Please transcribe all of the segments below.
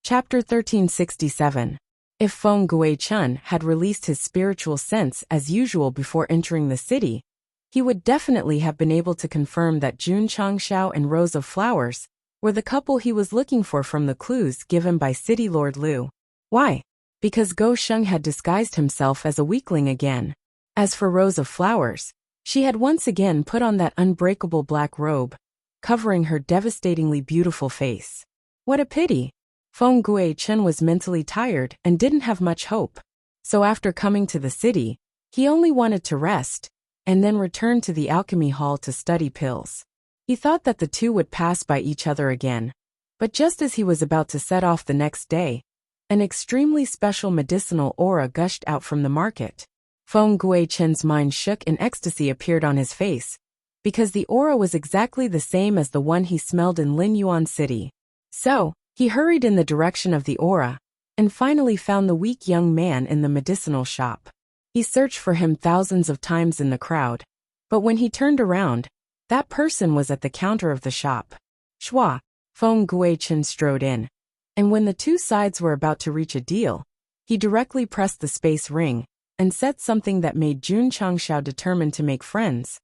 Chapter 1367. If Feng Gui-chun had released his spiritual sense as usual before entering the city, he would definitely have been able to confirm that Jun Changxiao and Rose of Flowers were the couple he was looking for from the clues given by City Lord Liu. Why? Because Go Sheng had disguised himself as a weakling again. As for Rose of Flowers, she had once again put on that unbreakable black robe, covering her devastatingly beautiful face. What a pity! Feng Gui-chun was mentally tired and didn't have much hope. So after coming to the city, he only wanted to rest, and then return to the alchemy hall to study pills. He thought that the two would pass by each other again, but just as he was about to set off the next day, an extremely special medicinal aura gushed out from the market. Feng Gui-chun's mind shook and ecstasy appeared on his face, because the aura was exactly the same as the one he smelled in Linyuan City. So, he hurried in the direction of the aura, and finally found the weak young man in the medicinal shop. He searched for him thousands of times in the crowd, but when he turned around, that person was at the counter of the shop. Shua, Feng Gui-chun strode in, and when the two sides were about to reach a deal, he directly pressed the space ring, and said something that made Jun Changxiao determined to make friends.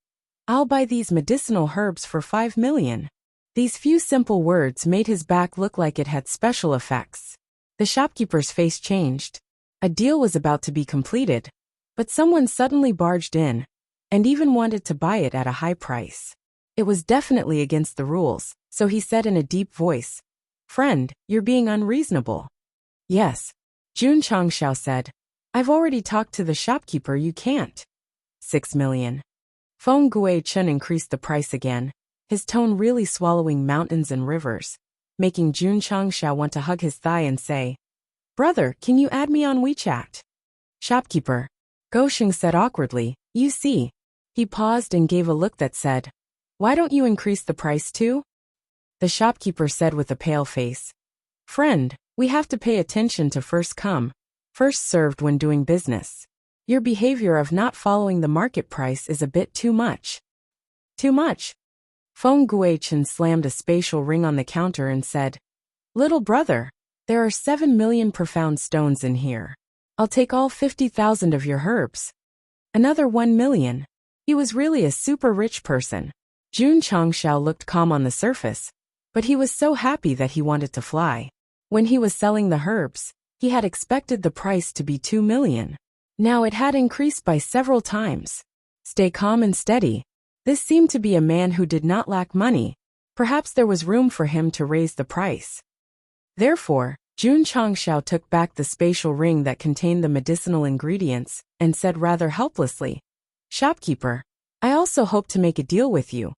"I'll buy these medicinal herbs for 5 million. These few simple words made his back look like it had special effects. The shopkeeper's face changed. A deal was about to be completed, but someone suddenly barged in, and even wanted to buy it at a high price. It was definitely against the rules, so he said in a deep voice, "Friend, you're being unreasonable." "Yes," Jun Changxiao said. "I've already talked to the shopkeeper, you can't." 6 million. Feng Gui-chun increased the price again, his tone really swallowing mountains and rivers, making Jun Changxiao want to hug his thigh and say, "Brother, can you add me on WeChat?" "Shopkeeper," Go Sheng said awkwardly, "you see." He paused and gave a look that said, "Why don't you increase the price too?" The shopkeeper said with a pale face, "Friend, we have to pay attention to first come, first served when doing business. Your behavior of not following the market price is a bit too much." "Too much?" Feng Gui-chun slammed a spatial ring on the counter and said, "Little brother, there are 7 million profound stones in here. I'll take all 50,000 of your herbs." Another 1 million. He was really a super rich person. Jun Changxiao looked calm on the surface, but he was so happy that he wanted to fly. When he was selling the herbs, he had expected the price to be 2 million. Now it had increased by several times. Stay calm and steady. This seemed to be a man who did not lack money. Perhaps there was room for him to raise the price. Therefore, Jun Changxiao took back the spatial ring that contained the medicinal ingredients and said rather helplessly, "Shopkeeper, I also hope to make a deal with you,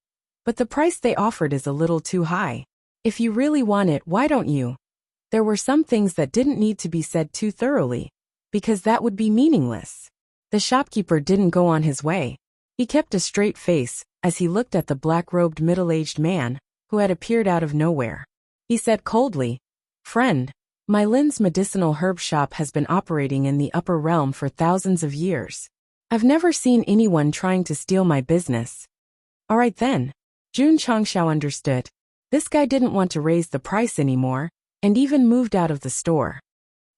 but the price they offered is a little too high. If you really want it, why don't you?" There were some things that didn't need to be said too thoroughly, because that would be meaningless. The shopkeeper didn't go on his way. He kept a straight face as he looked at the black-robed middle-aged man who had appeared out of nowhere. He said coldly, "Friend, my Lin's medicinal herb shop has been operating in the upper realm for thousands of years. I've never seen anyone trying to steal my business." All right then. Jun Changxiao understood. This guy didn't want to raise the price anymore, and even moved out of the store.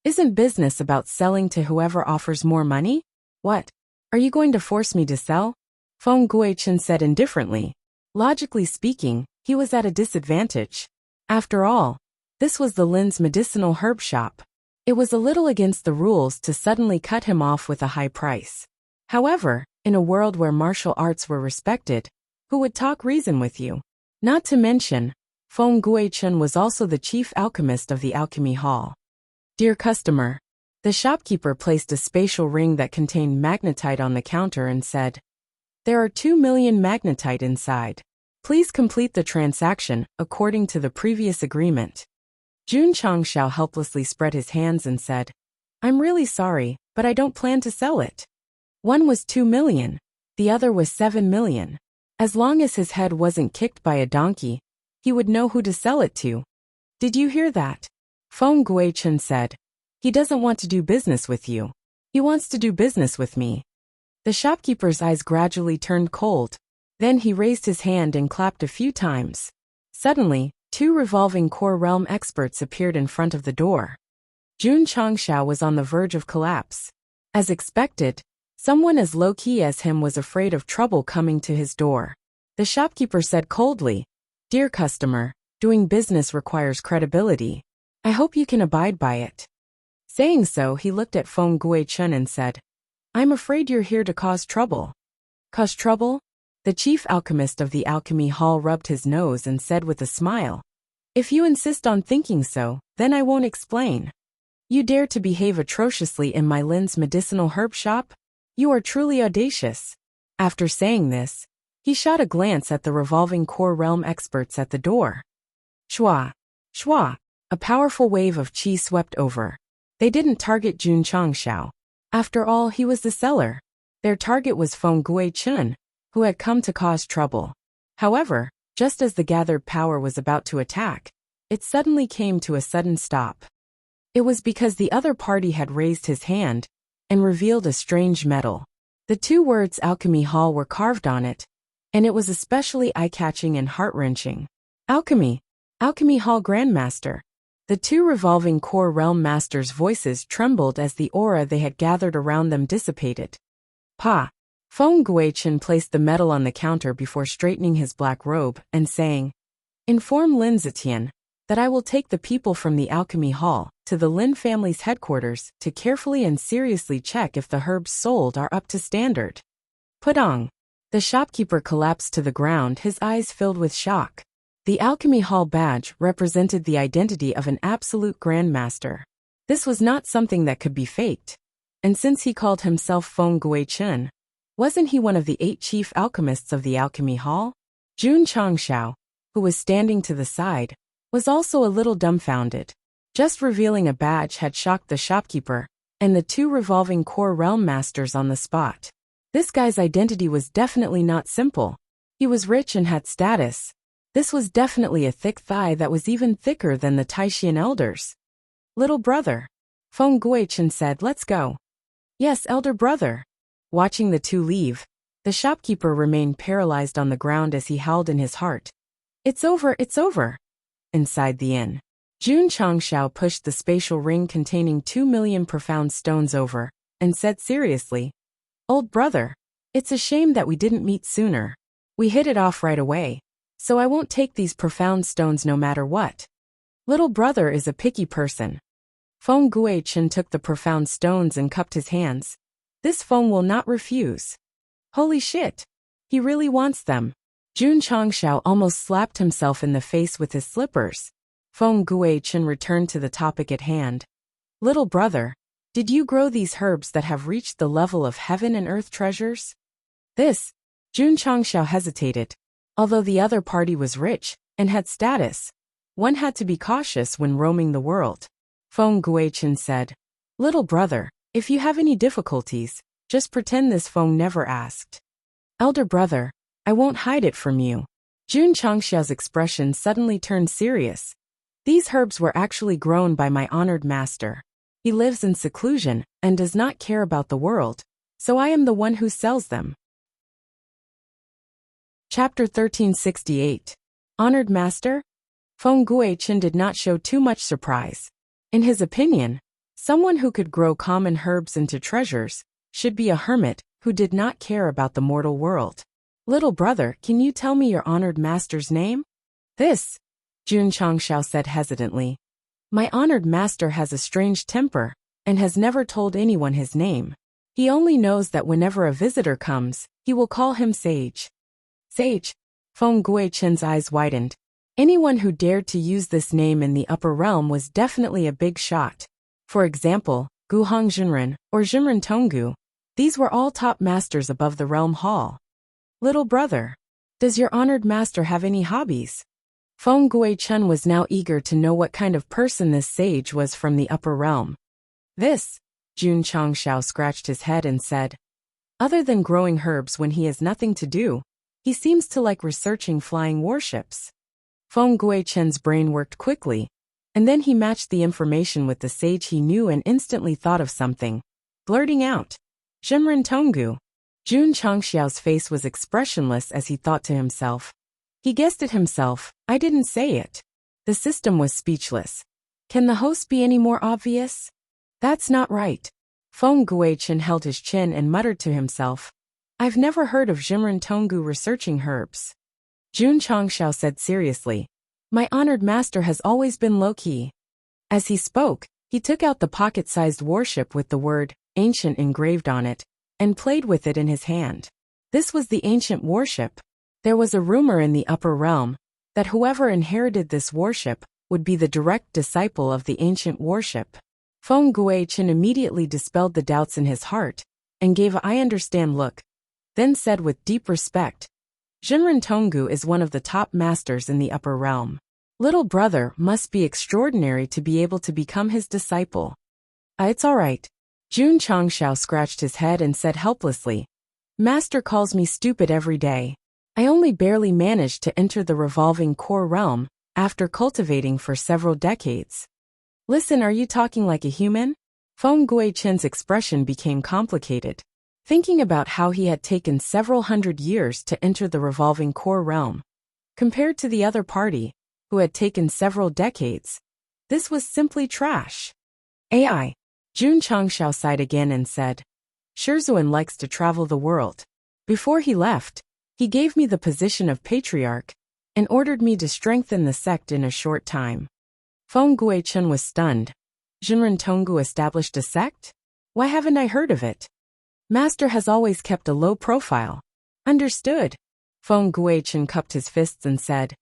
Isn't business about selling to whoever offers more money? What? Are you going to force me to sell? Feng Gui-chun said indifferently. Logically speaking, he was at a disadvantage. After all, this was the Lin's medicinal herb shop. It was a little against the rules to suddenly cut him off with a high price. However, in a world where martial arts were respected, who would talk reason with you? Not to mention, Feng Gui-chun was also the chief alchemist of the alchemy hall. "Dear customer," the shopkeeper placed a spatial ring that contained magnetite on the counter and said, "There are 2 million magnetite inside. Please complete the transaction according to the previous agreement." Jun Changxiao helplessly spread his hands and said, "I'm really sorry, but I don't plan to sell it." One was 2 million, the other was 7 million. As long as his head wasn't kicked by a donkey, he would know who to sell it to. "Did you hear that?" Feng Gui-chun said. "He doesn't want to do business with you. He wants to do business with me." The shopkeeper's eyes gradually turned cold. Then he raised his hand and clapped a few times. Suddenly, Two revolving core realm experts appeared in front of the door. Jun Changshao was on the verge of collapse. As expected, someone as low-key as him was afraid of trouble coming to his door. The shopkeeper said coldly, "Dear customer, doing business requires credibility. I hope you can abide by it." Saying so, he looked at Feng Guichun and said, "I'm afraid you're here to cause trouble." "Cause trouble?" The chief alchemist of the alchemy hall rubbed his nose and said with a smile, "If you insist on thinking so, then I won't explain. You dare to behave atrociously in my Lin's medicinal herb shop? You are truly audacious." After saying this, he shot a glance at the revolving core realm experts at the door. Shua! Shua! A powerful wave of qi swept over. They didn't target Jun Changshao. After all, he was the seller. Their target was Feng Guichun, who had come to cause trouble. However, just as the gathered power was about to attack, it suddenly came to a sudden stop. It was because the other party had raised his hand and revealed a strange metal. The two words Alchemy Hall were carved on it, and it was especially eye-catching and heart-wrenching. Alchemy! Alchemy Hall Grandmaster! The two revolving core realm masters' voices trembled as the aura they had gathered around them dissipated. Pa! Feng Guichun placed the metal on the counter before straightening his black robe and saying, "Inform Lin Zetian that I will take the people from the Alchemy Hall to the Lin family's headquarters to carefully and seriously check if the herbs sold are up to standard." Pudong! The shopkeeper collapsed to the ground, his eyes filled with shock. The Alchemy Hall badge represented the identity of an absolute grandmaster. This was not something that could be faked. And since he called himself Feng Guichun, wasn't he one of the 8 chief alchemists of the Alchemy Hall? Jun Changshao, who was standing to the side, was also a little dumbfounded. Just revealing a badge had shocked the shopkeeper and the two revolving core realm masters on the spot. This guy's identity was definitely not simple. He was rich and had status. This was definitely a thick thigh that was even thicker than the Taishian elders. "Little brother," Feng Guichun said, "let's go." "Yes, elder brother." Watching the two leave, the shopkeeper remained paralyzed on the ground as he howled in his heart. "It's over, it's over." Inside the inn, Jun Changshao pushed the spatial ring containing 2 million profound stones over, and said seriously, "Old brother, it's a shame that we didn't meet sooner. We hit it off right away, so I won't take these profound stones no matter what." Little brother is a picky person. Feng Guichun took the profound stones and cupped his hands. This Feng will not refuse. Holy shit! He really wants them. Jun Changshao almost slapped himself in the face with his slippers. Feng Guichun returned to the topic at hand. "Little brother, did you grow these herbs that have reached the level of heaven and earth treasures?" This, Jun Changshao hesitated. Although the other party was rich and had status, one had to be cautious when roaming the world. Feng Guichun said, "Little brother, if you have any difficulties, just pretend this Feng never asked." "Elder brother, I won't hide it from you." Jun Changshao's expression suddenly turned serious. "These herbs were actually grown by my honored master. He lives in seclusion and does not care about the world, so I am the one who sells them." Chapter 1368. Honored Master? Feng Guichun did not show too much surprise. In his opinion, someone who could grow common herbs into treasures should be a hermit who did not care about the mortal world. "Little brother, can you tell me your honored master's name?" "This," Jun Changshao said hesitantly. "My honored master has a strange temper and has never told anyone his name. He only knows that whenever a visitor comes, he will call him Sage." "Sage?" Feng Guichun's eyes widened. Anyone who dared to use this name in the upper realm was definitely a big shot. For example, Guhong Jinren or Jinren Tonggu. These were all top masters above the realm hall. "Little brother, does your honored master have any hobbies?" Feng Guichun was now eager to know what kind of person this sage was from the upper realm. "This," Jun Changshao scratched his head and said, "Other than growing herbs when he has nothing to do, he seems to like researching flying warships." Feng Guichun's brain worked quickly, and then he matched the information with the sage he knew and instantly thought of something. Blurting out, "Jinren Tonggu." Jun Changshao's face was expressionless as he thought to himself. He guessed it himself, I didn't say it. The system was speechless. Can the host be any more obvious? That's not right. Feng Guichen held his chin and muttered to himself. I've never heard of Jimren Tonggu researching herbs. Jun Changshao said seriously. My honored master has always been low-key. As he spoke, he took out the pocket-sized warship with the word ancient engraved on it, and played with it in his hand. This was the ancient warship. There was a rumor in the upper realm that whoever inherited this warship would be the direct disciple of the ancient warship. Feng Guichen immediately dispelled the doubts in his heart, and gave a I understand look, then said with deep respect, Jimren Tonggu is one of the top masters in the upper realm. Little brother must be extraordinary to be able to become his disciple. It's all right. Jun Changshao scratched his head and said helplessly, Master calls me stupid every day. I only barely managed to enter the revolving core realm after cultivating for several decades. Listen, are you talking like a human? Feng Guichen's expression became complicated. Thinking about how he had taken several hundred years to enter the revolving core realm, compared to the other party, who had taken several decades, this was simply trash. AI. Jun Changshao sighed again and said, Shizuan likes to travel the world. Before he left, he gave me the position of patriarch, and ordered me to strengthen the sect in a short time. Feng Guichen was stunned. Jimren Tonggu established a sect? Why haven't I heard of it? Master has always kept a low profile. Understood. Feng Guichen cupped his fists and said,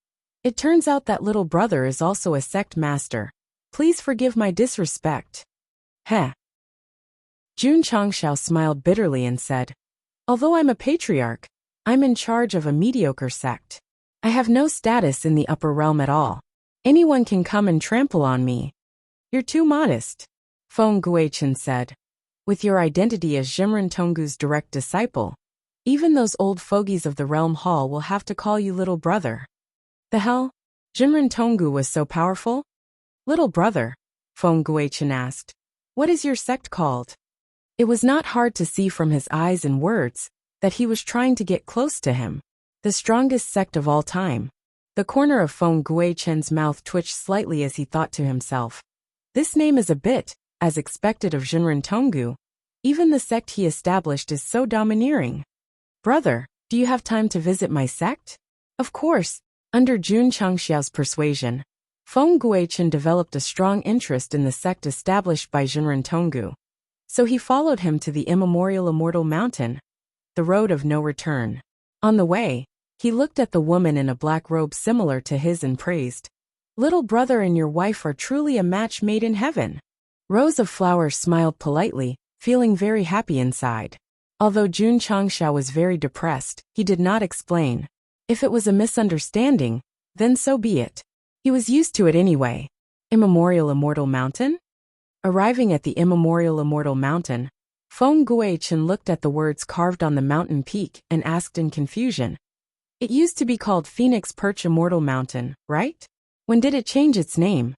It turns out that little brother is also a sect master. Please forgive my disrespect. Heh. Jun Changshao smiled bitterly and said, Although I'm a patriarch, I'm in charge of a mediocre sect. I have no status in the upper realm at all. Anyone can come and trample on me. You're too modest, Feng Guichen said. With your identity as Jimren Tonggu's direct disciple, even those old fogies of the realm hall will have to call you little brother. The hell? Jimren Tonggu was so powerful? Little brother, Feng Guichen asked. What is your sect called? It was not hard to see from his eyes and words that he was trying to get close to him. The strongest sect of all time. The corner of Feng Guichen's mouth twitched slightly as he thought to himself. This name is a bit, as expected of Jimren Tonggu. Even the sect he established is so domineering. Brother, do you have time to visit my sect? Of course. Under Jun Changshiao's persuasion, Feng Guichen developed a strong interest in the sect established by Jimren Tonggu. So he followed him to the immemorial immortal mountain, the road of no return. On the way, he looked at the woman in a black robe similar to his and praised, Little brother and your wife are truly a match made in heaven. Rose of Flowers smiled politely, feeling very happy inside. Although Jun Changshao was very depressed, he did not explain. If it was a misunderstanding, then so be it. He was used to it anyway. Immemorial Immortal Mountain? Arriving at the Immemorial Immortal Mountain, Feng Guichen looked at the words carved on the mountain peak and asked in confusion. It used to be called Phoenix Perch Immortal Mountain, right? When did it change its name?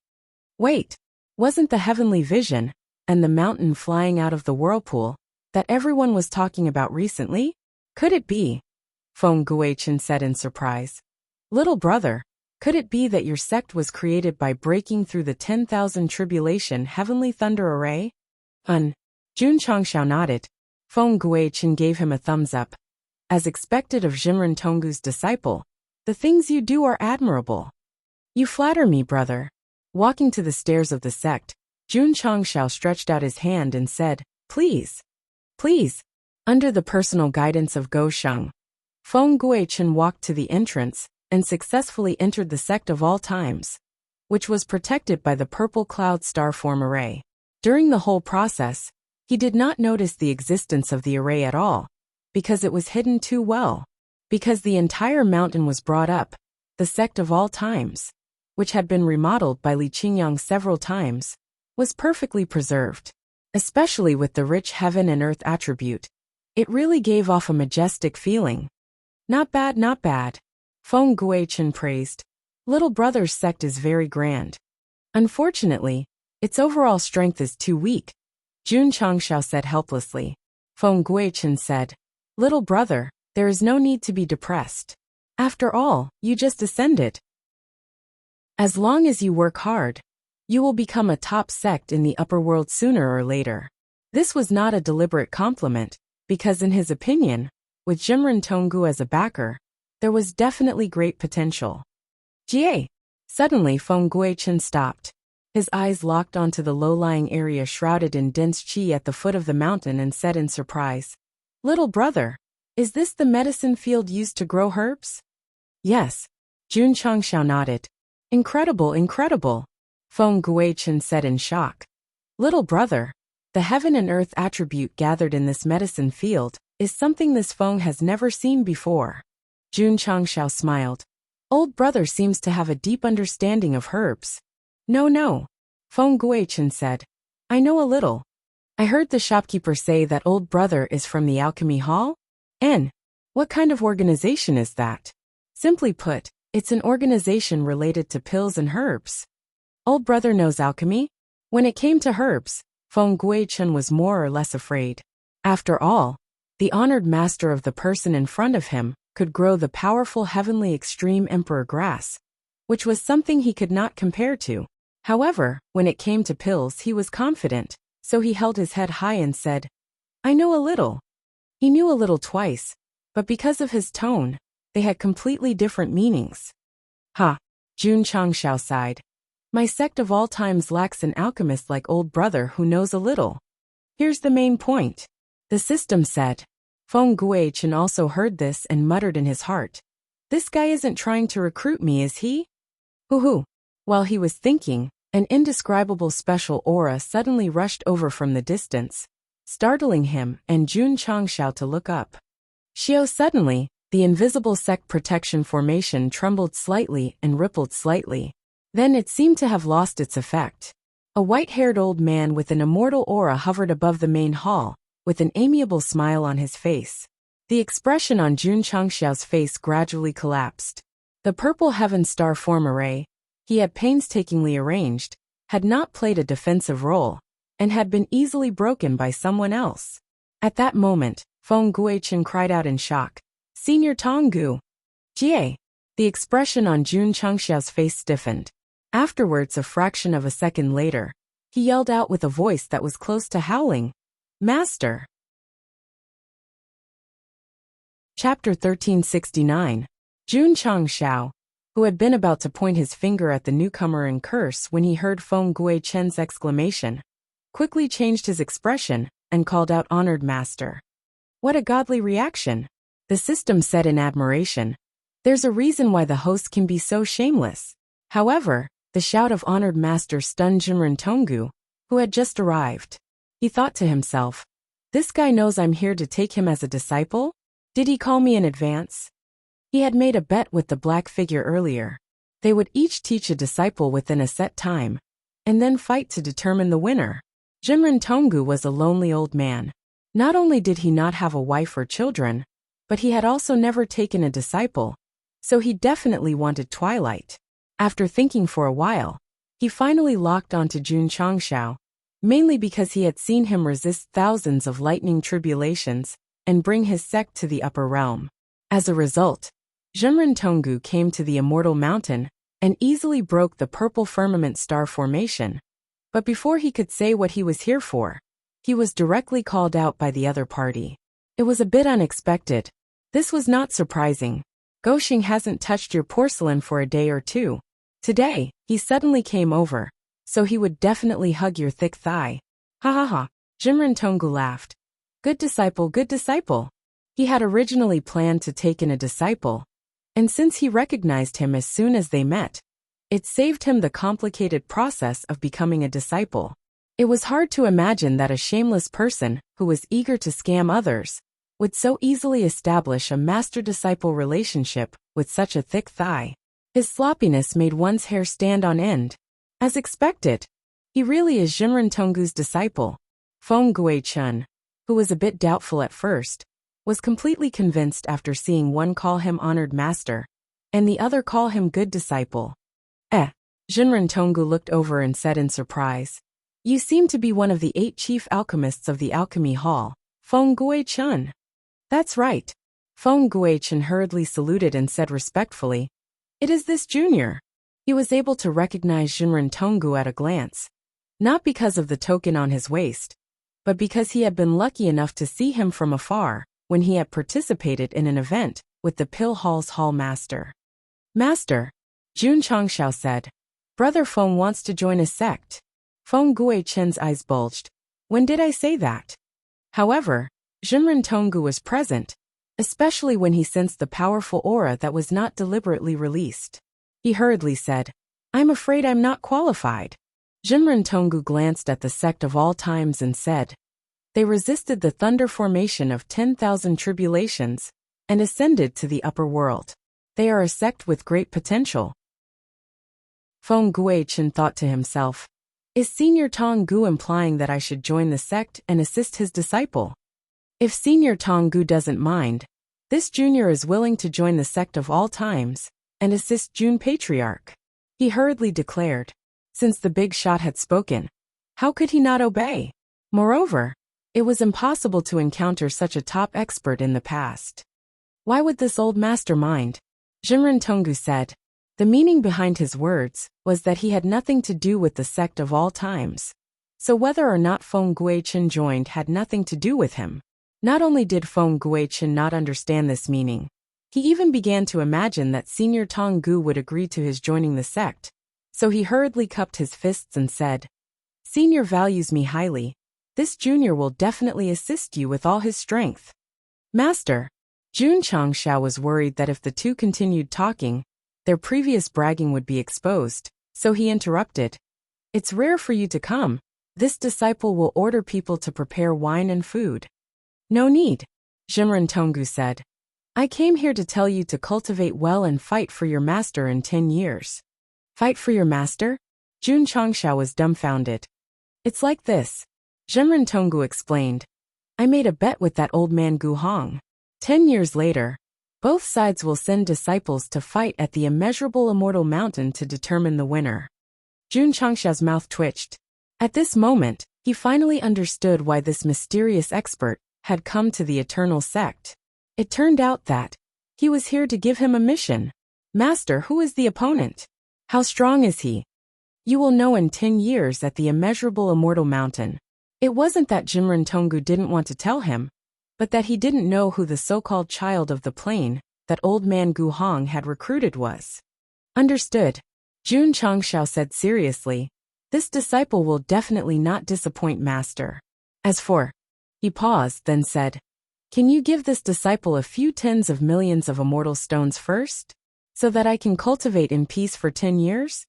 Wait, wasn't the heavenly vision, and the mountain flying out of the whirlpool, that everyone was talking about recently? Could it be? Feng Guichen said in surprise. Little brother, could it be that your sect was created by breaking through the 10,000 tribulation heavenly thunder array? Jun Changshao nodded. Feng Guichen gave him a thumbs up. As expected of Jimren Tonggu's disciple, the things you do are admirable. You flatter me, brother. Walking to the stairs of the sect, Jun Changshao stretched out his hand and said, Please. Please. Under the personal guidance of Go Sheng, Feng Guichen walked to the entrance and successfully entered the sect of all times, which was protected by the purple cloud starform array. During the whole process, he did not notice the existence of the array at all, because it was hidden too well. Because the entire mountain was brought up, the sect of all times, which had been remodeled by Li Qingyang several times, was perfectly preserved. Especially with the rich heaven and earth attribute, it really gave off a majestic feeling. Not bad, not bad. Feng Guichen praised. Little brother's sect is very grand. Unfortunately, its overall strength is too weak, Jun Changshao said helplessly. Feng Guichen said, Little brother, there is no need to be depressed. After all, you just ascended. As long as you work hard, you will become a top sect in the upper world sooner or later. This was not a deliberate compliment, because in his opinion, with Jimren Tonggu as a backer, there was definitely great potential. Jie! Suddenly Feng Guichen stopped. His eyes locked onto the low-lying area shrouded in dense qi at the foot of the mountain and said in surprise, "Little brother, is this the medicine field used to grow herbs?" "Yes." Jun Changshao nodded. "Incredible, incredible," Feng Guichen said in shock. "Little brother, the heaven and earth attribute gathered in this medicine field is something this Feng has never seen before." Jun Changshao smiled. "Old brother seems to have a deep understanding of herbs." No, Feng Guichen said. "I know a little. I heard the shopkeeper say that old brother is from the alchemy hall? What kind of organization is that?" "Simply put, it's an organization related to pills and herbs." "Old brother knows alchemy?" When it came to herbs, Feng Guichen was more or less afraid. After all, the honored master of the person in front of him could grow the powerful heavenly extreme emperor grass, which was something he could not compare to. However, when it came to pills he was confident, so he held his head high and said, "I know a little." He knew a little twice, but because of his tone, they had completely different meanings. "Ha!" Jun Changshao sighed. "My sect of all times lacks an alchemist like old brother who knows a little. Here's the main point," the system said. Feng Guichen also heard this and muttered in his heart, "This guy isn't trying to recruit me, is he?" Hoo-hoo. While he was thinking, an indescribable special aura suddenly rushed over from the distance, startling him and Jun Changshao to look up. Suddenly, the invisible sect protection formation trembled slightly and rippled slightly. Then it seemed to have lost its effect. A white-haired old man with an immortal aura hovered above the main hall, with an amiable smile on his face. The expression on Jun Changshao's face gradually collapsed. The purple heaven star form array, he had painstakingly arranged, had not played a defensive role, and had been easily broken by someone else. At that moment, Feng Guichen cried out in shock, "Senior Tonggu!" "Jie!" The expression on Jun Changshao's face stiffened. Afterwards, a fraction of a second later, he yelled out with a voice that was close to howling, "Master!" Chapter 1369. Jun Changshao, who had been about to point his finger at the newcomer and curse when he heard Feng Guichen's exclamation, quickly changed his expression and called out, "Honored master." "What a godly reaction," the system said in admiration. "There's a reason why the host can be so shameless." However, the shout of "honored master" stunned Jimren Tonggu, who had just arrived. He thought to himself, "This guy knows I'm here to take him as a disciple? Did he call me in advance?" He had made a bet with the black figure earlier. They would each teach a disciple within a set time, and then fight to determine the winner. Jimren Tonggu was a lonely old man. Not only did he not have a wife or children, but he had also never taken a disciple, so he definitely wanted twilight. After thinking for a while, he finally locked onto Jun Changshao, mainly because he had seen him resist thousands of lightning tribulations and bring his sect to the upper realm. As a result, Jimren Tonggu came to the immortal mountain and easily broke the purple firmament star formation. But before he could say what he was here for, he was directly called out by the other party. It was a bit unexpected. This was not surprising. Goxing hasn't touched your porcelain for a day or two. Today, he suddenly came over, so he would definitely hug your thick thigh. Ha ha ha, Jimren Tonggu laughed. Good disciple, good disciple. He had originally planned to take in a disciple, and since he recognized him as soon as they met, it saved him the complicated process of becoming a disciple. It was hard to imagine that a shameless person who was eager to scam others would so easily establish a master-disciple relationship with such a thick thigh. His sloppiness made one's hair stand on end. As expected, he really is Jimren Tonggu's disciple. Feng Guichen, who was a bit doubtful at first, was completely convinced after seeing one call him honored master, and the other call him good disciple. Jimren Tonggu looked over and said in surprise, "You seem to be one of the 8 chief alchemists of the alchemy hall, Feng Guichen." "That's right." Feng Guichen hurriedly saluted and said respectfully, "It is this junior." He was able to recognize Jinren Tonggu at a glance, not because of the token on his waist, but because he had been lucky enough to see him from afar when he had participated in an event with the Pill Hall's Hall Master. Master, Jun Changshao said, Brother Feng wants to join a sect. Feng Guichen's eyes bulged. When did I say that? However, Jinren Tonggu was present, especially when he sensed the powerful aura that was not deliberately released. He hurriedly said, I'm afraid I'm not qualified. Jinren Tonggu glanced at the sect of all times and said, They resisted the thunder formation of 10,000 tribulations and ascended to the upper world. They are a sect with great potential. Feng Guichen thought to himself, Is Senior Tonggu implying that I should join the sect and assist his disciple? If Senior Tonggu doesn't mind, this junior is willing to join the sect of all times and assist Jun Patriarch. He hurriedly declared. Since the big shot had spoken, how could he not obey? Moreover, it was impossible to encounter such a top expert in the past. Why would this old master mind? Jinren Tonggu said. The meaning behind his words was that he had nothing to do with the sect of all times. So whether or not Feng Guichen joined had nothing to do with him. Not only did Feng Guichen not understand this meaning, he even began to imagine that Senior Tonggu would agree to his joining the sect. So he hurriedly cupped his fists and said, Senior values me highly. This junior will definitely assist you with all his strength. Master, Jun Changshao was worried that if the two continued talking, their previous bragging would be exposed, so he interrupted. It's rare for you to come. This disciple will order people to prepare wine and food. No need, Jinren Tonggu said. I came here to tell you to cultivate well and fight for your master in 10 years. Fight for your master? Jun Changshao was dumbfounded. It's like this, Jinren Tonggu explained. I made a bet with that old man Gu Hong. 10 years later, both sides will send disciples to fight at the immeasurable immortal mountain to determine the winner. Jun Changshao's mouth twitched. At this moment, he finally understood why this mysterious expert had come to the Eternal Sect. It turned out that he was here to give him a mission. Master, who is the opponent? How strong is he? You will know in 10 years at the immeasurable immortal mountain. It wasn't that Jinren Tonggu didn't want to tell him, but that he didn't know who the so-called child of the plain that old man Gu Hong had recruited was. Understood, Jun Changshao said seriously. This disciple will definitely not disappoint Master. As for, he paused, then said, Can you give this disciple a few tens of millions of immortal stones first, so that I can cultivate in peace for 10 years?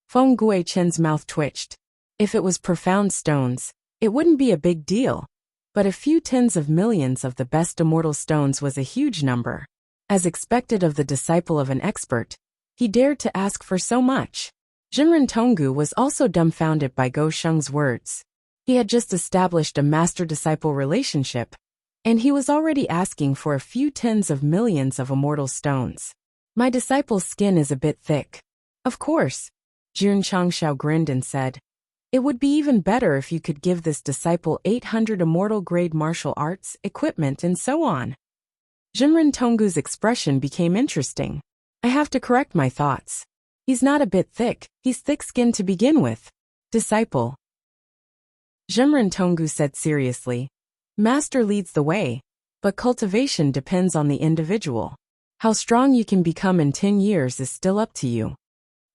Feng Guichen's mouth twitched. If it was profound stones, it wouldn't be a big deal. But a few tens of millions of the best immortal stones was a huge number. As expected of the disciple of an expert, he dared to ask for so much. Jinren Tonggu was also dumbfounded by Go Sheng's words. He had just established a master-disciple relationship, and he was already asking for a few tens of millions of immortal stones. My disciple's skin is a bit thick. Of course, Jun Changshao grinned and said, It would be even better if you could give this disciple 800 immortal-grade martial arts, equipment and so on. Jinren Tonggu's expression became interesting. I have to correct my thoughts. He's not a bit thick, he's thick-skinned to begin with. Disciple. Jinren Tonggu said seriously, Master leads the way, but cultivation depends on the individual. How strong you can become in 10 years is still up to you.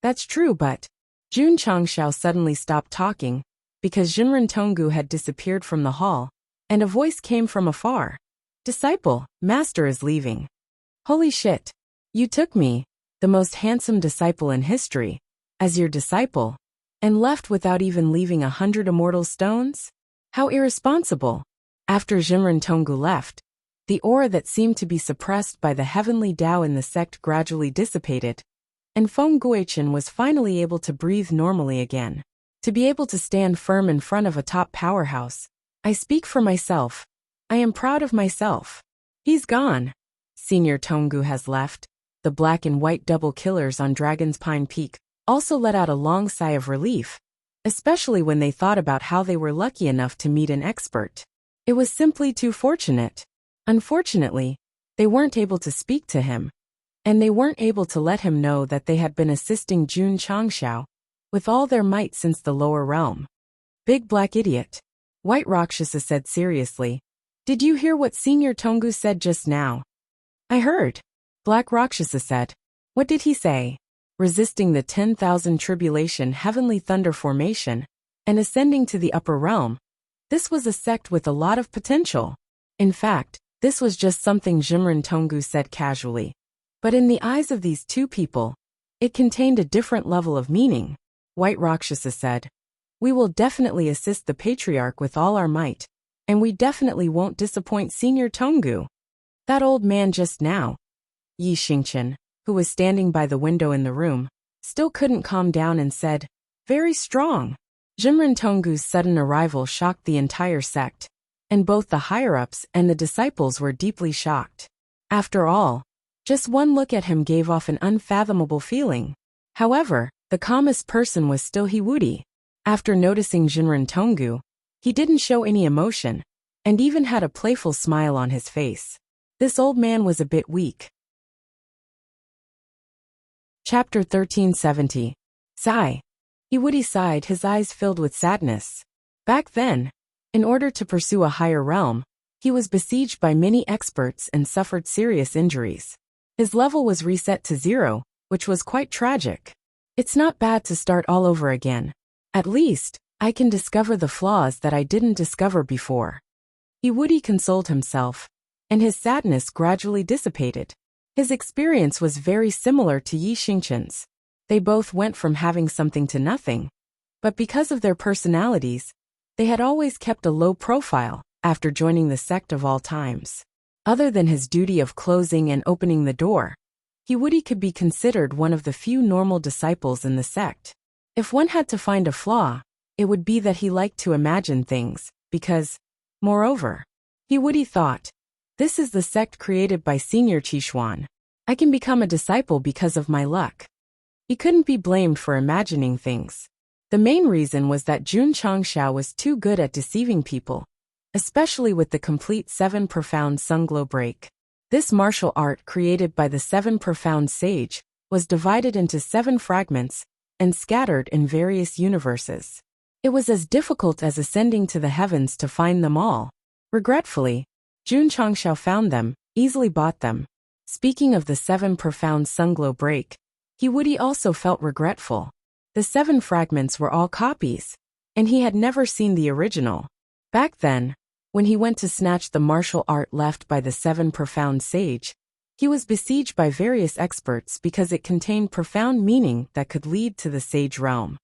That's true, but Jun Changshao suddenly stopped talking, because Jinren Tonggu had disappeared from the hall, and a voice came from afar. Disciple, Master is leaving. Holy shit. You took me, the most handsome disciple in history, as your disciple, and left without even leaving 100 immortal stones? How irresponsible. After Jinren Tonggu left, the aura that seemed to be suppressed by the heavenly Tao in the sect gradually dissipated, and Feng Guichen was finally able to breathe normally again. To be able to stand firm in front of a top powerhouse, I speak for myself. I am proud of myself. He's gone. Senior Tonggu has left. The black and white double killers on Dragon's Pine Peak also let out a long sigh of relief, especially when they thought about how they were lucky enough to meet an expert. It was simply too fortunate. Unfortunately, they weren't able to speak to him, and they weren't able to let him know that they had been assisting Jun Changshao with all their might since the lower realm. Big black idiot. White Rakshasa said seriously. Did you hear what Senior Tongu said just now? I heard. Black Rakshasa said. What did he say? Resisting the 10,000 tribulation heavenly thunder formation and ascending to the upper realm. This was a sect with a lot of potential. In fact, this was just something Jimren Tongu said casually. But in the eyes of these two people, it contained a different level of meaning. White Rakshasa said, we will definitely assist the patriarch with all our might, and we definitely won't disappoint Senior Tongu. That old man just now, Yi Xingqian, who was standing by the window in the room, still couldn't calm down and said, very strong. Jimren Tongu's sudden arrival shocked the entire sect, and both the higher-ups and the disciples were deeply shocked. After all, just one look at him gave off an unfathomable feeling. However, the calmest person was still Hiwudi. After noticing Jimren Tongu, he didn't show any emotion, and even had a playful smile on his face. This old man was a bit weak. Chapter 1370. Sigh. Hiwudi sighed, his eyes filled with sadness. Back then, in order to pursue a higher realm, he was besieged by many experts and suffered serious injuries. His level was reset to 0, which was quite tragic. It's not bad to start all over again. At least, I can discover the flaws that I didn't discover before. Hiwudi consoled himself, and his sadness gradually dissipated. His experience was very similar to Yi Xingqian's. They both went from having something to nothing. But because of their personalities, they had always kept a low profile after joining the sect of all times. Other than his duty of closing and opening the door, Hiwudi could be considered one of the few normal disciples in the sect. If one had to find a flaw, it would be that he liked to imagine things, because, moreover, Hiwudi thought, this is the sect created by Senior Qishuan. I can become a disciple because of my luck. He couldn't be blamed for imagining things. The main reason was that Jun Changshao was too good at deceiving people, especially with the complete 7 profound sunglow break. This martial art created by the 7 profound sage was divided into 7 fragments and scattered in various universes. It was as difficult as ascending to the heavens to find them all. Regretfully, Jun Changshao found them, easily bought them. Speaking of the 7 profound sunglow break, Hiwudi also felt regretful. The 7 fragments were all copies, and he had never seen the original. Back then, when he went to snatch the martial art left by the 7 profound sage, he was besieged by various experts because it contained profound meaning that could lead to the sage realm.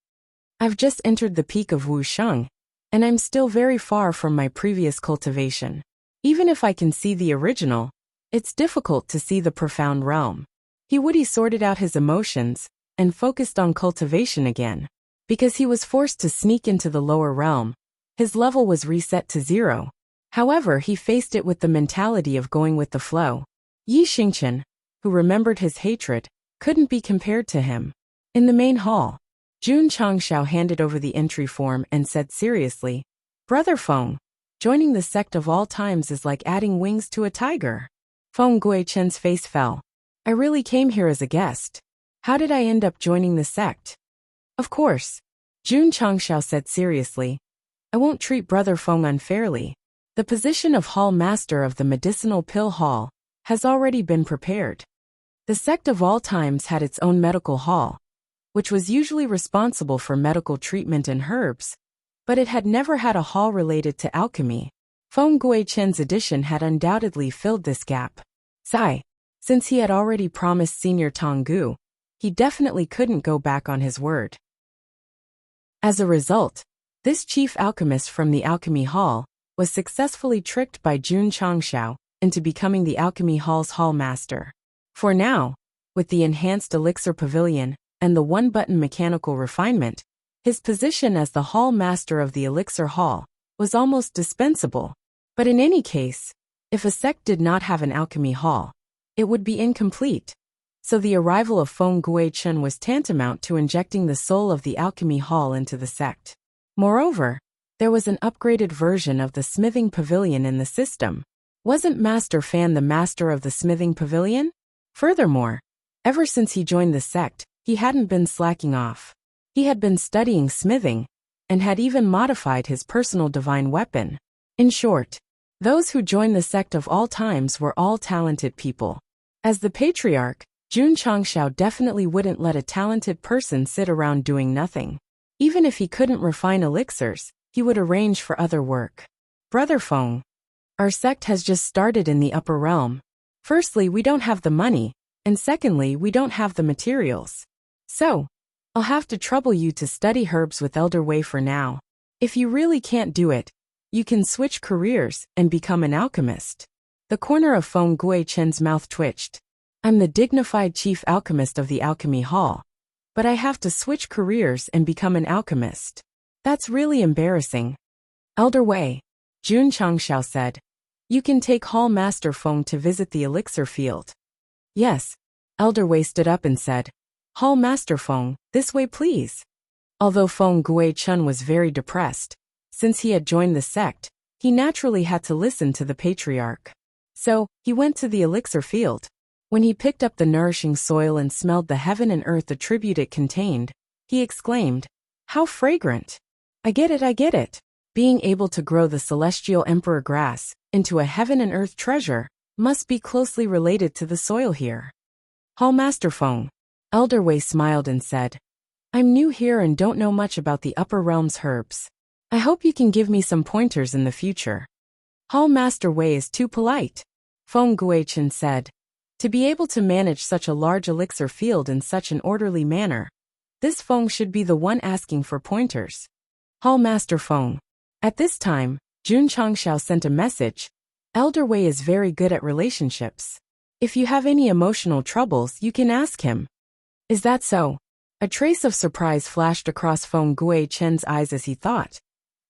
I've just entered the peak of Wuxia, and I'm still very far from my previous cultivation. Even if I can see the original, it's difficult to see the profound realm. Hiwudi sorted out his emotions and focused on cultivation again. Because he was forced to sneak into the lower realm, his level was reset to 0. However, he faced it with the mentality of going with the flow. Yi Xingqian, who remembered his hatred, couldn't be compared to him. In the main hall, Jun Changshao handed over the entry form and said seriously, Brother Feng, joining the sect of all times is like adding wings to a tiger. Feng Guichen's face fell. I really came here as a guest. How did I end up joining the sect? Of course, Jun Changshao said seriously. I won't treat Brother Feng unfairly. The position of Hall Master of the Medicinal Pill Hall has already been prepared. The sect of all times had its own medical hall, which was usually responsible for medical treatment and herbs, but it had never had a hall related to alchemy. Feng Guichen's addition had undoubtedly filled this gap. Sigh. Since he had already promised Senior Tongu, he definitely couldn't go back on his word. As a result, this chief alchemist from the Alchemy Hall was successfully tricked by Jun Changshao into becoming the Alchemy Hall's hall master. For now, with the enhanced elixir pavilion and the one-button mechanical refinement, his position as the hall master of the elixir hall was almost dispensable. But in any case, if a sect did not have an alchemy hall, it would be incomplete. So the arrival of Feng Guichen was tantamount to injecting the soul of the alchemy hall into the sect. Moreover, there was an upgraded version of the smithing pavilion in the system. Wasn't Master Fan the master of the smithing pavilion? Furthermore, Ever since he joined the sect, he hadn't been slacking off. He had been studying smithing, and had even modified his personal divine weapon. In short, those who joined the sect of all times were all talented people. As the patriarch, Jun Changshao definitely wouldn't let a talented person sit around doing nothing. Even if he couldn't refine elixirs, he would arrange for other work. Brother Feng, our sect has just started in the upper realm. Firstly, we don't have the money, and secondly, we don't have the materials. So, I'll have to trouble you to study herbs with Elder Wei for now. If you really can't do it, you can switch careers and become an alchemist. The corner of Feng Guichen's mouth twitched. I'm the dignified chief alchemist of the alchemy hall, but I have to switch careers and become an alchemist. That's really embarrassing. Elder Wei, Jun Changshao said, you can take Hall Master Feng to visit the elixir field. Yes. Elder Wei stood up and said, Hall Master Feng, this way please. Although Feng Guichen was very depressed, since he had joined the sect, he naturally had to listen to the patriarch. So, he went to the elixir field. When he picked up the nourishing soil and smelled the heaven and earth attribute it contained, he exclaimed, how fragrant! I get it. Being able to grow the celestial emperor grass into a heaven and earth treasure must be closely related to the soil here. Hall Master Feng, Elder Wei smiled and said, I'm new here and don't know much about the upper realm's herbs. I hope you can give me some pointers in the future. Hall Master Wei is too polite, Feng Guichen said. To be able to manage such a large elixir field in such an orderly manner, this Feng should be the one asking for pointers. Hall Master Feng. At this time, Jun Changshao sent a message. Elder Wei is very good at relationships. If you have any emotional troubles, you can ask him. Is that so? A trace of surprise flashed across Feng Guichen's eyes as he thought.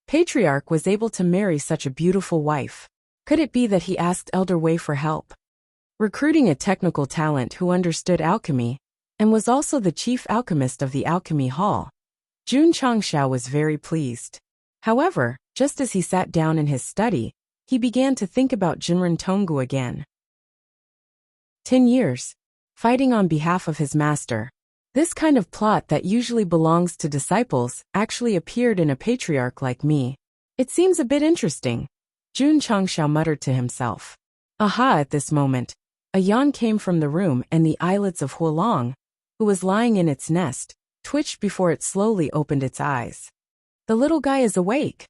Patriarch was able to marry such a beautiful wife. Could it be that he asked Elder Wei for help? Recruiting a technical talent who understood alchemy, and was also the chief alchemist of the alchemy hall, Jun Changshao was very pleased. However, just as he sat down in his study, he began to think about Jinren Tonggu again. 10 years. Fighting on behalf of his master. This kind of plot that usually belongs to disciples actually appeared in a patriarch like me. It seems a bit interesting. Jun Changshao muttered to himself. Aha! At this moment, a yawn came from the room and the eyelids of Huolong, who was lying in its nest, twitched before it slowly opened its eyes. The little guy is awake.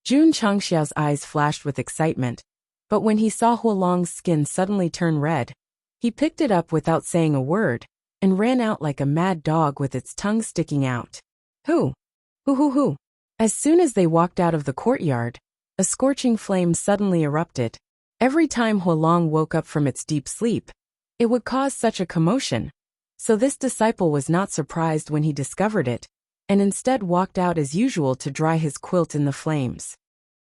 Jun Changshao's eyes flashed with excitement, but when he saw Huolong's skin suddenly turn red, he picked it up without saying a word, and ran out like a mad dog with its tongue sticking out. Hoo! Hoo! As soon as they walked out of the courtyard, a scorching flame suddenly erupted. Every time Huolong woke up from its deep sleep, it would cause such a commotion. So this disciple was not surprised when he discovered it, and instead walked out as usual to dry his quilt in the flames.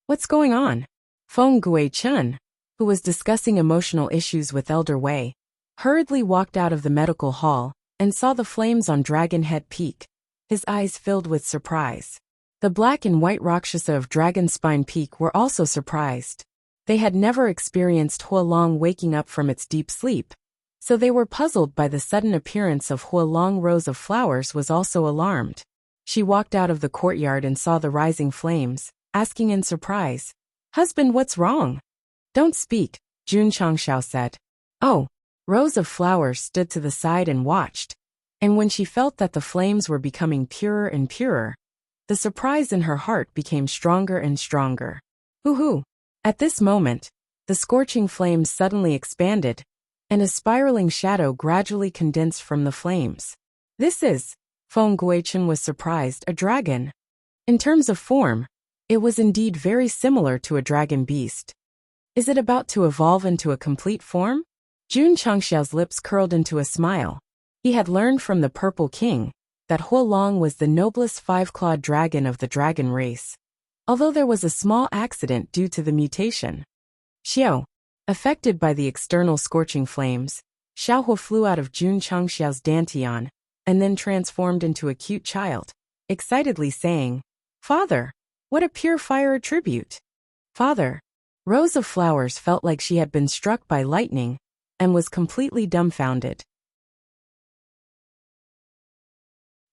What's going on? Feng Guichen, who was discussing emotional issues with Elder Wei, hurriedly walked out of the medical hall and saw the flames on Dragon Head Peak, his eyes filled with surprise. The black and white Rakshasa of Dragon Spine Peak were also surprised. They had never experienced Huolong waking up from its deep sleep, so they were puzzled by the sudden appearance of Huolong. Rose of Flowers was also alarmed. She walked out of the courtyard and saw the rising flames, asking in surprise, "Husband, what's wrong?" "Don't speak," Jun Changshao said. Oh, Rose of Flowers stood to the side and watched, and when she felt that the flames were becoming purer and purer, the surprise in her heart became stronger and stronger. Hoo-hoo! At this moment, the scorching flames suddenly expanded, and a spiraling shadow gradually condensed from the flames. This is, Feng Guichen was surprised, a dragon. In terms of form, it was indeed very similar to a dragon beast. Is it about to evolve into a complete form? Jun Changshao's lips curled into a smile. He had learned from the Purple King that Huolong was the noblest five-clawed dragon of the dragon race, although there was a small accident due to the mutation. Xiao, affected by the external scorching flames, Xiaohu flew out of Jun Changshao's dantian, and then transformed into a cute child, excitedly saying, "Father, what a pure fire attribute!" "Father." Rose of Flowers felt like she had been struck by lightning, and was completely dumbfounded.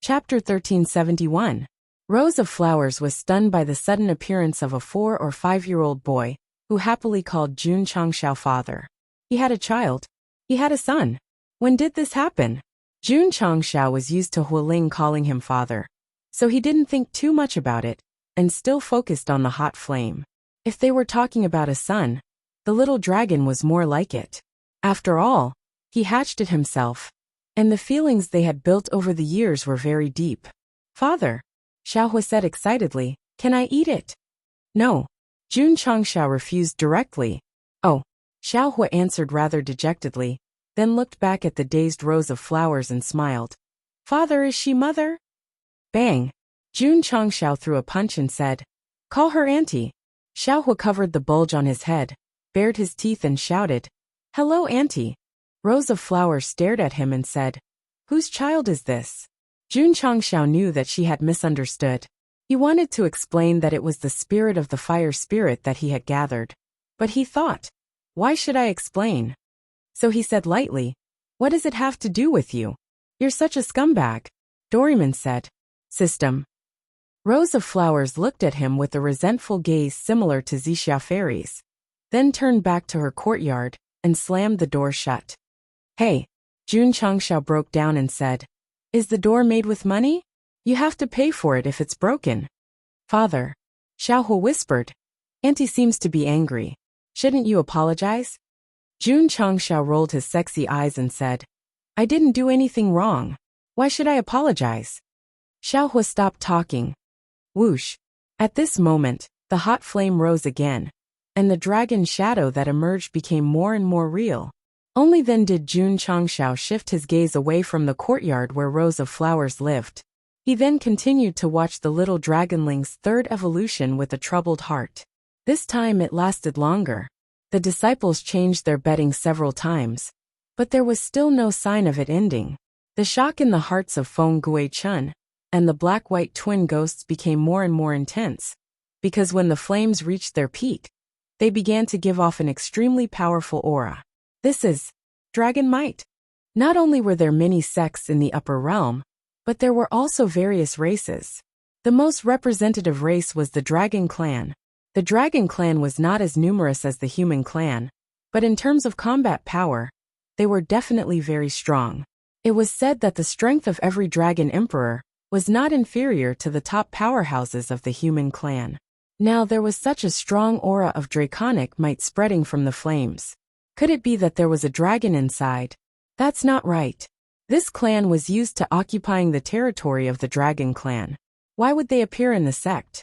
Chapter 1371. Rose of Flowers was stunned by the sudden appearance of a 4 or 5-year-old boy, who happily called Jun Changxiao father. He had a child. He had a son. When did this happen? Jun Changxiao was used to Hualing calling him father, so he didn't think too much about it, and still focused on the hot flame. If they were talking about a son, the little dragon was more like it. After all, he hatched it himself, and the feelings they had built over the years were very deep. Father, Xiaohua said excitedly, can I eat it? No. Jun Changxiao refused directly. Oh. Xiaohua answered rather dejectedly, then looked back at the dazed Rose of Flowers and smiled. Father, is she mother? Bang. Jun Changxiao threw a punch and said, call her auntie. Xiaohua covered the bulge on his head, bared his teeth and shouted, hello auntie. Rose of Flowers stared at him and said, whose child is this? Jun Changxiao knew that she had misunderstood. He wanted to explain that it was the spirit of the fire spirit that he had gathered. But he thought, why should I explain? So he said lightly, what does it have to do with you? You're such a scumbag. Doraemon said, system. Rose of Flowers looked at him with a resentful gaze similar to Xixia fairies, then turned back to her courtyard and slammed the door shut. Hey, Jun Changxiao broke down and said, is the door made with money? You have to pay for it if it's broken. Father, Xiaohua whispered, auntie seems to be angry. Shouldn't you apologize? Jun Changxiao rolled his sexy eyes and said, I didn't do anything wrong. Why should I apologize? Xiaohua stopped talking. Whoosh. At this moment, the hot flame rose again, and the dragon shadow that emerged became more and more real. Only then did Jun Changxiao shift his gaze away from the courtyard where Rose of Flowers lived. He then continued to watch the little dragonling's third evolution with a troubled heart. This time it lasted longer. The disciples changed their bedding several times, but there was still no sign of it ending. The shock in the hearts of Feng Guichun and the black-white twin ghosts became more and more intense, because when the flames reached their peak, they began to give off an extremely powerful aura. This is dragon might. Not only were there many sects in the upper realm, but there were also various races. The most representative race was the Dragon Clan. The Dragon Clan was not as numerous as the Human Clan, but in terms of combat power, they were definitely very strong. It was said that the strength of every Dragon Emperor was not inferior to the top powerhouses of the Human Clan. Now there was such a strong aura of draconic might spreading from the flames. Could it be that there was a dragon inside? That's not right. This clan was used to occupying the territory of the Dragon Clan. Why would they appear in the sect?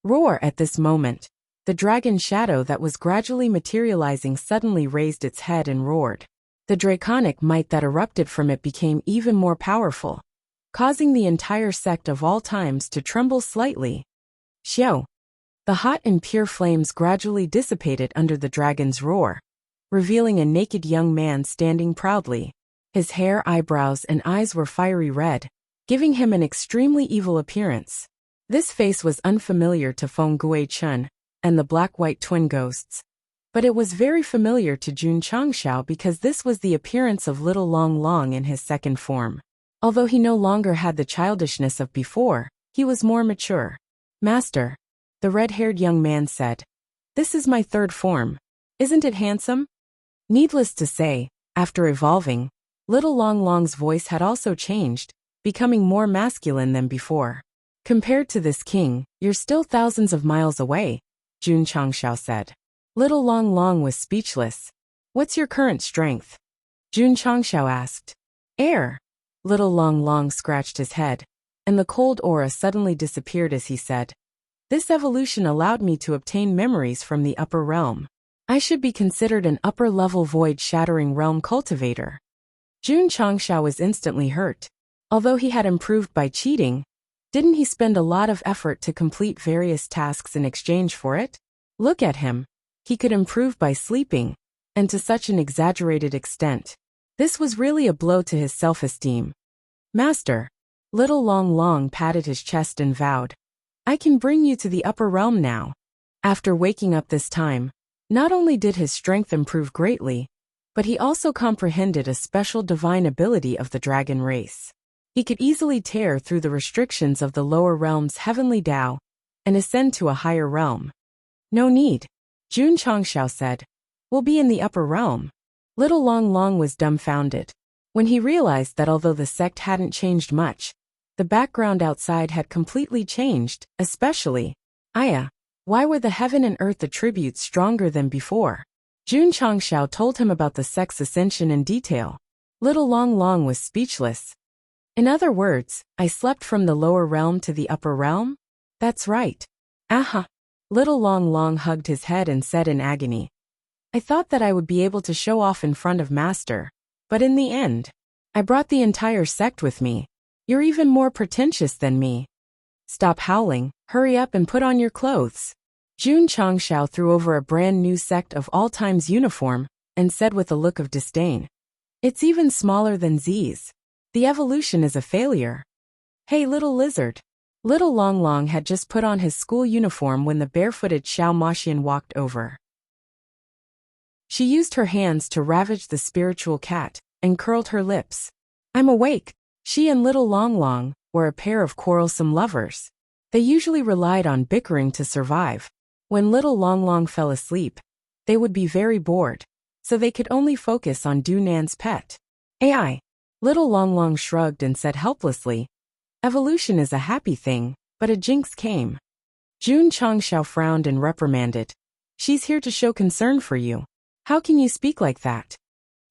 Roar! At this moment, the dragon shadow that was gradually materializing suddenly raised its head and roared. The draconic might that erupted from it became even more powerful, causing the entire sect of all times to tremble slightly. Xiao! The hot and pure flames gradually dissipated under the dragon's roar, revealing a naked young man standing proudly. His hair, eyebrows, and eyes were fiery red, giving him an extremely evil appearance. This face was unfamiliar to Feng Guichun and the black-white twin ghosts, but it was very familiar to Jun Changxiao because this was the appearance of little Long Long in his second form. Although he no longer had the childishness of before, he was more mature. Master, the red-haired young man said, this is my third form. Isn't it handsome? Needless to say, after evolving, little Long Long's voice had also changed, becoming more masculine than before. Compared to this king, you're still thousands of miles away, Jun Changxiao said. Little Long Long was speechless. What's your current strength? Jun Changxiao asked. Air. Little Long Long scratched his head, and the cold aura suddenly disappeared as he said, this evolution allowed me to obtain memories from the upper realm. I should be considered an upper-level void-shattering realm cultivator. Jun Changxiao was instantly hurt. Although he had improved by cheating, didn't he spend a lot of effort to complete various tasks in exchange for it? Look at him. He could improve by sleeping, and to such an exaggerated extent. This was really a blow to his self-esteem. Master, little Long Long patted his chest and vowed, I can bring you to the upper realm now. After waking up this time, not only did his strength improve greatly, but he also comprehended a special divine ability of the dragon race. He could easily tear through the restrictions of the lower realm's heavenly Tao and ascend to a higher realm. No need, Jun Changshao said. We'll be in the upper realm. Little Long Long was dumbfounded when he realized that although the sect hadn't changed much, the background outside had completely changed, especially, Aya. Why were the heaven and earth attributes stronger than before? Jun Changshao told him about the sect's ascension in detail. Little Long Long was speechless. In other words, I slept from the lower realm to the upper realm? That's right. Aha. Little Long Long hugged his head and said in agony. I thought that I would be able to show off in front of Master, but in the end, I brought the entire sect with me. You're even more pretentious than me. Stop howling, hurry up and put on your clothes. Jun Changshao threw over a brand new Sect of all times uniform and said with a look of disdain. It's even smaller than Z's. The evolution is a failure. Hey little lizard. Little Long Long had just put on his school uniform when the barefooted Xiao Maxian walked over. She used her hands to ravage the spiritual cat and curled her lips. I'm awake. She and Little Long Long were a pair of quarrelsome lovers. They usually relied on bickering to survive. When Little Long Long fell asleep, they would be very bored, so they could only focus on Du Nan's pet. AI. Little Long Long shrugged and said helplessly, evolution is a happy thing, but a jinx came. Jun Changshao frowned and reprimanded. She's here to show concern for you. How can you speak like that?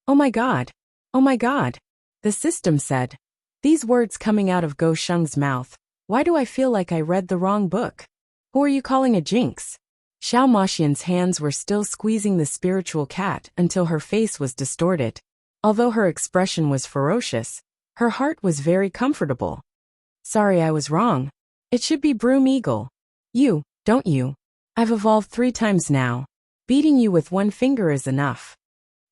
Oh my god. Oh my god. The system said. These words coming out of Go Sheng's mouth. Why do I feel like I read the wrong book? Who are you calling a jinx? Xiao Maxian's hands were still squeezing the spiritual cat until her face was distorted. Although her expression was ferocious, her heart was very comfortable. Sorry, I was wrong. It should be Broom Eagle. You, don't you? I've evolved 3 times now. Beating you with 1 finger is enough.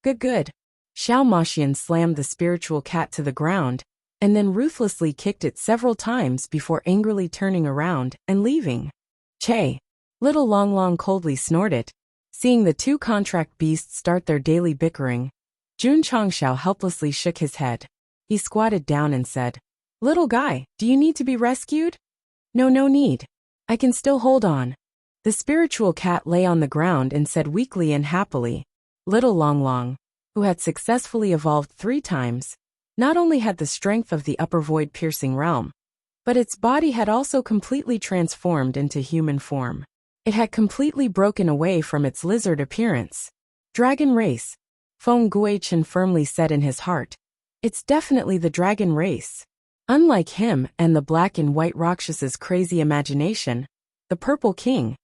Good. Xiao Maxian slammed the spiritual cat to the ground and then ruthlessly kicked it several times before angrily turning around and leaving. Che. Little Long Long coldly snorted. Seeing the 2 contract beasts start their daily bickering, Jun Changshao helplessly shook his head. He squatted down and said, Little guy, do you need to be rescued? No need. I can still hold on. The spiritual cat lay on the ground and said weakly and happily. Little Long Long, who had successfully evolved 3 times, not only had the strength of the upper void-piercing realm, but its body had also completely transformed into human form. It had completely broken away from its lizard appearance. Dragon race, Feng Guichen firmly said in his heart. It's definitely the dragon race. Unlike him and the black and white Rakshas's crazy imagination, the Purple King,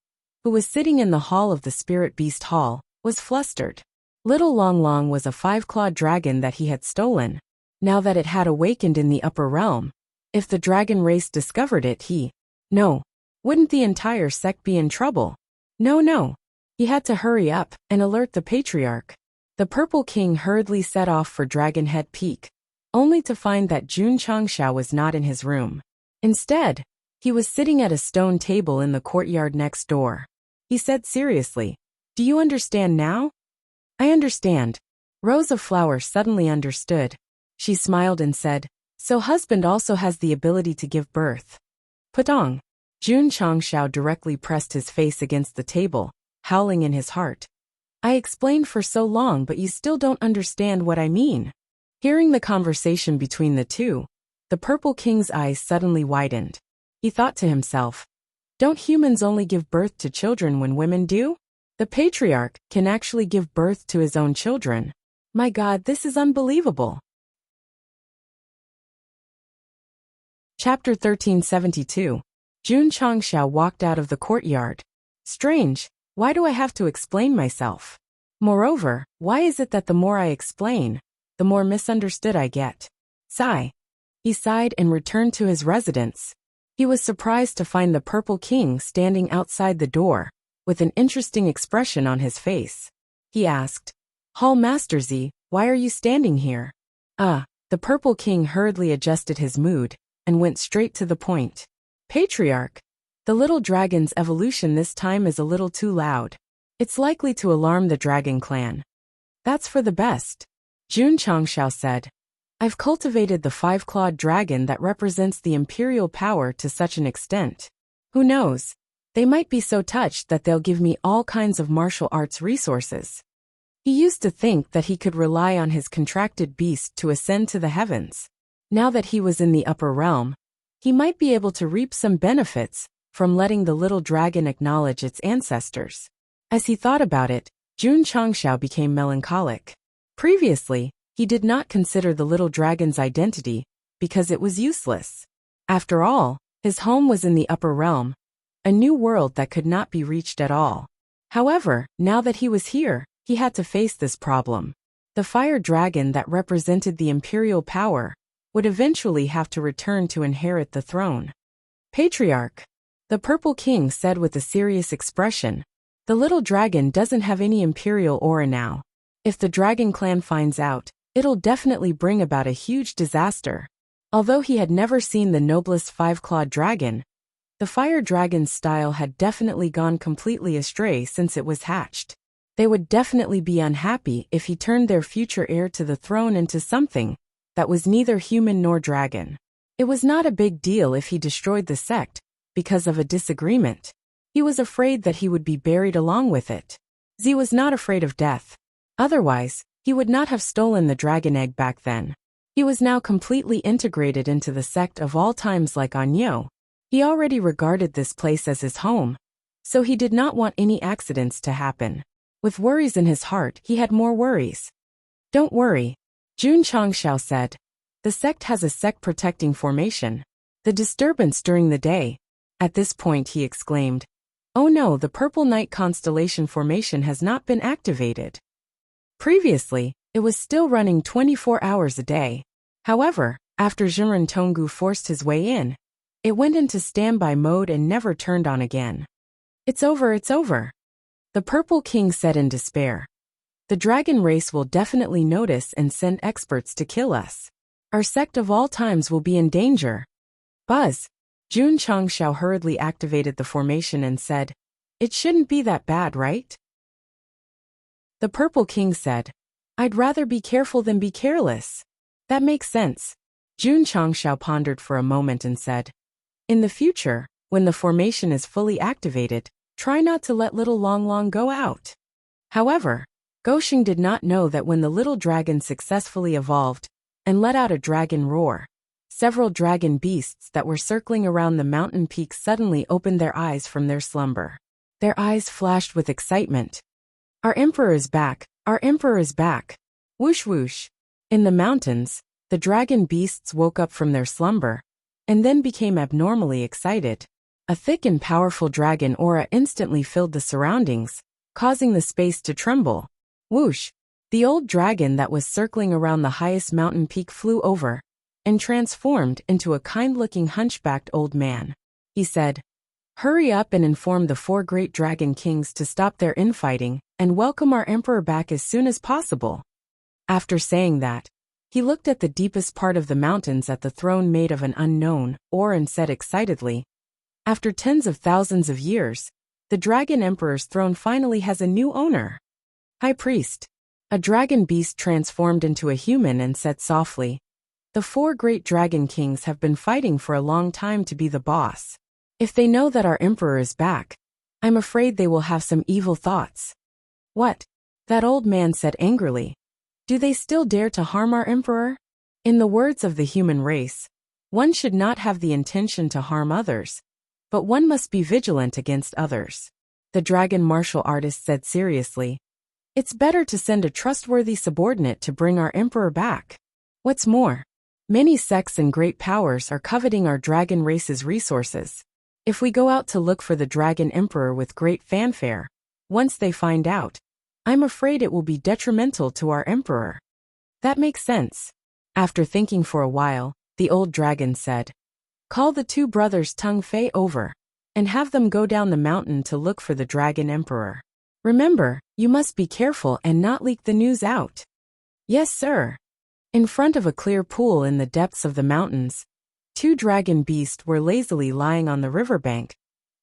who was sitting in the hall of the Spirit Beast Hall, was flustered. Little Long Long was a 5-clawed dragon that he had stolen. Now that it had awakened in the upper realm, if the dragon race discovered it, wouldn't the entire sect be in trouble? No. He had to hurry up and alert the patriarch. The Purple King hurriedly set off for Dragon Head Peak, only to find that Jun Changshao was not in his room. Instead, he was sitting at a stone table in the courtyard next door. He said seriously, Do you understand now? I understand. Rose of Flower suddenly understood. She smiled and said, So husband also has the ability to give birth. Putong. Jun Changshao directly pressed his face against the table, howling in his heart. I explained for so long, but you still don't understand what I mean. Hearing the conversation between the two, the Purple King's eyes suddenly widened. He thought to himself, Don't humans only give birth to children when women do? The patriarch can actually give birth to his own children. My God, this is unbelievable. Chapter 1372. Jun Changshao walked out of the courtyard. Strange, why do I have to explain myself? Moreover, why is it that the more I explain, the more misunderstood I get? Sigh. He sighed and returned to his residence. He was surprised to find the Purple King standing outside the door, with an interesting expression on his face. He asked, Hall Master Z, why are you standing here? The Purple King hurriedly adjusted his mood and went straight to the point. Patriarch, the little dragon's evolution this time is a little too loud. It's likely to alarm the dragon clan. That's for the best, Jun Changshao said. I've cultivated the five-clawed dragon that represents the imperial power to such an extent. Who knows? They might be so touched that they'll give me all kinds of martial arts resources. He used to think that he could rely on his contracted beast to ascend to the heavens. Now that he was in the upper realm, he might be able to reap some benefits from letting the little dragon acknowledge its ancestors. As he thought about it, Jun Changshao became melancholic. Previously, he did not consider the little dragon's identity because it was useless. After all, his home was in the upper realm, a new world that could not be reached at all. However, now that he was here, he had to face this problem. The fire dragon that represented the imperial power would eventually have to return to inherit the throne. Patriarch, the Purple King said with a serious expression, the little dragon doesn't have any imperial aura now. If the dragon clan finds out, it'll definitely bring about a huge disaster. Although he had never seen the noblest five-clawed dragon, the fire dragon's style had definitely gone completely astray since it was hatched. They would definitely be unhappy if he turned their future heir to the throne into something that was neither human nor dragon. It was not a big deal if he destroyed the sect because of a disagreement. He was afraid that he would be buried along with it. Z was not afraid of death. Otherwise, he would not have stolen the dragon egg back then. He was now completely integrated into the sect of all times like Anyo. He already regarded this place as his home, so he did not want any accidents to happen. With worries in his heart, he had more worries. Don't worry, Jun Changshao said. The sect has a sect protecting formation. The disturbance during the day. At this point he exclaimed, oh no, the Purple Night constellation formation has not been activated. Previously, it was still running 24 hours a day. However, after Jinren Tonggu forced his way in, it went into standby mode and never turned on again. It's over, it's over. The Purple King said in despair. The dragon race will definitely notice and send experts to kill us. Our sect of all times will be in danger. Buzz. Jun Changshao hurriedly activated the formation and said, it shouldn't be that bad, right? The Purple King said, I'd rather be careful than be careless. That makes sense. Jun Changshao pondered for a moment and said, in the future, when the formation is fully activated, try not to let little Long Long go out. However, Gosheng did not know that when the little dragon successfully evolved and let out a dragon roar, several dragon beasts that were circling around the mountain peak suddenly opened their eyes from their slumber. Their eyes flashed with excitement. Our emperor is back, our emperor is back. Whoosh whoosh. In the mountains, the dragon beasts woke up from their slumber and then became abnormally excited. A thick and powerful dragon aura instantly filled the surroundings, causing the space to tremble. Whoosh! The old dragon that was circling around the highest mountain peak flew over and transformed into a kind-looking hunchbacked old man. He said, hurry up and inform the 4 great dragon kings to stop their infighting and welcome our emperor back as soon as possible. After saying that, he looked at the deepest part of the mountains at the throne made of an unknown ore and said excitedly, after tens of thousands of years, the Dragon Emperor's throne finally has a new owner. High Priest. A dragon beast transformed into a human and said softly, the 4 great dragon kings have been fighting for a long time to be the boss. If they know that our emperor is back, I'm afraid they will have some evil thoughts. What? That old man said angrily. Do they still dare to harm our emperor? In the words of the human race, one should not have the intention to harm others, but one must be vigilant against others. The dragon martial artist said seriously, it's better to send a trustworthy subordinate to bring our emperor back. What's more, many sects and great powers are coveting our dragon race's resources. If we go out to look for the dragon emperor with great fanfare, once they find out, I'm afraid it will be detrimental to our emperor. That makes sense. After thinking for a while, the old dragon said, call the 2 brothers Tung Fei over, and have them go down the mountain to look for the dragon emperor. Remember, you must be careful and not leak the news out. Yes, sir. In front of a clear pool in the depths of the mountains, 2 dragon beasts were lazily lying on the riverbank,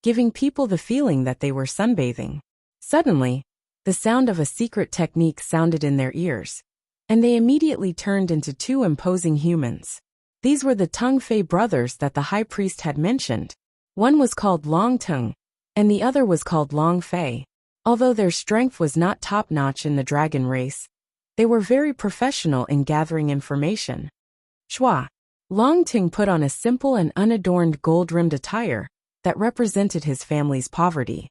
giving people the feeling that they were sunbathing. Suddenly, the sound of a secret technique sounded in their ears. and they immediately turned into two imposing humans. These were the Tung Fei brothers that the high priest had mentioned. One was called Long Tung, and the other was called Long Fei. Although their strength was not top-notch in the dragon race, they were very professional in gathering information. Shua. Long Tung put on a simple and unadorned gold-rimmed attire that represented his family's poverty.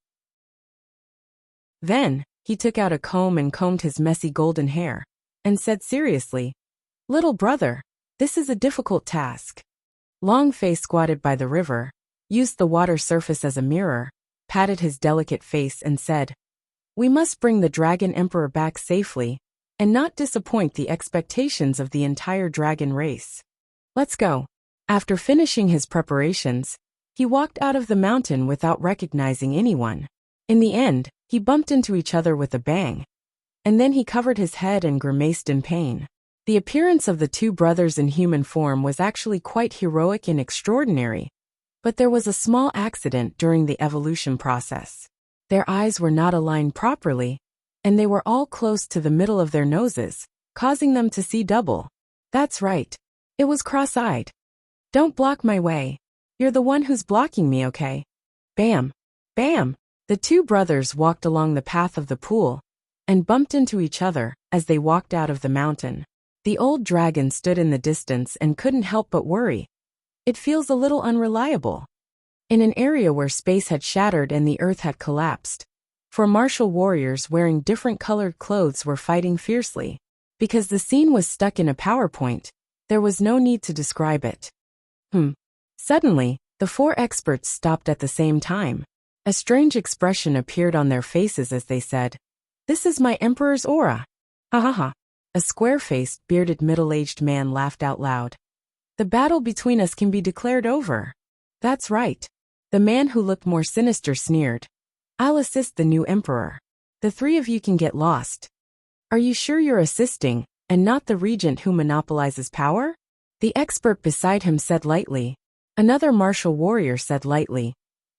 Then, he took out a comb and combed his messy golden hair, and said seriously, "Little brother, this is a difficult task." Long Fei squatted by the river, used the water surface as a mirror, patted his delicate face and said, "We must bring the Dragon Emperor back safely, and not disappoint the expectations of the entire dragon race. Let's go." After finishing his preparations, he walked out of the mountain without recognizing anyone. In the end, he bumped into each other with a bang, and then he covered his head and grimaced in pain. The appearance of the two brothers in human form was actually quite heroic and extraordinary, but there was a small accident during the evolution process. Their eyes were not aligned properly, and they were all close to the middle of their noses, causing them to see double. That's right. It was cross-eyed. "Don't block my way. You're the one who's blocking me, okay?" Bam! Bam! The two brothers walked along the path of the pool and bumped into each other as they walked out of the mountain. The old dragon stood in the distance and couldn't help but worry. It feels a little unreliable. In an area where space had shattered and the earth had collapsed, four martial warriors wearing different colored clothes were fighting fiercely. Because the scene was stuck in a PowerPoint, there was no need to describe it. Suddenly, the four experts stopped at the same time. A strange expression appeared on their faces as they said, "This is my emperor's aura." Ha ha ha. A square-faced, bearded middle-aged man laughed out loud. "The battle between us can be declared over." "That's right." The man who looked more sinister sneered. "I'll assist the new emperor. The three of you can get lost." "Are you sure you're assisting, and not the regent who monopolizes power?" The expert beside him said lightly. Another martial warrior said lightly,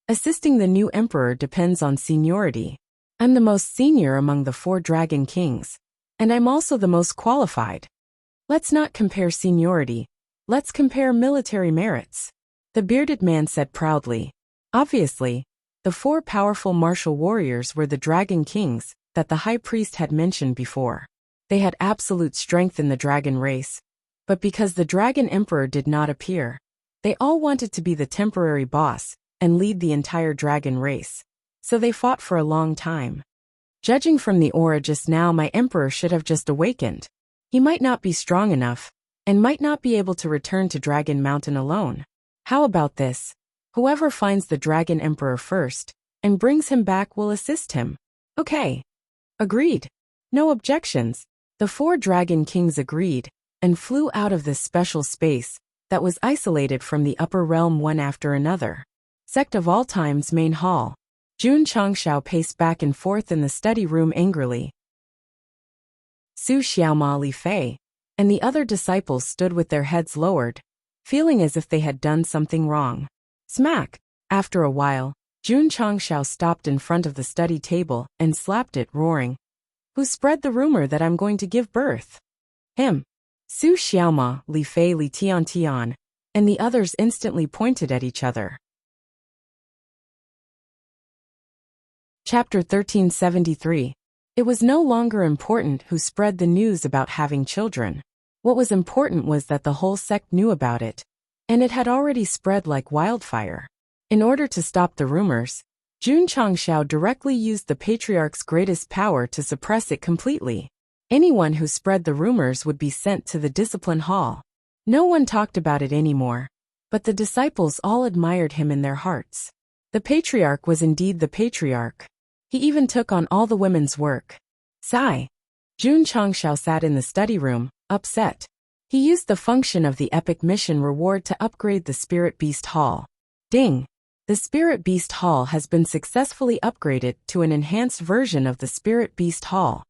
"Assisting the new emperor depends on seniority. I'm the most senior among the four dragon kings, and I'm also the most qualified. Let's not compare seniority, let's compare military merits," the bearded man said proudly. Obviously, the four powerful martial warriors were the dragon kings that the high priest had mentioned before. They had absolute strength in the dragon race, but because the dragon emperor did not appear, they all wanted to be the temporary boss and lead the entire dragon race, so they fought for a long time. "Judging from the aura just now, my emperor should have just awakened. He might not be strong enough, and might not be able to return to Dragon Mountain alone. How about this? Whoever finds the dragon emperor first and brings him back will assist him." "Okay." Agreed. No objections. The four dragon kings agreed and flew out of this special space that was isolated from the upper realm one after another. Sect of All Time's main hall. Jun Changshao paced back and forth in the study room angrily. Su Xiaoma, Li Fei, and the other disciples stood with their heads lowered, feeling as if they had done something wrong. Smack! After a while, Jun Changshao stopped in front of the study table and slapped it, roaring, "Who spread the rumor that I'm going to give birth?" "Him." Su Xiaoma, Li Fei, Li Tian, and the others instantly pointed at each other. Chapter 1373. It was no longer important who spread the news about having children. What was important was that the whole sect knew about it, and it had already spread like wildfire. In order to stop the rumors, Jun Changshao directly used the patriarch's greatest power to suppress it completely. Anyone who spread the rumors would be sent to the discipline hall. No one talked about it anymore, but the disciples all admired him in their hearts. The patriarch was indeed the patriarch. He even took on all the women's work. Sigh. Jun Changshao sat in the study room, upset. He used the function of the epic mission reward to upgrade the Spirit Beast Hall. Ding! The Spirit Beast Hall has been successfully upgraded to an enhanced version of the Spirit Beast Hall.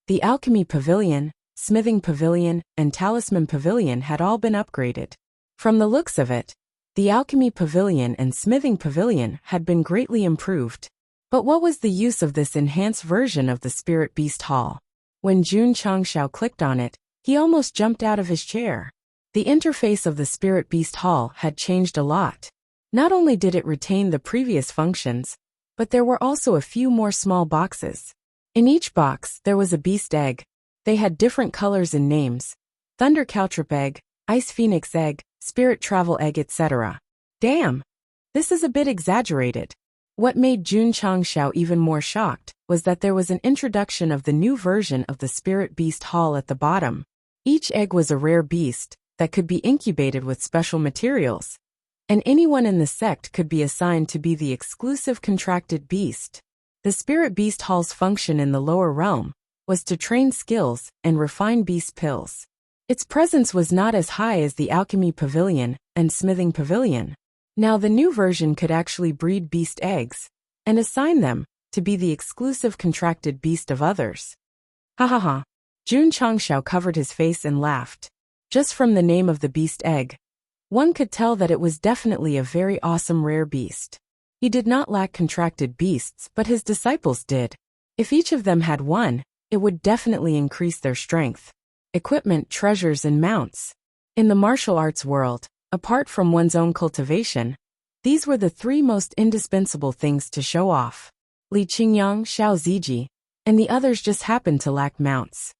The Alchemy Pavilion, Smithing Pavilion, and Talisman Pavilion had all been upgraded. From the looks of it, the Alchemy Pavilion and Smithing Pavilion had been greatly improved. But what was the use of this enhanced version of the Spirit Beast Hall? When Jun Changshao clicked on it, He almost jumped out of his chair. The interface of the Spirit Beast Hall had changed a lot. Not only did it retain the previous functions, but there were also a few more small boxes. In each box, there was a beast egg. They had different colors and names: Thunder Caltrip Egg, Ice Phoenix Egg, Spirit Travel Egg, etc. Damn! This is a bit exaggerated. What made Jun Changxiao even more shocked was that there was an introduction of the new version of the Spirit Beast Hall at the bottom. Each egg was a rare beast that could be incubated with special materials, and anyone in the sect could be assigned to be the exclusive contracted beast. The Spirit Beast Hall's function in the lower realm was to train skills and refine beast pills. Its presence was not as high as the Alchemy Pavilion and Smithing Pavilion. Now the new version could actually breed beast eggs and assign them to be the exclusive contracted beast of others. Ha ha ha. Jun Changxiao covered his face and laughed. Just from the name of the beast egg, one could tell that it was definitely a very awesome rare beast. He did not lack contracted beasts, but his disciples did. If each of them had one, it would definitely increase their strength, equipment, treasures, and mounts. In the martial arts world, apart from one's own cultivation, these were the three most indispensable things to show off. Li Qingyang, Xiao Ziji, and the others just happened to lack mounts.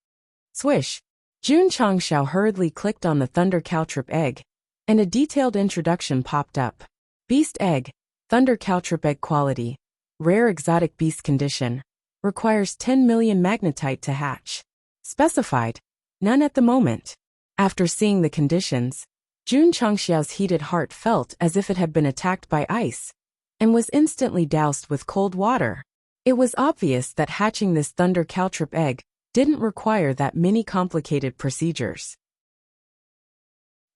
Swish! Jun Changxiao hurriedly clicked on the Thunder Caltrip Egg, and a detailed introduction popped up. Beast Egg, Thunder Caltrip Egg quality, rare exotic beast condition, requires 10 million magnetite to hatch. Specified, none at the moment. After seeing the conditions, Jun Changxiao's heated heart felt as if it had been attacked by ice, and was instantly doused with cold water. It was obvious that hatching this Thunder Caltrip Egg didn't require that many complicated procedures.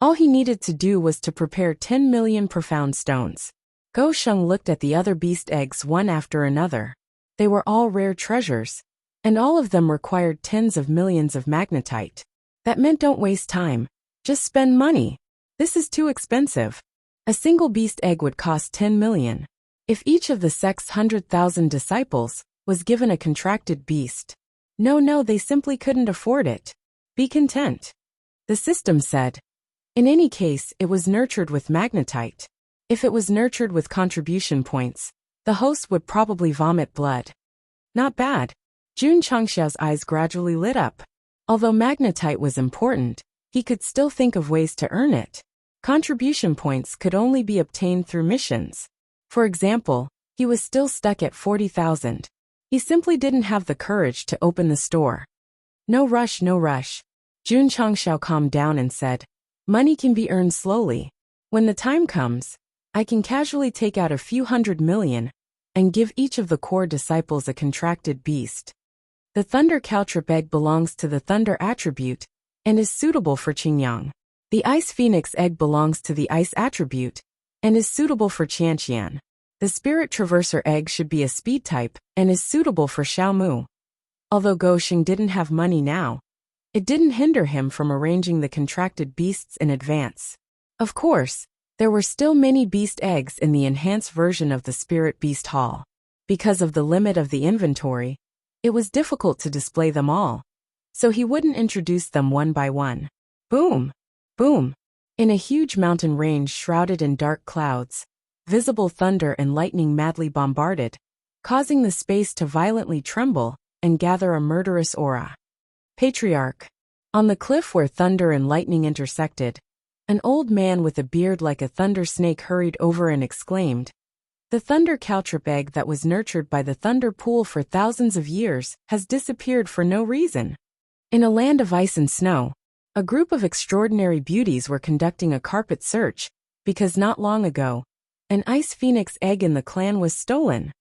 All he needed to do was to prepare 10 million profound stones. Go Sheng looked at the other beast eggs one after another. They were all rare treasures, and all of them required tens of millions of magnetite. That meant don't waste time, just spend money. This is too expensive. A single beast egg would cost 10 million. If each of the sect's 100,000 disciples was given a contracted beast. No, they simply couldn't afford it. Be content. The system said. In any case, it was nurtured with magnetite. If it was nurtured with contribution points, the host would probably vomit blood. Not bad. Jun Changxiao's eyes gradually lit up. Although magnetite was important, he could still think of ways to earn it. Contribution points could only be obtained through missions. For example, he was still stuck at 40,000. He simply didn't have the courage to open the store. No rush, no rush. Jun Changxiao calmed down and said, money can be earned slowly. When the time comes, I can casually take out a few 100 million and give each of the core disciples a contracted beast. The Thunder Caltrip Egg belongs to the Thunder attribute and is suitable for Qingyang. The Ice Phoenix Egg belongs to the Ice attribute and is suitable for Qianqian. The Spirit Traverser Egg should be a speed type and is suitable for Xiaomu. Although Go Xing didn't have money now, it didn't hinder him from arranging the contracted beasts in advance. Of course, there were still many beast eggs in the enhanced version of the Spirit Beast Hall. Because of the limit of the inventory, it was difficult to display them all, so he wouldn't introduce them one by one. Boom! Boom! In a huge mountain range shrouded in dark clouds, visible thunder and lightning madly bombarded, causing the space to violently tremble and gather a murderous aura. Patriarch. On the cliff where thunder and lightning intersected, an old man with a beard like a thunder snake hurried over and exclaimed, the Thunder Caltrip Egg that was nurtured by the Thunder Pool for thousands of years has disappeared for no reason. In a land of ice and snow, a group of extraordinary beauties were conducting a carpet search, because not long ago, an Ice Phoenix Egg in the clan was stolen.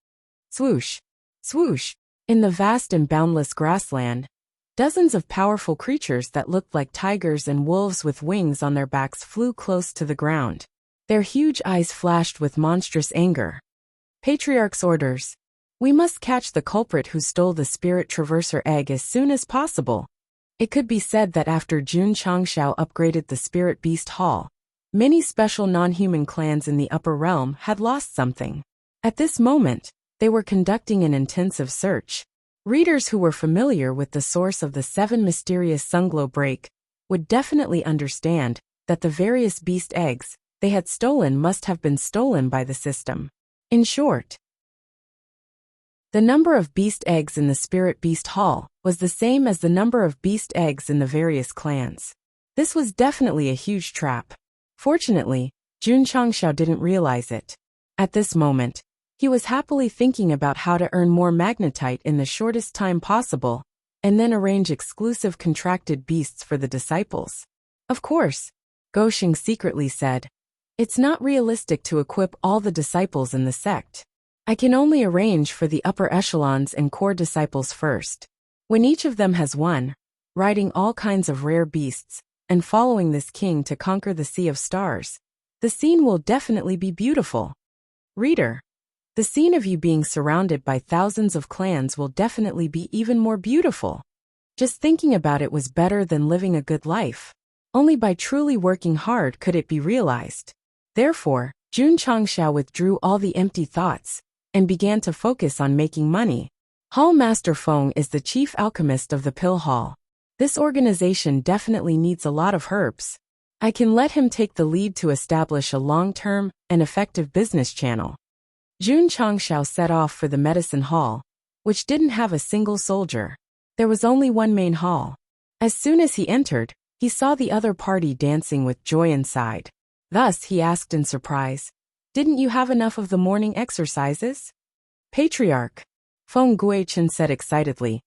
Swoosh! Swoosh! In the vast and boundless grassland, dozens of powerful creatures that looked like tigers and wolves with wings on their backs flew close to the ground. Their huge eyes flashed with monstrous anger. Patriarch's orders. We must catch the culprit who stole the Spirit Traverser Egg as soon as possible. It could be said that after Jun Changxiao upgraded the Spirit Beast Hall, many special non-human clans in the upper realm had lost something. At this moment, they were conducting an intensive search. Readers who were familiar with the source of the 7 mysterious sunglow break would definitely understand that the various beast eggs they had stolen must have been stolen by the system. In short, the number of beast eggs in the Spirit Beast Hall was the same as the number of beast eggs in the various clans. This was definitely a huge trap. Fortunately, Jun Changshao didn't realize it. At this moment, he was happily thinking about how to earn more magnetite in the shortest time possible, and then arrange exclusive contracted beasts for the disciples. Of course, Gosheng secretly said, "It's not realistic to equip all the disciples in the sect. I can only arrange for the upper echelons and core disciples first. When each of them has won, riding all kinds of rare beasts, and following this king to conquer the Sea of Stars, the scene will definitely be beautiful." Reader, the scene of you being surrounded by thousands of clans will definitely be even more beautiful. Just thinking about it was better than living a good life. Only by truly working hard could it be realized. Therefore, Jun Changshao withdrew all the empty thoughts and began to focus on making money. Hall Master Feng is the chief alchemist of the Pill Hall. This organization definitely needs a lot of herbs. I can let him take the lead to establish a long-term and effective business channel. Jun Changshao set off for the medicine hall, which didn't have a single soldier. There was only one main hall. As soon as he entered, he saw the other party dancing with joy inside. Thus, he asked in surprise, "Didn't you have enough of the morning exercises?" "Patriarch," Feng Guichen said excitedly,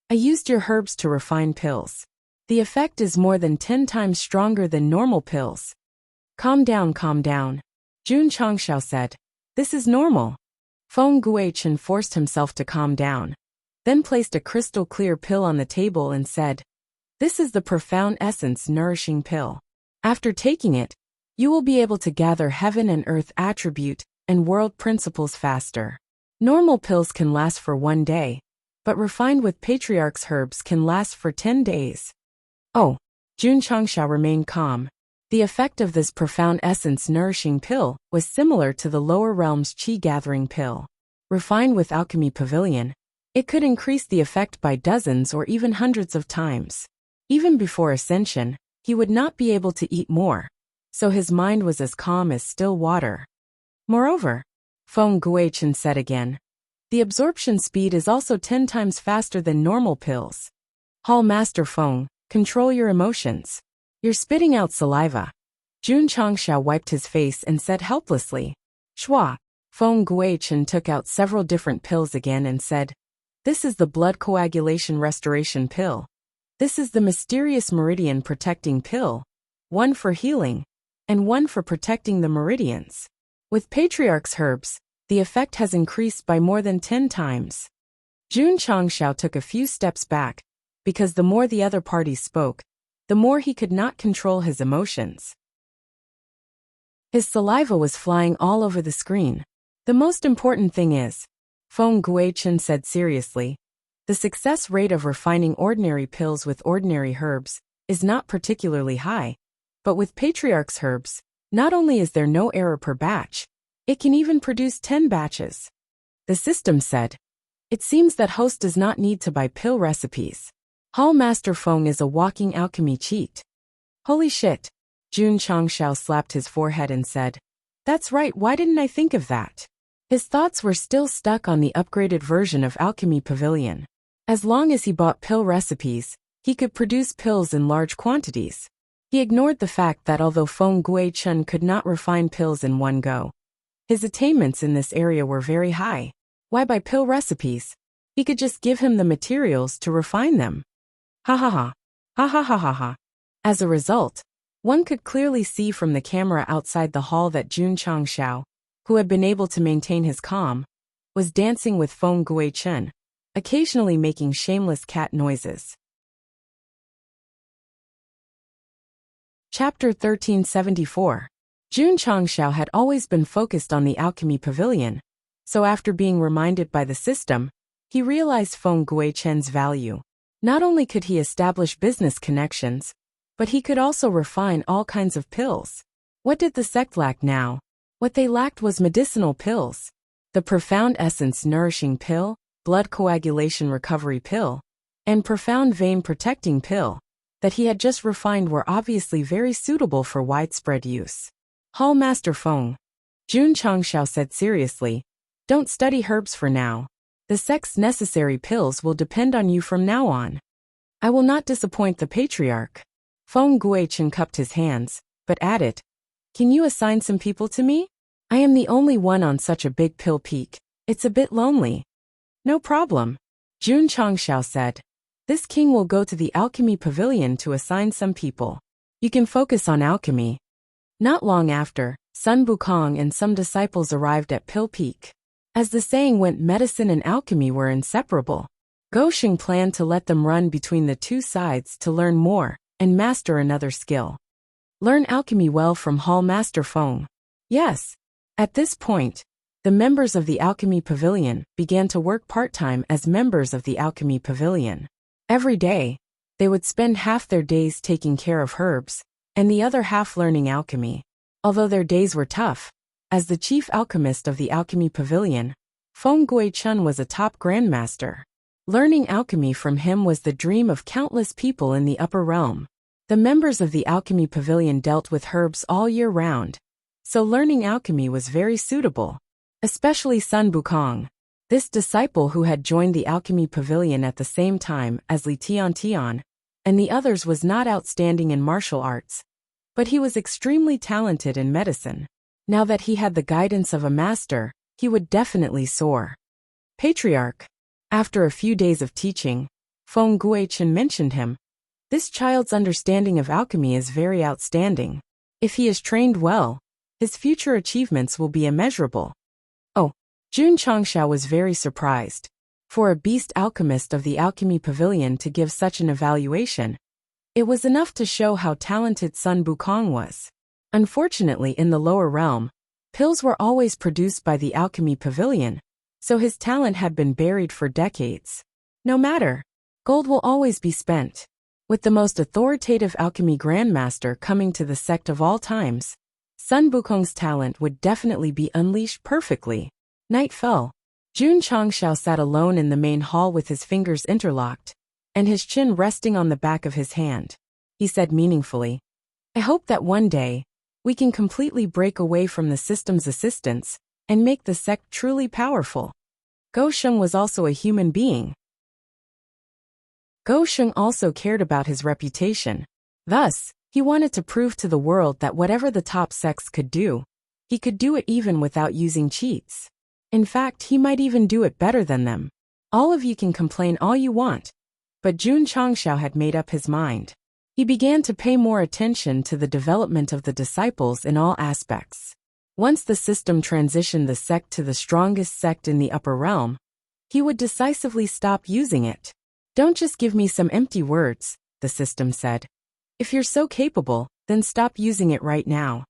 "I used your herbs to refine pills. The effect is more than 10 times stronger than normal pills." Calm down, Jun Changshao said. "This is normal." Feng Guichen forced himself to calm down, then placed a crystal-clear pill on the table and said, "This is the Profound Essence Nourishing Pill. After taking it, you will be able to gather heaven and earth attribute and world principles faster. Normal pills can last for 1 day, but refined with Patriarch's herbs can last for 10 days. Oh, Jun Changshao remained calm. The effect of this Profound Essence Nourishing Pill was similar to the Lower Realms Qi Gathering Pill. Refined with Alchemy Pavilion, it could increase the effect by dozens or even hundreds of times. Even before ascension, he would not be able to eat more, so his mind was as calm as still water. Moreover, Feng Guichen said again, the absorption speed is also 10 times faster than normal pills. Hall Master Feng, control your emotions. You're spitting out saliva. Jun Changshao wiped his face and said helplessly, "Shua." Feng Guichen took out several different pills again and said, "This is the blood coagulation restoration pill. This is the mysterious meridian protecting pill, one for healing, and one for protecting the meridians. With Patriarch's herbs, the effect has increased by more than 10 times. Jun Changshao took a few steps back, because the more the other party spoke, the more he could not control his emotions. His saliva was flying all over the screen. The most important thing is, Feng Guichen said seriously, the success rate of refining ordinary pills with ordinary herbs is not particularly high, but with Patriarch's herbs, not only is there no error per batch, it can even produce 10 batches. The system said, it seems that host does not need to buy pill recipes. Hall Master Feng is a walking alchemy cheat. Holy shit. Jun Changshao slapped his forehead and said, that's right, why didn't I think of that? His thoughts were still stuck on the upgraded version of Alchemy Pavilion. As long as he bought pill recipes, he could produce pills in large quantities. He ignored the fact that although Feng Guichen could not refine pills in one go, his attainments in this area were very high. Why buy pill recipes? He could just give him the materials to refine them. Ha ha ha. Ha ha ha ha ha. As a result, one could clearly see from the camera outside the hall that Jun Changshao, who had been able to maintain his calm, was dancing with Feng Guichen, occasionally making shameless cat noises. Chapter 1374. Jun Changshao had always been focused on the Alchemy Pavilion, so after being reminded by the system, he realized Feng Guichen's value. Not only could he establish business connections, but he could also refine all kinds of pills. What did the sect lack now? What they lacked was medicinal pills. The Profound Essence Nourishing Pill, Blood Coagulation Recovery Pill, and Profound Vein Protecting Pill. that he had just refined were obviously very suitable for widespread use. Hall Master Feng, Jun Changshao said seriously, don't study herbs for now. The sect's necessary pills will depend on you from now on. I will not disappoint the patriarch. Feng Guichen cupped his hands, but added, can you assign some people to me? I am the only one on such a big pill peak. It's a bit lonely. No problem. Jun Changshao said. This king will go to the alchemy pavilion to assign some people. You can focus on alchemy. Not long after, Sun Bukong and some disciples arrived at Pill Peak. As the saying went, medicine and alchemy were inseparable. Gosheng planned to let them run between the two sides to learn more and master another skill. Learn alchemy well from Hall Master Feng. Yes. At this point, the members of the alchemy pavilion began to work part-time as members of the alchemy pavilion. Every day, they would spend half their days taking care of herbs, and the other half learning alchemy. Although their days were tough, as the chief alchemist of the alchemy pavilion, Feng Guichun was a top grandmaster. Learning alchemy from him was the dream of countless people in the upper realm. The members of the alchemy pavilion dealt with herbs all year round, so learning alchemy was very suitable. Especially Sun Bukong. This disciple who had joined the alchemy pavilion at the same time as Li Tian, and the others was not outstanding in martial arts, but he was extremely talented in medicine. Now that he had the guidance of a master, he would definitely soar. Patriarch. After a few days of teaching, Feng Guichen mentioned him. This child's understanding of alchemy is very outstanding. If he is trained well, his future achievements will be immeasurable. Oh, Jun Changshao was very surprised. For a beast alchemist of the alchemy pavilion to give such an evaluation, it was enough to show how talented Sun Bukong was. Unfortunately, in the lower realm, pills were always produced by the alchemy pavilion, so his talent had been buried for decades. No matter, gold will always be spent. With the most authoritative alchemy grandmaster coming to the sect of all times, Sun Bukong's talent would definitely be unleashed perfectly. Night fell. Jun Changshao sat alone in the main hall with his fingers interlocked, and his chin resting on the back of his hand. He said meaningfully, I hope that one day, we can completely break away from the system's assistance and make the sect truly powerful. Gosheng was also a human being. Gosheng also cared about his reputation. Thus, he wanted to prove to the world that whatever the top sects could do, he could do it even without using cheats. In fact, he might even do it better than them. All of you can complain all you want. But Jun Changshao had made up his mind. He began to pay more attention to the development of the disciples in all aspects. Once the system transitioned the sect to the strongest sect in the upper realm, he would decisively stop using it. Don't just give me some empty words, the system said. If you're so capable, then stop using it right now.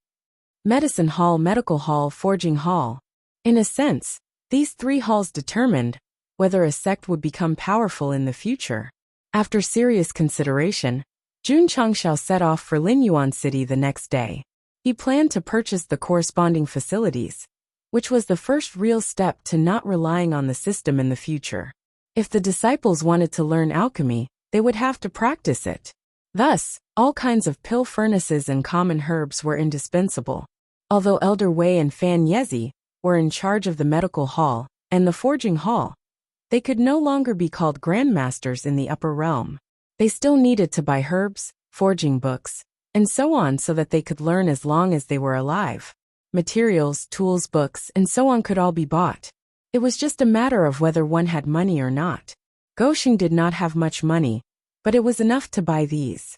Medicine Hall, Medical Hall, Forging Hall. In a sense, these three halls determined whether a sect would become powerful in the future. After serious consideration, Jun Changshao set off for Linyuan City the next day. He planned to purchase the corresponding facilities, which was the first real step to not relying on the system in the future. If the disciples wanted to learn alchemy, they would have to practice it. Thus, all kinds of pill furnaces and common herbs were indispensable. Although Elder Wei and Fan Yezi were in charge of the medical hall and the forging hall, they could no longer be called grandmasters in the upper realm. They still needed to buy herbs, forging books, and so on so that they could learn as long as they were alive. Materials, tools, books, and so on could all be bought. It was just a matter of whether one had money or not. Gosheng did not have much money, but it was enough to buy these.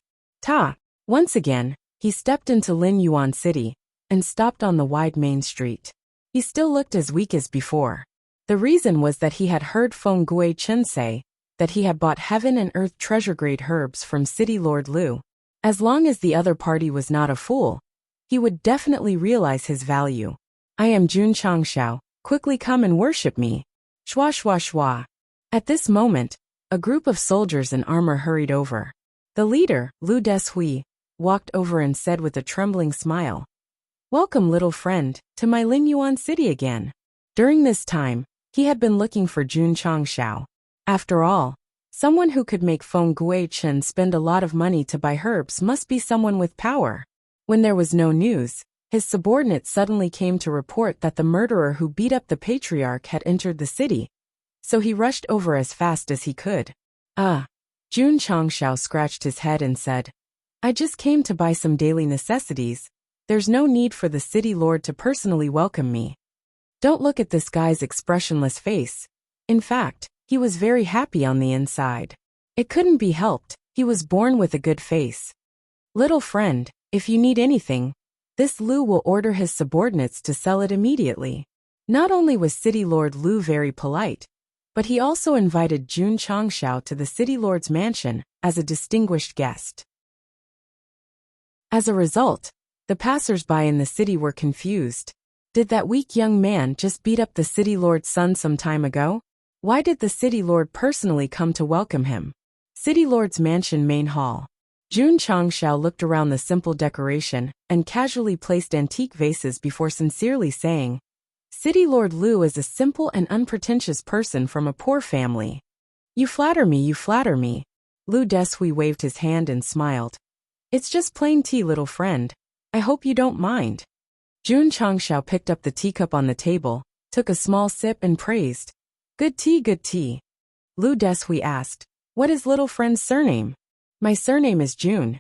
Once again, he stepped into Linyuan City and stopped on the wide main street. He still looked as weak as before. The reason was that he had heard Feng Guichen say that he had bought heaven and earth treasure-grade herbs from City Lord Liu. As long as the other party was not a fool, he would definitely realize his value. I am Jun Changshao, quickly come and worship me. Shwa shwa shwa. At this moment, a group of soldiers in armor hurried over. The leader, Lu Deshui, walked over and said with a trembling smile, Welcome, little friend, to my Linyuan City again. During this time, he had been looking for Jun Changshao. After all, Someone who could make Feng Guichen spend a lot of money to buy herbs must be someone with power. When there was no news, his subordinate suddenly came to report that the murderer who beat up the patriarch had entered the city, so he rushed over as fast as he could. Jun Changshao scratched his head and said, I just came to buy some daily necessities. There's no need for the city lord to personally welcome me. Don't look at this guy's expressionless face. In fact, he was very happy on the inside. It couldn't be helped, he was born with a good face. Little friend, if you need anything, this Lu will order his subordinates to sell it immediately. Not only was City Lord Lu very polite, but he also invited Jun Changshao to the city lord's mansion as a distinguished guest. As a result, the passers-by in the city were confused. Did that weak young man just beat up the city lord's son some time ago? Why did the city lord personally come to welcome him? City lord's mansion main hall. Jun Changshao looked around the simple decoration and casually placed antique vases before sincerely saying, City Lord Lu is a simple and unpretentious person from a poor family. You flatter me, you flatter me. Lu Deshui waved his hand and smiled. It's just plain tea, little friend. I hope you don't mind. Jun Changshao picked up the teacup on the table, took a small sip and praised. Good tea, good tea. Lu Deshui asked, what is little friend's surname? My surname is Jun.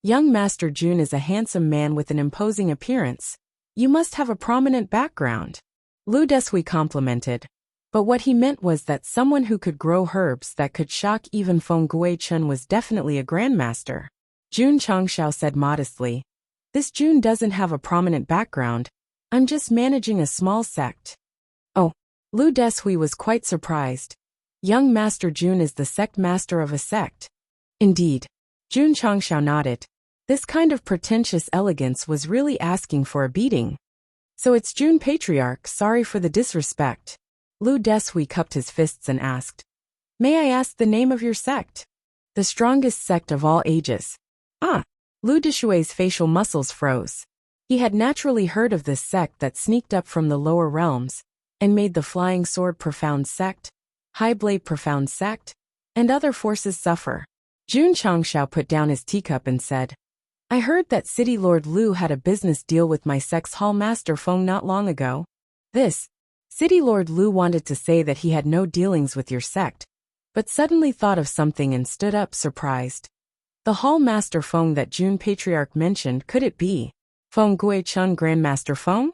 Young Master Jun is a handsome man with an imposing appearance. You must have a prominent background. Lu Deshui complimented. But what he meant was that someone who could grow herbs that could shock even Feng Guichen was definitely a grandmaster. Jun Changshao said modestly, This Jun doesn't have a prominent background. I'm just managing a small sect. Oh. Lu Deshui was quite surprised. Young Master Jun is the sect master of a sect. Indeed. Jun Changshao nodded. This kind of pretentious elegance was really asking for a beating. So it's Jun Patriarch, sorry for the disrespect. Lu Deshui cupped his fists and asked. May I ask the name of your sect? The strongest sect of all ages. Lu Deshui's facial muscles froze. He had naturally heard of this sect that sneaked up from the lower realms and made the Flying Sword Profound Sect, High Blade Profound Sect, and other forces suffer. Jun Changshao put down his teacup and said, I heard that City Lord Lu had a business deal with my sect's Hall Master Feng not long ago. City Lord Lu wanted to say that he had no dealings with your sect, but suddenly thought of something and stood up surprised. The Hall Master Feng that Jun Patriarch mentioned, could it be Feng Guichen Grandmaster Feng?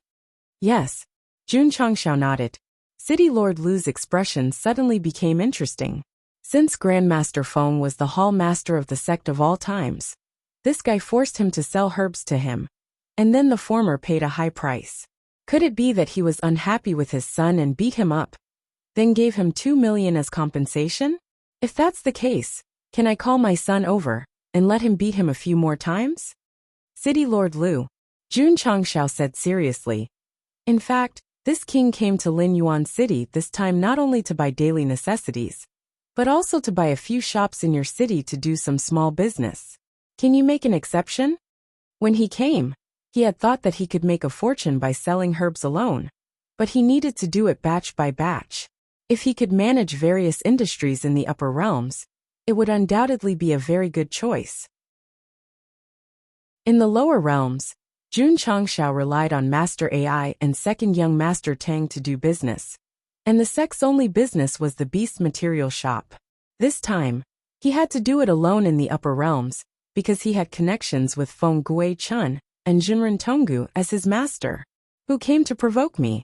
Yes. Jun Changshao nodded. City Lord Lu's expression suddenly became interesting. Since Grandmaster Feng was the Hall Master of the sect of all times, this guy forced him to sell herbs to him, and then the former paid a high price. Could it be that he was unhappy with his son and beat him up, then gave him 2 million as compensation? If that's the case, can I call my son over and let him beat him a few more times? City Lord Lu, Jun Changshao said seriously. In fact, this king came to Lin Yuan City this time not only to buy daily necessities, but also to buy a few shops in your city to do some small business. Can you make an exception? When he came, he had thought that he could make a fortune by selling herbs alone, but he needed to do it batch by batch. If he could manage various industries in the upper realms, it would undoubtedly be a very good choice. In the lower realms, Jun Changshao relied on Master AI and second young Master Tang to do business, and the sect's only business was the beast material shop. This time, he had to do it alone in the upper realms, because he had connections with Feng Guichen and Jinren Tonggu as his master. Who came to provoke me?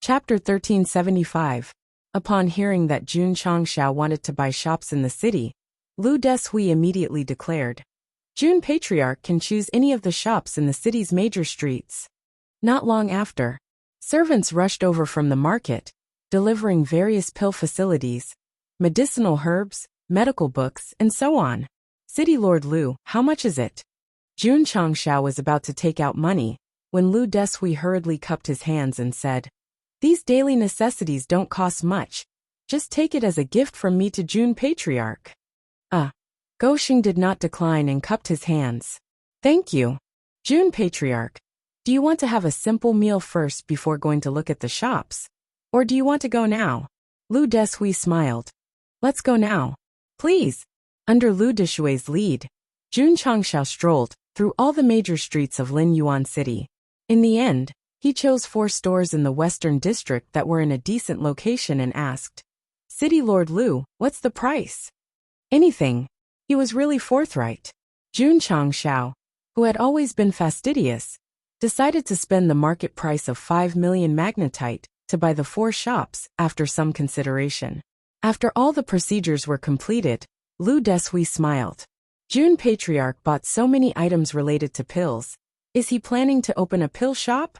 Chapter 1375. Upon hearing that Jun Changshao wanted to buy shops in the city, Lu Deshui immediately declared, Jun Patriarch can choose any of the shops in the city's major streets. Not long after, servants rushed over from the market, delivering various pill facilities, medicinal herbs, medical books, and so on. City Lord Lu, how much is it? Jun Changshao was about to take out money, when Lu Deshui hurriedly cupped his hands and said, These daily necessities don't cost much. Just take it as a gift from me to Jun Patriarch. Goshing did not decline and cupped his hands. Thank you. Jun Patriarch, do you want to have a simple meal first before going to look at the shops? Or do you want to go now? Lu Deshui smiled. Let's go now. Please. Under Lu Deshui's lead, Jun Changshao strolled through all the major streets of Lin Yuan City. In the end, he chose 4 stores in the western district that were in a decent location and asked, City Lord Lu, what's the price? Anything. He was really forthright. Jun Changshao, who had always been fastidious, decided to spend the market price of 5 million magnetite to buy the 4 shops after some consideration. After all the procedures were completed, Lu Deshui smiled. Jun Patriarch bought so many items related to pills. Is he planning to open a pill shop?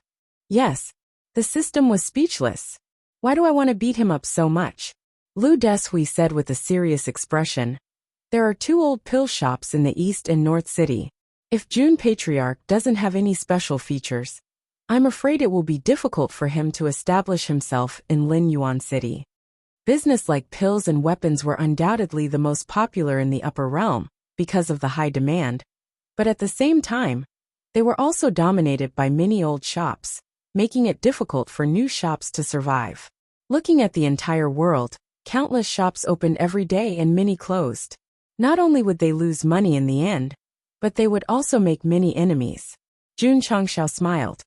Yes. The system was speechless. Why do I want to beat him up so much? Lu Deshui said with a serious expression. There are 2 old pill shops in the East and North City. If Jun Patriarch doesn't have any special features, I'm afraid it will be difficult for him to establish himself in Lin Yuan City. Business like pills and weapons were undoubtedly the most popular in the upper realm because of the high demand, but at the same time, they were also dominated by many old shops, making it difficult for new shops to survive. Looking at the entire world, countless shops opened every day and many closed. Not only would they lose money in the end, but they would also make many enemies. Jun Changshao smiled.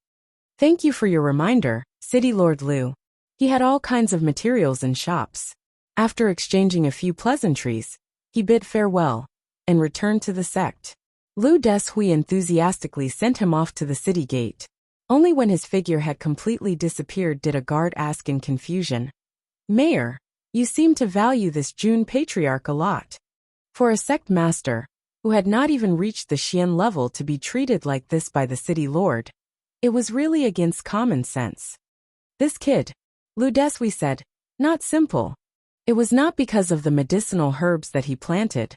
Thank you for your reminder, City Lord Lu. He had all kinds of materials in shops. After exchanging a few pleasantries, he bid farewell and returned to the sect. Lu Deshui enthusiastically sent him off to the city gate. Only when his figure had completely disappeared did a guard ask in confusion, Mayor, you seem to value this Jun Patriarch a lot. For a sect master, who had not even reached the Xian level to be treated like this by the city lord, it was really against common sense. This kid, Lu Deshui said, not simple. It was not because of the medicinal herbs that he planted,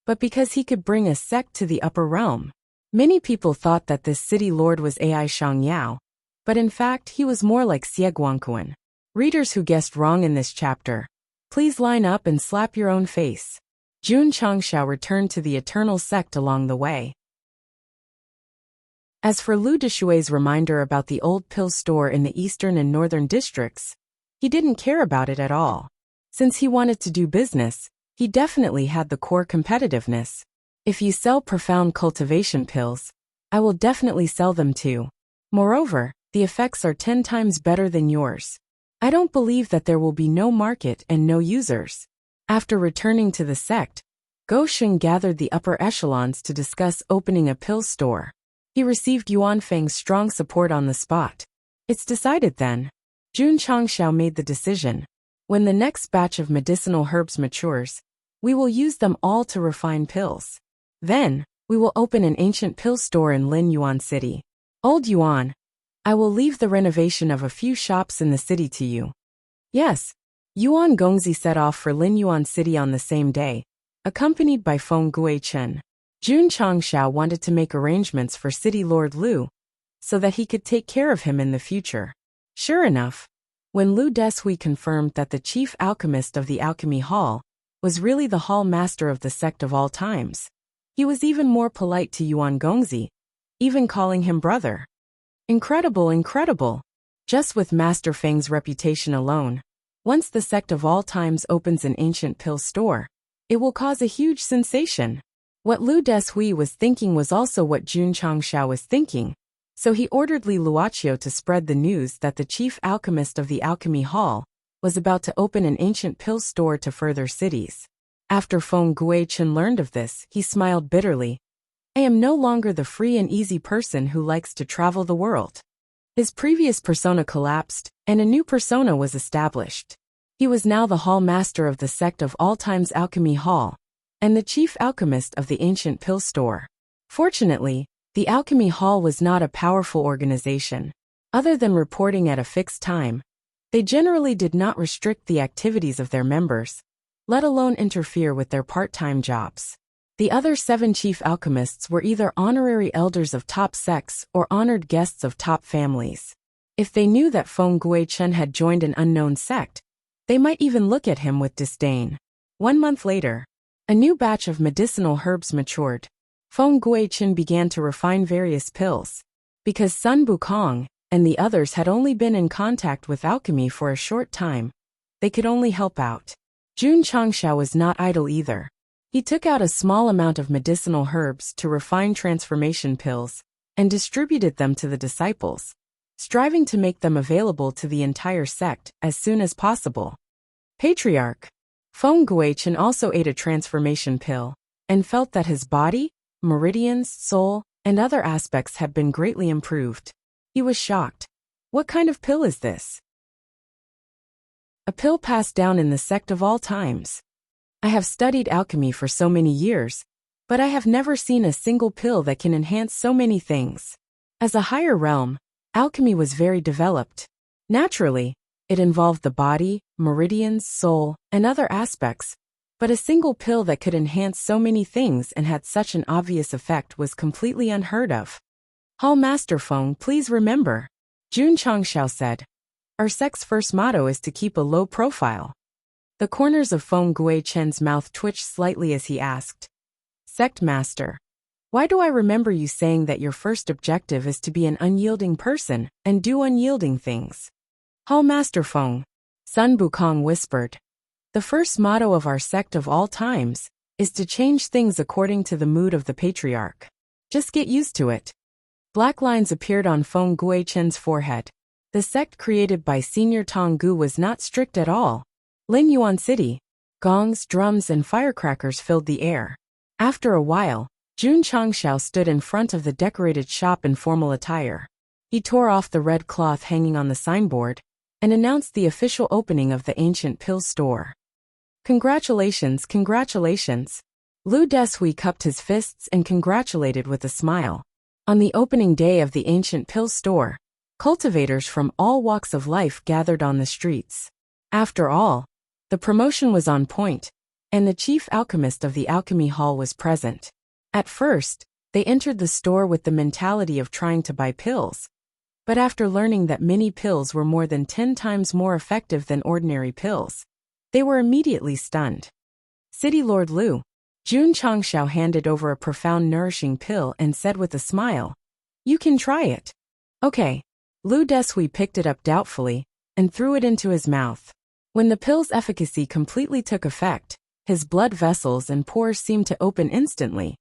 but because he could bring a sect to the upper realm. Many people thought that this city lord was Ai Shangyao, but in fact he was more like Xie Guangquan. Readers who guessed wrong in this chapter, please line up and slap your own face. Jun Changshao returned to the eternal sect along the way. As for Lu Deshui's reminder about the old pill store in the eastern and northern districts, he didn't care about it at all. Since he wanted to do business, he definitely had the core competitiveness. If you sell profound cultivation pills, I will definitely sell them too. Moreover, the effects are 10 times better than yours. I don't believe that there will be no market and no users. After returning to the sect, Go Sheng gathered the upper echelons to discuss opening a pill store. He received Yuan Feng's strong support on the spot. It's decided then. Jun Changshao made the decision. When the next batch of medicinal herbs matures, we will use them all to refine pills. Then, we will open an ancient pill store in Lin Yuan City. Old Yuan, I will leave the renovation of a few shops in the city to you. Yes. Yuan Gongzi set off for Lin Yuan City on the same day, accompanied by Feng Guichen. Jun Changshao wanted to make arrangements for City Lord Lu, so that he could take care of him in the future. Sure enough, when Lu Deshui confirmed that the chief alchemist of the Alchemy Hall was really the hall master of the sect of all times, he was even more polite to Yuan Gongzi, even calling him brother. Incredible, incredible. Just with Master Feng's reputation alone, once the sect of all times opens an ancient pill store, it will cause a huge sensation. What Lu Deshui was thinking was also what Jun Changshao was thinking, so he ordered Li Luoqiu to spread the news that the chief alchemist of the Alchemy Hall was about to open an ancient pill store to further cities. After Feng Guichen learned of this, he smiled bitterly. I am no longer the free and easy person who likes to travel the world. His previous persona collapsed, and a new persona was established. He was now the hall master of the sect of all times Alchemy Hall, and the chief alchemist of the ancient pill store. Fortunately, the Alchemy Hall was not a powerful organization. Other than reporting at a fixed time, they generally did not restrict the activities of their members, let alone interfere with their part-time jobs. The other 7 chief alchemists were either honorary elders of top sects or honored guests of top families. If they knew that Feng Guichen had joined an unknown sect, they might even look at him with disdain. 1 month later, a new batch of medicinal herbs matured. Feng Guichen began to refine various pills. Because Sun Bukong and the others had only been in contact with alchemy for a short time. They could only help out. Jun Changshao was not idle either. He took out a small amount of medicinal herbs to refine transformation pills and distributed them to the disciples, striving to make them available to the entire sect as soon as possible. Patriarch Feng Guichen also ate a transformation pill and felt that his body, meridians, soul, and other aspects had been greatly improved. He was shocked. What kind of pill is this? A pill passed down in the sect of all times. I have studied alchemy for so many years, but I have never seen a single pill that can enhance so many things. As a higher realm, alchemy was very developed. Naturally, it involved the body, meridians, soul, and other aspects, but a single pill that could enhance so many things and had such an obvious effect was completely unheard of. Hall Master Feng, please remember, Jun Changshao said. Our sect's first motto is to keep a low profile. The corners of Feng Guichen's mouth twitched slightly as he asked, Sect Master, why do I remember you saying that your first objective is to be an unyielding person and do unyielding things? Hall Master Feng, Sun Bukong whispered. The first motto of our sect of all times is to change things according to the mood of the patriarch. Just get used to it. Black lines appeared on Feng Guichen's forehead. The sect created by Senior Tong Gu was not strict at all. Lin Yuan City, gongs, drums, and firecrackers filled the air. After a while, Jun Changshao stood in front of the decorated shop in formal attire. He tore off the red cloth hanging on the signboard and announced the official opening of the ancient pill store. Congratulations, congratulations. Lu Deshui cupped his fists and congratulated with a smile. On the opening day of the ancient pill store, cultivators from all walks of life gathered on the streets. After all, the promotion was on point, and the chief alchemist of the alchemy hall was present. At first, they entered the store with the mentality of trying to buy pills. But after learning that many pills were more than 10 times more effective than ordinary pills, they were immediately stunned. City Lord Lu, Jun Changshao handed over a profound nourishing pill and said with a smile, You can try it. Okay. Lu Deshui picked it up doubtfully and threw it into his mouth. When the pill's efficacy completely took effect, his blood vessels and pores seemed to open instantly,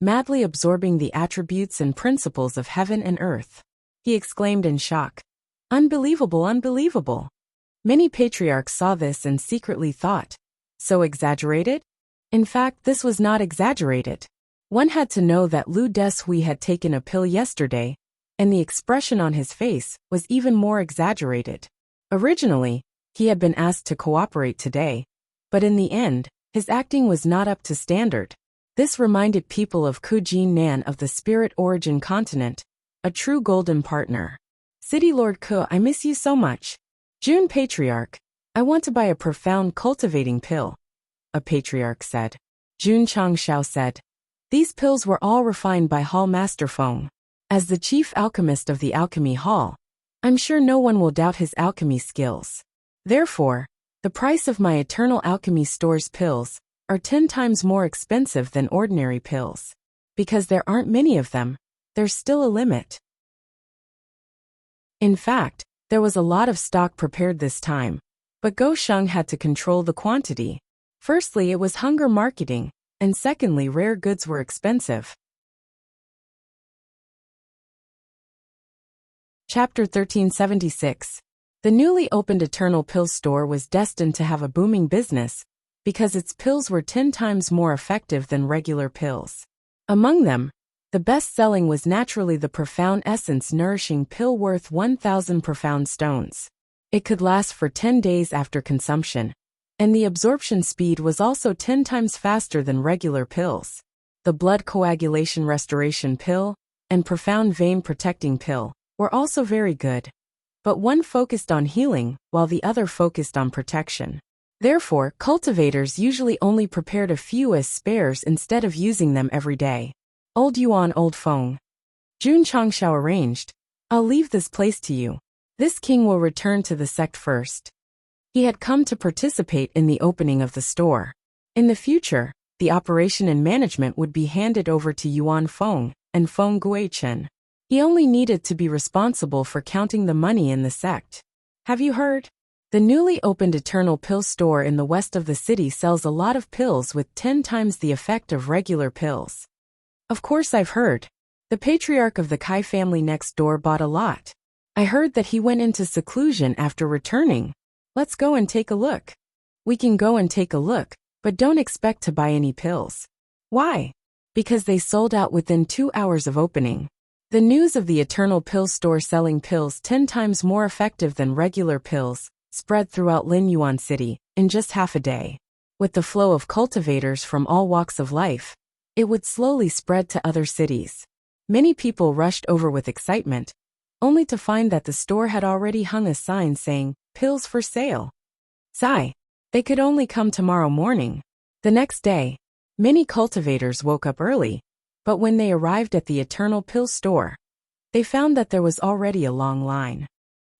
madly absorbing the attributes and principles of heaven and earth. He exclaimed in shock. Unbelievable, unbelievable. Many patriarchs saw this and secretly thought, so exaggerated? In fact, this was not exaggerated. One had to know that Lu Deshui had taken a pill yesterday, and the expression on his face was even more exaggerated. Originally, he had been asked to cooperate today, but in the end, his acting was not up to standard. This reminded people of Kujin Nan of the Spirit Origin continent, a true golden partner. City Lord Ke, I miss you so much. Jun Patriarch, I want to buy a profound cultivating pill, a patriarch said. Jun Changshao said. These pills were all refined by Hall Master Feng. As the chief alchemist of the alchemy hall, I'm sure no one will doubt his alchemy skills. Therefore, the price of my Eternal Alchemy Store's pills are 10 times more expensive than ordinary pills. Because there aren't many of them, there's still a limit. In fact, there was a lot of stock prepared this time, but Go Sheng had to control the quantity. Firstly, it was hunger marketing, and secondly, rare goods were expensive. Chapter 1376. The newly opened Eternal Pill Store was destined to have a booming business because its pills were 10 times more effective than regular pills. Among them, the best-selling was naturally the Profound Essence Nourishing Pill worth 1,000 profound stones. It could last for 10 days after consumption, and the absorption speed was also 10 times faster than regular pills. The Blood Coagulation Restoration Pill and Profound Vein Protecting Pill were also very good, but one focused on healing while the other focused on protection. Therefore, cultivators usually only prepared a few as spares instead of using them every day. Old Yuan, Old Feng. Jun Changshao arranged, I'll leave this place to you. This king will return to the sect first. He had come to participate in the opening of the store. In the future, the operation and management would be handed over to Yuan Feng and Feng Guichen. He only needed to be responsible for counting the money in the sect. Have you heard? The newly opened Eternal Pill store in the west of the city sells a lot of pills with 10 times the effect of regular pills. Of course I've heard. The patriarch of the Kai family next door bought a lot. I heard that he went into seclusion after returning. Let's go and take a look. We can go and take a look, but don't expect to buy any pills. Why? Because they sold out within 2 hours of opening. The news of the Eternal Pill store selling pills 10 times more effective than regular pills spread throughout Linyuan City in just half a day. With the flow of cultivators from all walks of life, it would slowly spread to other cities. Many people rushed over with excitement, only to find that the store had already hung a sign saying, "Pills for sale." Sigh. They could only come tomorrow morning. The next day, many cultivators woke up early, but when they arrived at the Eternal Pill store, they found that there was already a long line.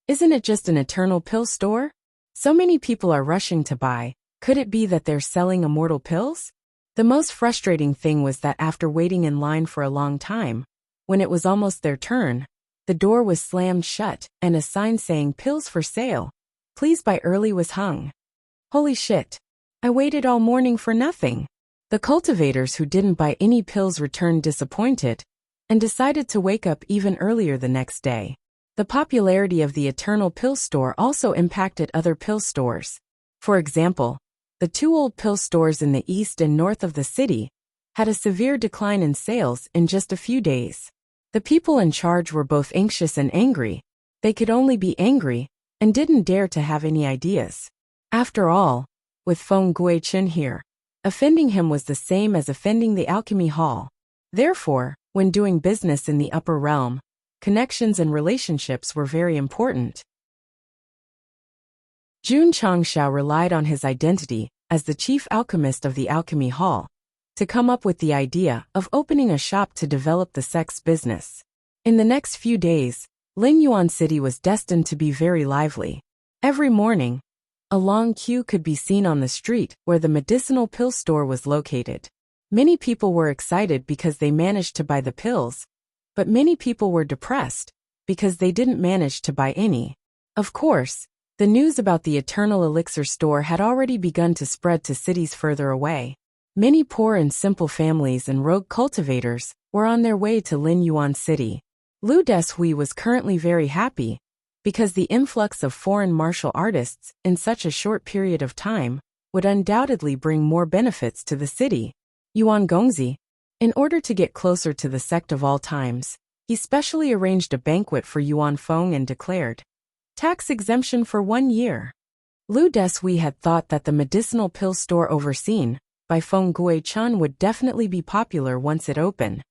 Isn't it just an Eternal Pill store? So many people are rushing to buy. Could it be that they're selling immortal pills? The most frustrating thing was that after waiting in line for a long time, when it was almost their turn, the door was slammed shut and a sign saying "Pills for sale. Please buy early" was hung. Holy shit. I waited all morning for nothing. The cultivators who didn't buy any pills returned disappointed and decided to wake up even earlier the next day. The popularity of the Eternal Pill store also impacted other pill stores. For example, the 2 old pill stores in the east and north of the city had a severe decline in sales in just a few days. The people in charge were both anxious and angry. They could only be angry and didn't dare to have any ideas. After all, with Feng Guichen here, offending him was the same as offending the alchemy hall. Therefore, when doing business in the upper realm, connections and relationships were very important. Jun Changshao relied on his identity as the chief alchemist of the alchemy hall to come up with the idea of opening a shop to develop the sect's business. In the next few days, Linyuan City was destined to be very lively. Every morning, a long queue could be seen on the street where the medicinal pill store was located. Many people were excited because they managed to buy the pills, but many people were depressed because they didn't manage to buy any. Of course, the news about the Eternal Elixir store had already begun to spread to cities further away. Many poor and simple families and rogue cultivators were on their way to Linyuan City. Lu Deshui was currently very happy because the influx of foreign martial artists in such a short period of time would undoubtedly bring more benefits to the city. Yuan Gongzi, in order to get closer to the sect of all times, he specially arranged a banquet for Yuan Feng and declared tax exemption for 1 year. Lu Deshui had thought that the medicinal pill store overseen by Feng Guichen would definitely be popular once it opened,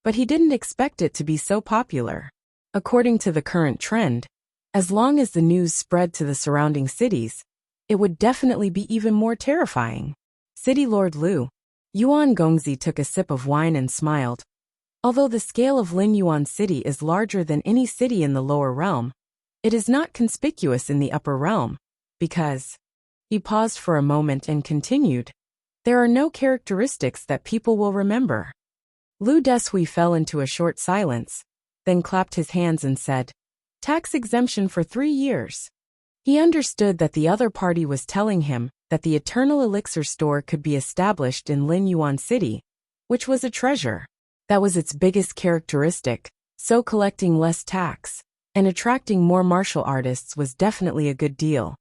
but he didn't expect it to be so popular. According to the current trend, as long as the news spread to the surrounding cities, it would definitely be even more terrifying. City Lord Lu. Yuan Gongzi took a sip of wine and smiled. Although the scale of Linyuan City is larger than any city in the lower realm, it is not conspicuous in the upper realm, because... He paused for a moment and continued. There are no characteristics that people will remember. Lu Deshui fell into a short silence, then clapped his hands and said, tax exemption for 3 years. He understood that the other party was telling him that the Eternal Elixir store could be established in Linyuan City, which was a treasure. That was its biggest characteristic, so collecting less tax and attracting more martial artists was definitely a good deal.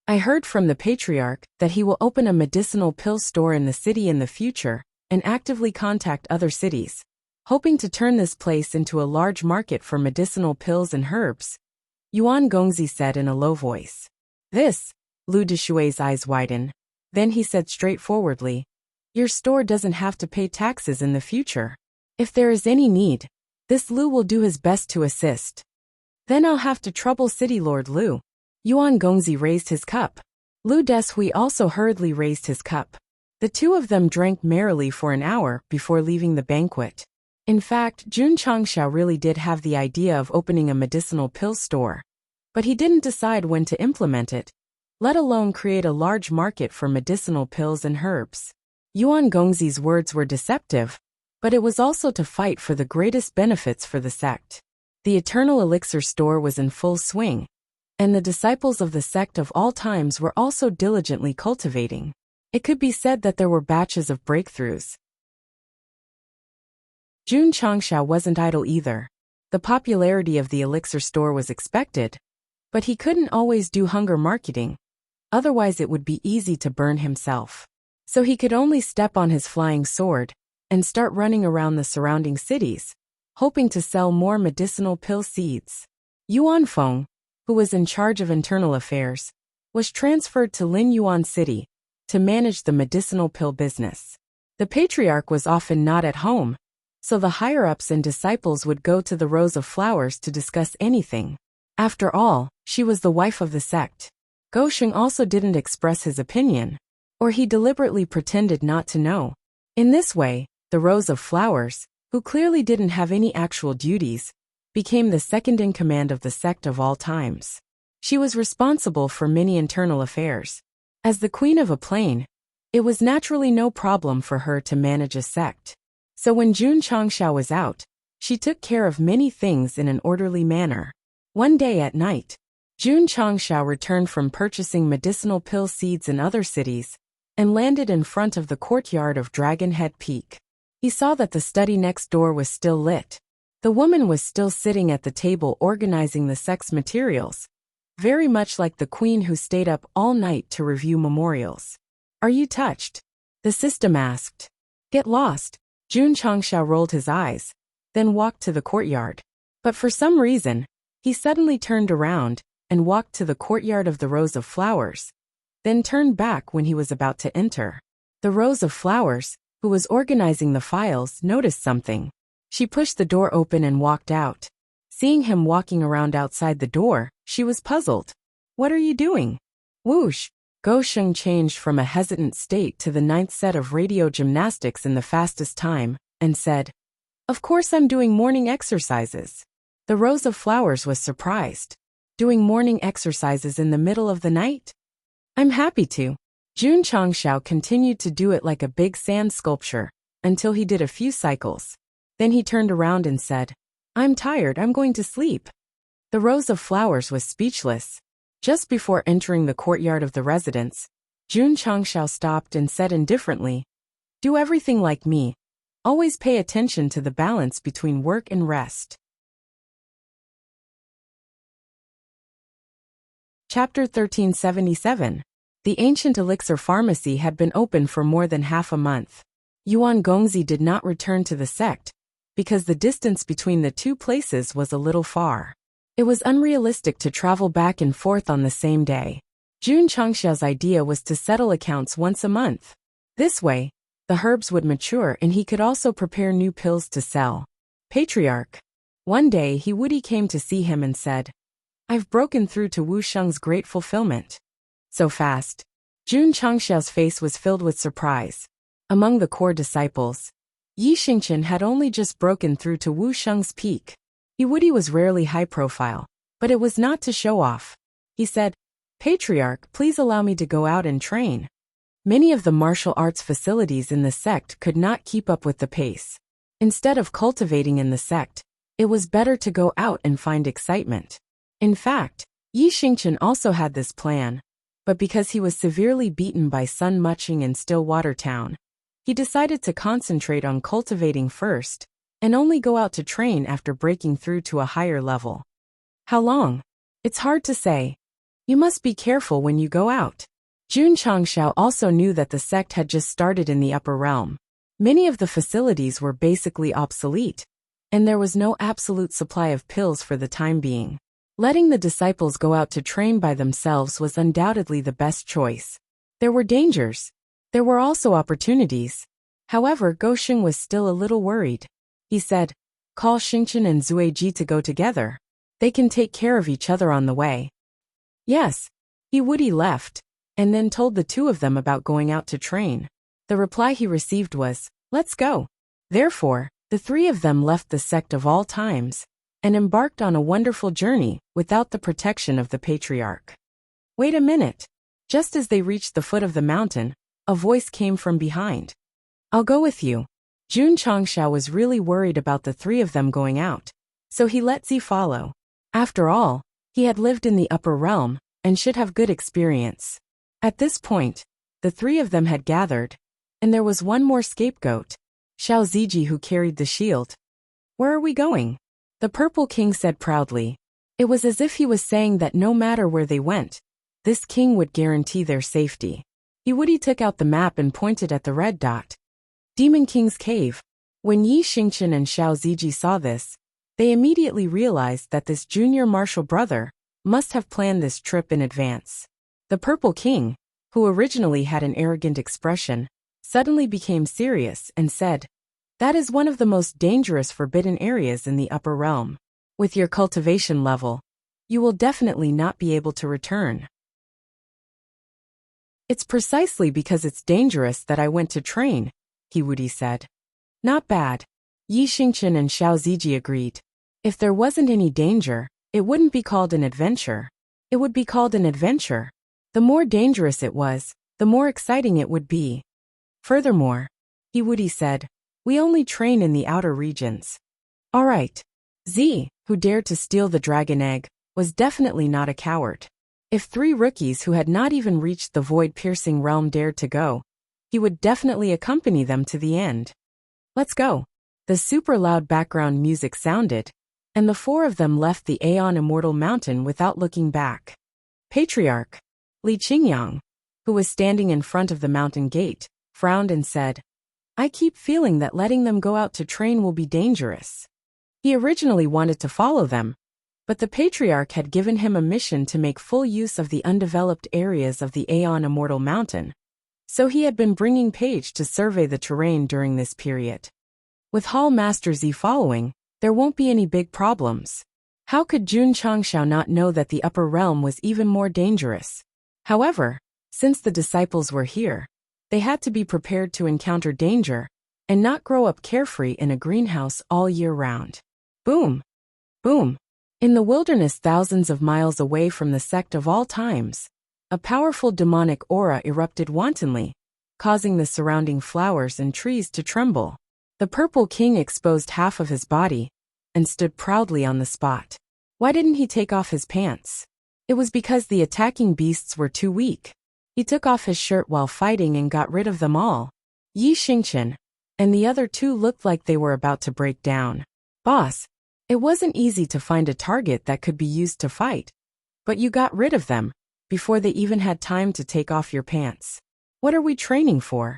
I heard from the patriarch that he will open a medicinal pill store in the city in the future and actively contact other cities, hoping to turn this place into a large market for medicinal pills and herbs. Yuan Gongzi said in a low voice. This, Lu Deshui's eyes widened. Then he said straightforwardly, your store doesn't have to pay taxes in the future. If there is any need, this Lu will do his best to assist. Then I'll have to trouble City Lord Lu. Yuan Gongzi raised his cup. Lu Deshui also hurriedly raised his cup. The two of them drank merrily for an hour before leaving the banquet. In fact, Jun Changshao really did have the idea of opening a medicinal pill store, but he didn't decide when to implement it, let alone create a large market for medicinal pills and herbs. Yuan Gongzi's words were deceptive, but it was also to fight for the greatest benefits for the sect. The eternal elixir store was in full swing, and the disciples of the sect of all times were also diligently cultivating. It could be said that there were batches of breakthroughs. Jun Changshao wasn't idle either. The popularity of the elixir store was expected, but he couldn't always do hunger marketing, otherwise it would be easy to burn himself. So he could only step on his flying sword and start running around the surrounding cities, hoping to sell more medicinal pill seeds. Yuan Feng, who was in charge of internal affairs, was transferred to Lin Yuan City to manage the medicinal pill business. The patriarch was often not at home, so the higher-ups and disciples would go to the rows of flowers to discuss anything. After all, she was the wife of the sect. Gou Sheng also didn't express his opinion, or he deliberately pretended not to know. In this way, the rows of flowers, who clearly didn't have any actual duties, became the second-in-command of the sect of all times. She was responsible for many internal affairs. As the queen of a plain, it was naturally no problem for her to manage a sect. So when Jun Changshao was out, she took care of many things in an orderly manner. One day at night, Jun Changshao returned from purchasing medicinal pill seeds in other cities and landed in front of the courtyard of Dragon Head Peak. He saw that the study next door was still lit. The woman was still sitting at the table organizing the sect's materials, very much like the queen who stayed up all night to review memorials. "Are you touched?" the system asked. "Get lost." Jun Changshao rolled his eyes, then walked to the courtyard. But for some reason, he suddenly turned around and walked to the courtyard of the rows of flowers, then turned back when he was about to enter. The rows of flowers, who was organizing the files, noticed something. She pushed the door open and walked out. Seeing him walking around outside the door, she was puzzled. "What are you doing?" Whoosh! Gou Sheng changed from a hesitant state to the 9th set of radio gymnastics in the fastest time, and said, "Of course I'm doing morning exercises." The rows of flowers was surprised. "Doing morning exercises in the middle of the night?" "I'm happy to." Jun Changshao continued to do it like a big sand sculpture, until he did a few cycles. Then he turned around and said, "I'm tired, I'm going to sleep." The rows of flowers was speechless. Just before entering the courtyard of the residence, Jun Changshao stopped and said indifferently, "Do everything like me. Always pay attention to the balance between work and rest." Chapter 1377. The ancient elixir pharmacy had been open for more than half a month. Yuan Gongzi did not return to the sect, because the distance between the two places was a little far. It was unrealistic to travel back and forth on the same day. Jun Changshao's idea was to settle accounts once a month. This way, the herbs would mature and he could also prepare new pills to sell. Patriarch. One day Woody came to see him and said, "I've broken through to Wu Sheng's great fulfillment." So fast. Jun Changshao's face was filled with surprise. Among the core disciples, Yi Xingqian had only just broken through to Wu Sheng's peak. Woody was rarely high profile, but it was not to show off. He said, "Patriarch, please allow me to go out and train." Many of the martial arts facilities in the sect could not keep up with the pace. Instead of cultivating in the sect, it was better to go out and find excitement. In fact, Yi Xingqian also had this plan, but because he was severely beaten by Sun Muching in Stillwater Town, he decided to concentrate on cultivating first, and only go out to train after breaking through to a higher level. How long? It's hard to say. You must be careful when you go out. Jun Changshao also knew that the sect had just started in the upper realm. Many of the facilities were basically obsolete, and there was no absolute supply of pills for the time being. Letting the disciples go out to train by themselves was undoubtedly the best choice. There were dangers. There were also opportunities. However, Gou Sheng was still a little worried. He said, "Call Xingqian and Zueji to go together. They can take care of each other on the way." Yes. Woody left, and then told the two of them about going out to train. The reply he received was, "Let's go." Therefore, the three of them left the sect of all times, and embarked on a wonderful journey without the protection of the patriarch. Wait a minute. Just as they reached the foot of the mountain, a voice came from behind. "I'll go with you." Jun Changshao was really worried about the three of them going out, So he let Zi follow. After all, he had lived in the upper realm, and should have good experience. At this point, the three of them had gathered, and there was one more scapegoat, Xiao Ziji, who carried the shield. "Where are we going?" the Purple King said proudly. It was as if he was saying that no matter where they went, this king would guarantee their safety. He took out the map and pointed at the red dot. Demon King's Cave. When Yi Xingqian and Xiao Ziji saw this, they immediately realized that this junior martial brother must have planned this trip in advance. The Purple King, who originally had an arrogant expression, suddenly became serious and said, "That is one of the most dangerous forbidden areas in the upper realm. With your cultivation level, you will definitely not be able to return." "It's precisely because it's dangerous that I went to train," He said. "Not bad." Yi Xingqian and Xiao Ziji agreed. If there wasn't any danger, it wouldn't be called an adventure. It would be called an adventure. The more dangerous it was, the more exciting it would be. Furthermore, He said, "We only train in the outer regions." All right. Z, who dared to steal the dragon egg, was definitely not a coward. If three rookies who had not even reached the void-piercing realm dared to go, he would definitely accompany them to the end. "Let's go." The super loud background music sounded, and the four of them left the Aeon Immortal Mountain without looking back. Patriarch Li Qingyang, who was standing in front of the mountain gate, frowned and said, "I keep feeling that letting them go out to train will be dangerous." He originally wanted to follow them, but the Patriarch had given him a mission to make full use of the undeveloped areas of the Aeon Immortal Mountain, so he had been bringing Paige to survey the terrain during this period. With Hall Master Z following, there won't be any big problems. How could Jun Changshao not know that the upper realm was even more dangerous? However, since the disciples were here, they had to be prepared to encounter danger and not grow up carefree in a greenhouse all year round. Boom! Boom! In the wilderness thousands of miles away from the Sect of all times, a powerful demonic aura erupted wantonly, causing the surrounding flowers and trees to tremble. The Purple King exposed half of his body and stood proudly on the spot. Why didn't he take off his pants? It was because the attacking beasts were too weak. He took off his shirt while fighting and got rid of them all. Yi Xingqian and the other two looked like they were about to break down. "Boss, it wasn't easy to find a target that could be used to fight, but you got rid of them before they even had time to take off your pants. What are we training for?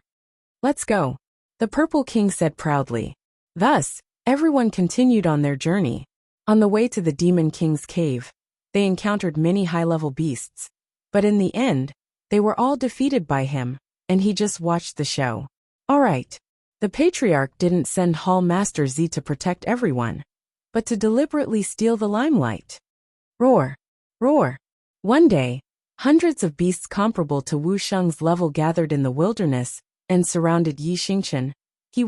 Let's go," the Purple King said proudly. Thus, everyone continued on their journey. On the way to the Demon King's cave, they encountered many high-level beasts, but in the end, they were all defeated by him, and he just watched the show. All right. The Patriarch didn't send Hall Master Z to protect everyone, but to deliberately steal the limelight. Roar! Roar! One day, hundreds of beasts comparable to Wu Sheng's level gathered in the wilderness and surrounded Yi Xingqian, He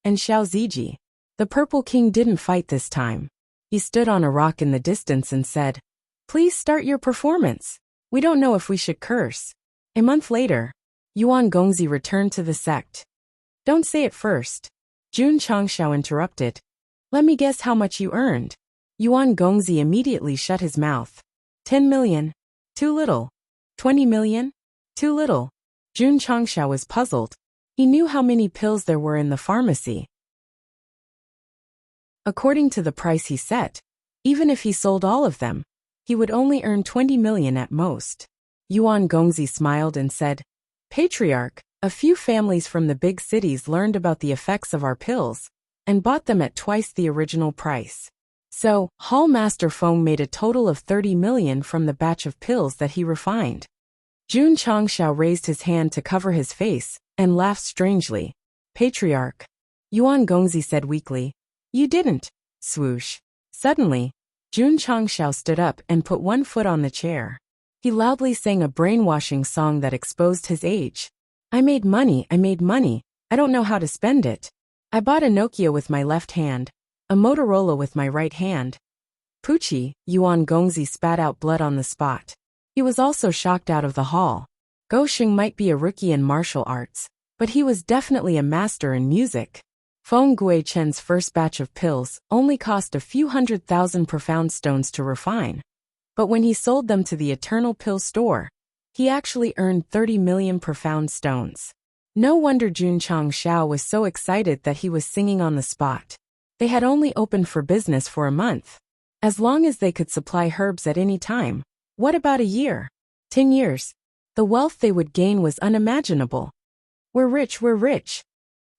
and Xiao Ziji. The Purple King didn't fight this time. He stood on a rock in the distance and said, "Please start your performance. We don't know if we should curse." A month later, Yuan Gongzi returned to the sect. "Don't say it first," Jun Changshao interrupted. "Let me guess how much you earned." Yuan Gongzi immediately shut his mouth. 10 million. Too little. 20 million? Too little. Jun Changshao was puzzled. He knew how many pills there were in the pharmacy. According to the price he set, even if he sold all of them, he would only earn 20 million at most. Yuan Gongzi smiled and said, "Patriarch, a few families from the big cities learned about the effects of our pills and bought them at twice the original price. So, Hall Master Feng made a total of 30 million from the batch of pills that he refined." Jun Changshao raised his hand to cover his face and laughed strangely. "Patriarch," Yuan Gongzi said weakly, "you didn't." Swoosh. Suddenly, Jun Changshao stood up and put one foot on the chair. He loudly sang a brainwashing song that exposed his age. I made money, I don't know how to spend it. I bought a Nokia with my left hand, a Motorola with my right hand." Poochie, Yuan Gongzi spat out blood on the spot. He was also shocked out of the hall. Go Sheng might be a rookie in martial arts, but he was definitely a master in music. Feng Guichen's first batch of pills only cost a few 100,000 profound stones to refine. But when he sold them to the Eternal Pill store, he actually earned 30 million profound stones. No wonder Jun Changshao was so excited that he was singing on the spot. They had only opened for business for a month. As long as they could supply herbs at any time, what about a year? 10 years? The wealth they would gain was unimaginable. We're rich, we're rich.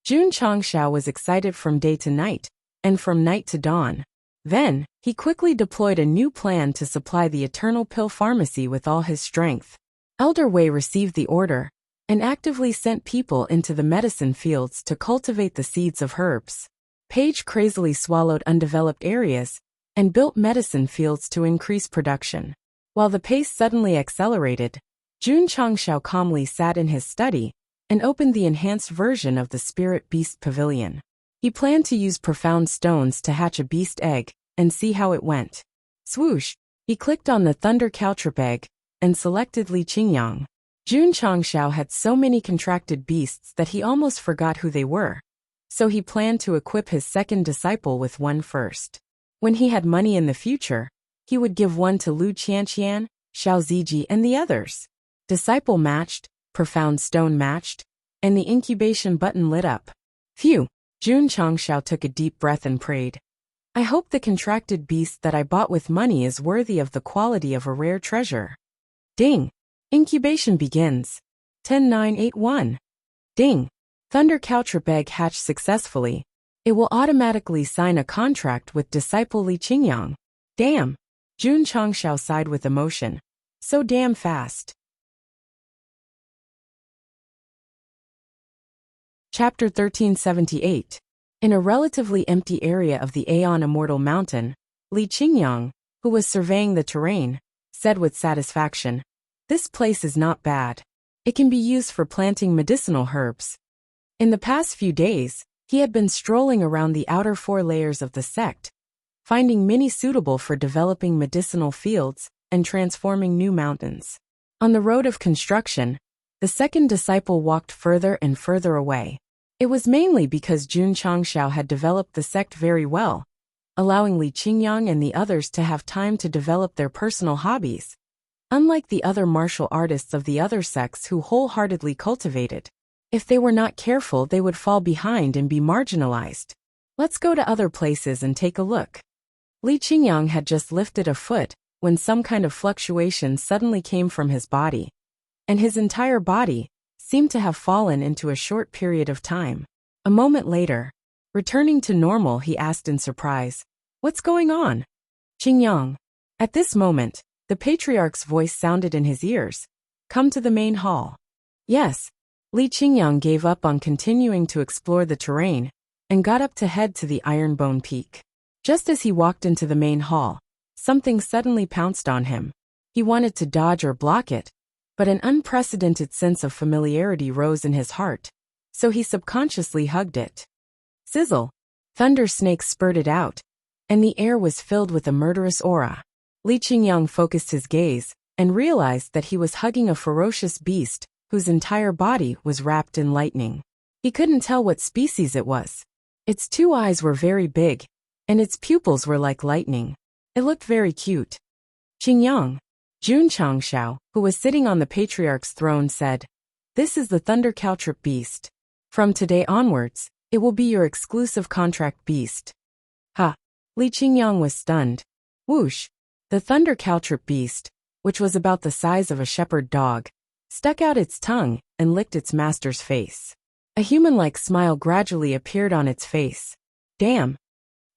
Jun Changshao was excited from day to night, and from night to dawn. Then, he quickly deployed a new plan to supply the Eternal Pill Pharmacy with all his strength. Elder Wei received the order, and actively sent people into the medicine fields to cultivate the seeds of herbs. Page crazily swallowed undeveloped areas, and built medicine fields to increase production. While the pace suddenly accelerated, Jun Changshao calmly sat in his study, and opened the enhanced version of the Spirit Beast Pavilion. He planned to use profound stones to hatch a beast egg, and see how it went. Swoosh! He clicked on the Thunder Caltrip egg, and selected Li Qingyang. Jun Changshao had so many contracted beasts that he almost forgot who they were. So he planned to equip his second disciple with one first. When he had money in the future, he would give one to Lu Qianqian, Xiao Ziji, and the others. Disciple matched, profound stone matched, and the incubation button lit up. Phew! Jun Changshao took a deep breath and prayed. I hope the contracted beast that I bought with money is worthy of the quality of a rare treasure. Ding! Incubation begins. 10981. Ding! Thunder Caltrip egg hatched successfully. It will automatically sign a contract with disciple Li Qingyang. Damn! Jun Changshao sighed with emotion. So damn fast. Chapter 1378. In a relatively empty area of the Aeon Immortal Mountain, Li Qingyang, who was surveying the terrain, said with satisfaction, "This place is not bad. It can be used for planting medicinal herbs." In the past few days, he had been strolling around the outer 4 layers of the sect, finding many suitable for developing medicinal fields and transforming new mountains. On the road of construction, the second disciple walked further and further away. It was mainly because Jun Changshao had developed the sect very well, allowing Li Qingyang and the others to have time to develop their personal hobbies, unlike the other martial artists of the other sects who wholeheartedly cultivated. If they were not careful, they would fall behind and be marginalized. Let's go to other places and take a look. Li Qingyang had just lifted a foot when some kind of fluctuation suddenly came from his body, and his entire body seemed to have fallen into a short period of time. A moment later, returning to normal, he asked in surprise, "What's going on?" "Qingyang." At this moment, the patriarch's voice sounded in his ears. "Come to the main hall." Yes. Li Qingyang gave up on continuing to explore the terrain, and got up to head to the Ironbone Peak. Just as he walked into the main hall, something suddenly pounced on him. He wanted to dodge or block it, but an unprecedented sense of familiarity rose in his heart, so he subconsciously hugged it. Sizzle! Thunder snakes spurted out, and the air was filled with a murderous aura. Li Qingyang focused his gaze, and realized that he was hugging a ferocious beast whose entire body was wrapped in lightning. He couldn't tell what species it was. Its 2 eyes were very big, and its pupils were like lightning. It looked very cute. "Qingyang." Jun Changshao, who was sitting on the patriarch's throne, said, "This is the Thunder Caltrip beast. From today onwards, it will be your exclusive contract beast." Ha! Li Qingyang was stunned. Whoosh! The Thunder Caltrip beast, which was about the size of a shepherd dog, stuck out its tongue and licked its master's face. A human-like smile gradually appeared on its face. Damn!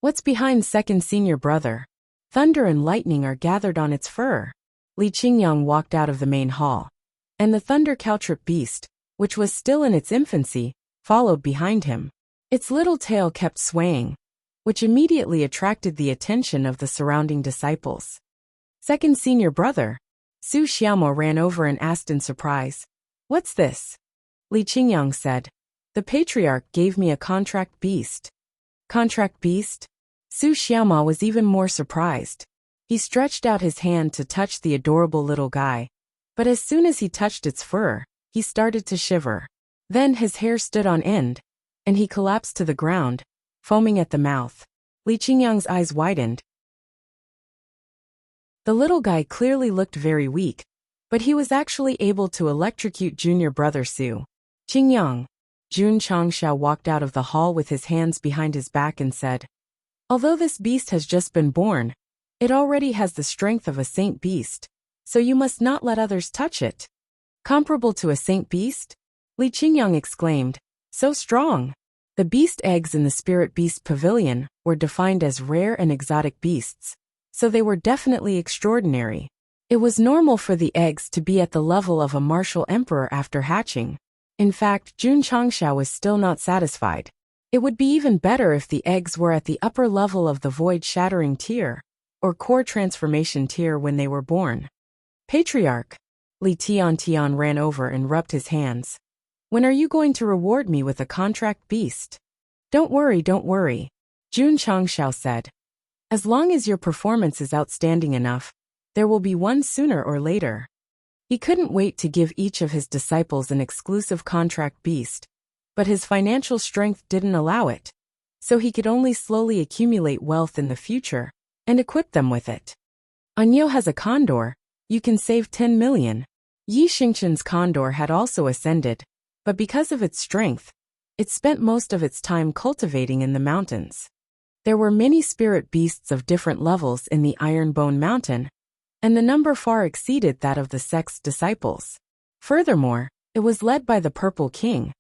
What's behind second senior brother? Thunder and lightning are gathered on its fur. Li Qingyang walked out of the main hall, and the Thunder Caltrip beast, which was still in its infancy, followed behind him. Its little tail kept swaying, which immediately attracted the attention of the surrounding disciples. Second senior brother. Su Xiaomo ran over and asked in surprise, "What's this?" Li Qingyang said, "The patriarch gave me a contract beast." Contract beast? Su Xiaomo was even more surprised. He stretched out his hand to touch the adorable little guy, but as soon as he touched its fur, he started to shiver. Then his hair stood on end, and he collapsed to the ground, foaming at the mouth. Li Qingyang's eyes widened. The little guy clearly looked very weak, but he was actually able to electrocute junior brother Su. Qingyang. Jun Changxiao walked out of the hall with his hands behind his back and said, "Although this beast has just been born, it already has the strength of a saint beast, so you must not let others touch it." "Comparable to a saint beast?" Li Qingyang exclaimed. "So strong." The beast eggs in the spirit beast pavilion were defined as rare and exotic beasts, so they were definitely extraordinary. It was normal for the eggs to be at the level of a martial emperor after hatching. In fact, Jun Changxiao was still not satisfied. It would be even better if the eggs were at the upper level of the void-shattering tier, or core transformation tier when they were born. "Patriarch." Li Tian ran over and rubbed his hands. "When are you going to reward me with a contract beast?" Don't worry, Jun Changxiao said. "As long as your performance is outstanding enough, there will be one sooner or later." He couldn't wait to give each of his disciples an exclusive contract beast, but his financial strength didn't allow it, so he could only slowly accumulate wealth in the future and equip them with it. "Anyo has a condor, you can save 10 million. Yi Xingchen's condor had also ascended, but because of its strength, it spent most of its time cultivating in the mountains. There were many spirit beasts of different levels in the Ironbone Mountain, and the number far exceeded that of the Sect's disciples. Furthermore, it was led by the Purple King,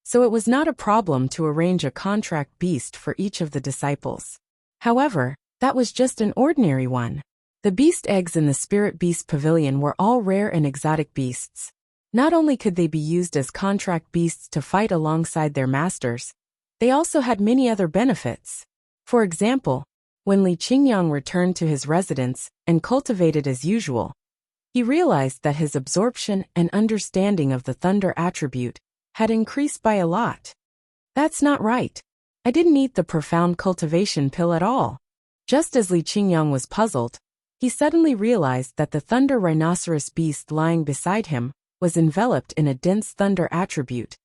so it was not a problem to arrange a contract beast for each of the disciples. However, that was just an ordinary one. The beast eggs in the Spirit Beast Pavilion were all rare and exotic beasts. Not only could they be used as contract beasts to fight alongside their masters, they also had many other benefits. For example, when Li Qingyang returned to his residence and cultivated as usual, he realized that his absorption and understanding of the thunder attribute had increased by a lot. "That's not right. I didn't eat the profound cultivation pill at all." Just as Li Qingyang was puzzled, he suddenly realized that the thunder rhinoceros beast lying beside him was enveloped in a dense thunder attribute,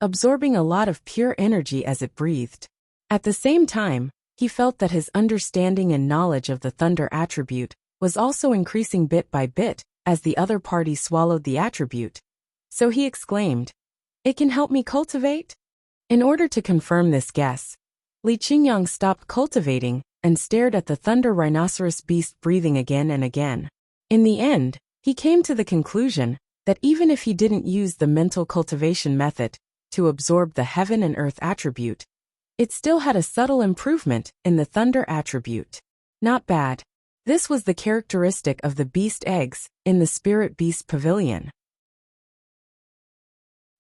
absorbing a lot of pure energy as it breathed. At the same time, he felt that his understanding and knowledge of the thunder attribute was also increasing bit by bit as the other party swallowed the attribute. So he exclaimed, "It can help me cultivate?" In order to confirm this guess, Li Qingyang stopped cultivating and stared at the thunder rhinoceros beast breathing again and again. In the end, he came to the conclusion that even if he didn't use the mental cultivation method to absorb the heaven and earth attribute, it still had a subtle improvement in the thunder attribute. Not bad. This was the characteristic of the beast eggs in the Spirit Beast Pavilion.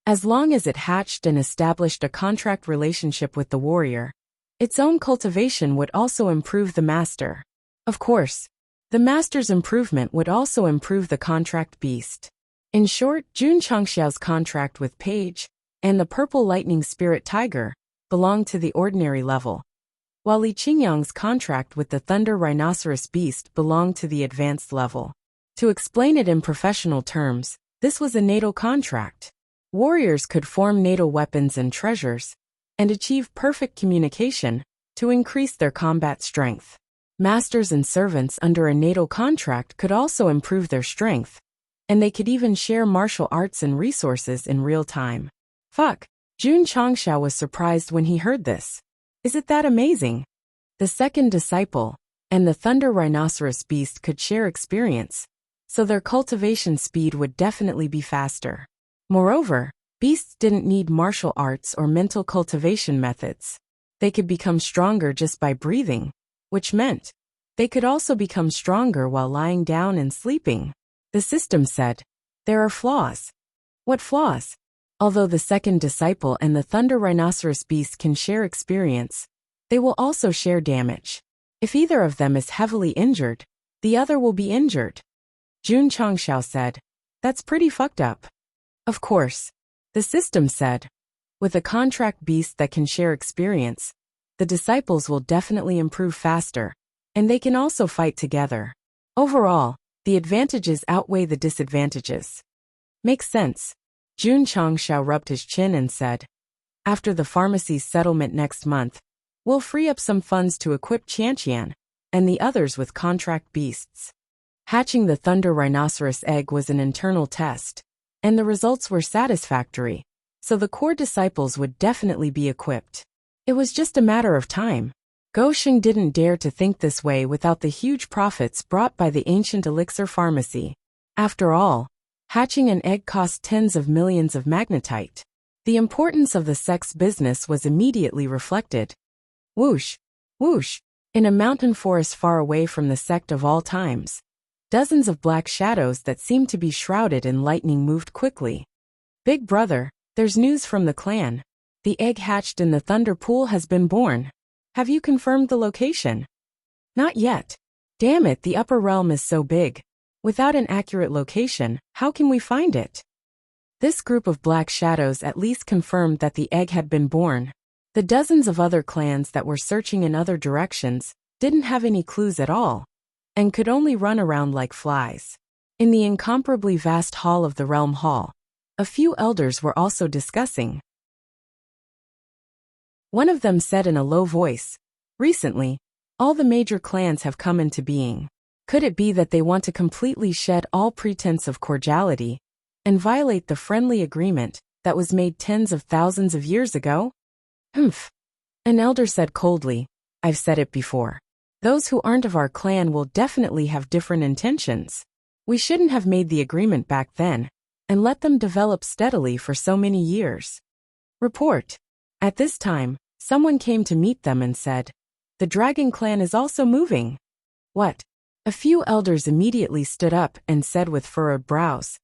As long as it hatched and established a contract relationship with the warrior, its own cultivation would also improve the master. Of course, the master's improvement would also improve the contract beast. In short, Jun Changxiao's contract with Page and the Purple Lightning Spirit Tiger belonged to the ordinary level, while Li Qingyang's contract with the Thunder Rhinoceros Beast belonged to the advanced level. To explain it in professional terms, this was a natal contract. Warriors could form natal weapons and treasures, and achieve perfect communication to increase their combat strength. Masters and servants under a natal contract could also improve their strength, and they could even share martial arts and resources in real time. Fuck! Jun Changxiao was surprised when he heard this. Is it that amazing? The second disciple and the Thunder Rhinoceros Beast could share experience, so their cultivation speed would definitely be faster. Moreover, beasts didn't need martial arts or mental cultivation methods. They could become stronger just by breathing, which meant they could also become stronger while lying down and sleeping. The system said, "There are flaws." What flaws? Although the second disciple and the Thunder Rhinoceros Beast can share experience, they will also share damage. If either of them is heavily injured, the other will be injured. Jun Changxiao said, "That's pretty fucked up." Of course, the system said, with a contract beast that can share experience, the disciples will definitely improve faster, and they can also fight together. Overall, the advantages outweigh the disadvantages. Makes sense. Jun Changxiao rubbed his chin and said, After the pharmacy's settlement next month, we'll free up some funds to equip Qianqian and the others with contract beasts. Hatching the thunder rhinoceros egg was an internal test, and the results were satisfactory, so the core disciples would definitely be equipped. It was just a matter of time. Gosheng didn't dare to think this way without the huge profits brought by the ancient elixir pharmacy. After all, hatching an egg cost tens of millions of magnetite. The importance of the Sect's business was immediately reflected. Whoosh! Whoosh! In a mountain forest far away from the Sect of all times, dozens of black shadows that seemed to be shrouded in lightning moved quickly. Big brother, there's news from the clan. The egg hatched in the thunder pool has been born. Have you confirmed the location? Not yet. Damn it, the upper realm is so big. Without an accurate location, how can we find it? This group of black shadows at least confirmed that the egg had been born. The dozens of other clans that were searching in other directions didn't have any clues at all, and could only run around like flies. In the incomparably vast hall of the Realm Hall, a few elders were also discussing. One of them said in a low voice, "Recently, all the major clans have come into being. Could it be that they want to completely shed all pretense of cordiality and violate the friendly agreement that was made tens of thousands of years ago?" "Humph," an elder said coldly, "I've said it before. Those who aren't of our clan will definitely have different intentions. We shouldn't have made the agreement back then and let them develop steadily for so many years." Report. At this time, someone came to meet them and said, "The Dragon Clan is also moving." What? A few elders immediately stood up and said with furrowed brows,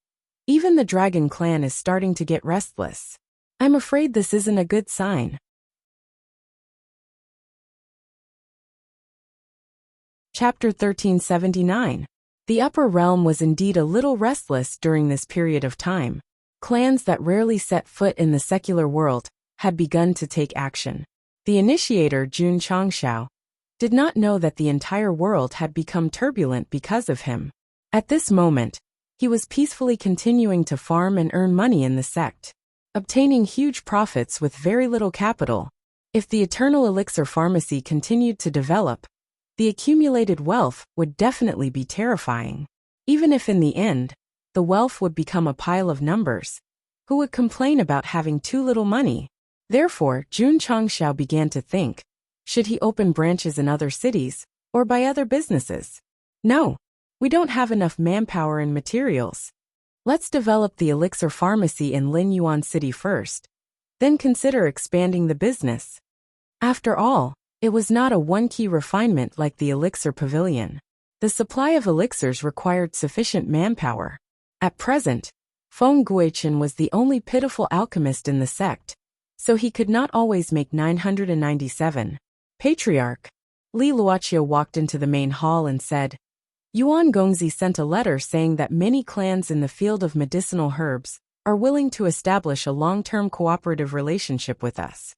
"Even the Dragon Clan is starting to get restless. I'm afraid this isn't a good sign." Chapter 1379. The Upper Realm was indeed a little restless during this period of time. Clans that rarely set foot in the secular world had begun to take action. The initiator, Jun Changshao, did not know that the entire world had become turbulent because of him. At this moment, he was peacefully continuing to farm and earn money in the sect, obtaining huge profits with very little capital. If the Eternal Elixir Pharmacy continued to develop, the accumulated wealth would definitely be terrifying. Even if in the end, the wealth would become a pile of numbers, who would complain about having too little money? Therefore, Jun Changshao began to think, should he open branches in other cities, or buy other businesses? No, we don't have enough manpower and materials. Let's develop the elixir pharmacy in Linyuan City first, then consider expanding the business. After all, it was not a one-key refinement like the elixir pavilion. The supply of elixirs required sufficient manpower. At present, Feng Guichen was the only pitiful alchemist in the sect, so he could not always make 997. Patriarch. Li Luochio walked into the main hall and said, "Yuan Gongzi sent a letter saying that many clans in the field of medicinal herbs are willing to establish a long-term cooperative relationship with us."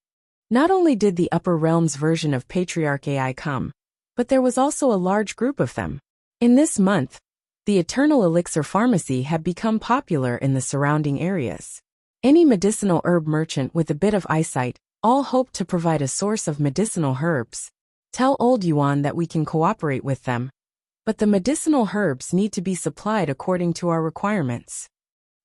Not only did the Upper Realms version of Patriarch AI come, but there was also a large group of them. In this month, the Eternal Elixir Pharmacy had become popular in the surrounding areas. Any medicinal herb merchant with a bit of eyesight all hoped to provide a source of medicinal herbs. Tell old Yuan that we can cooperate with them, but the medicinal herbs need to be supplied according to our requirements.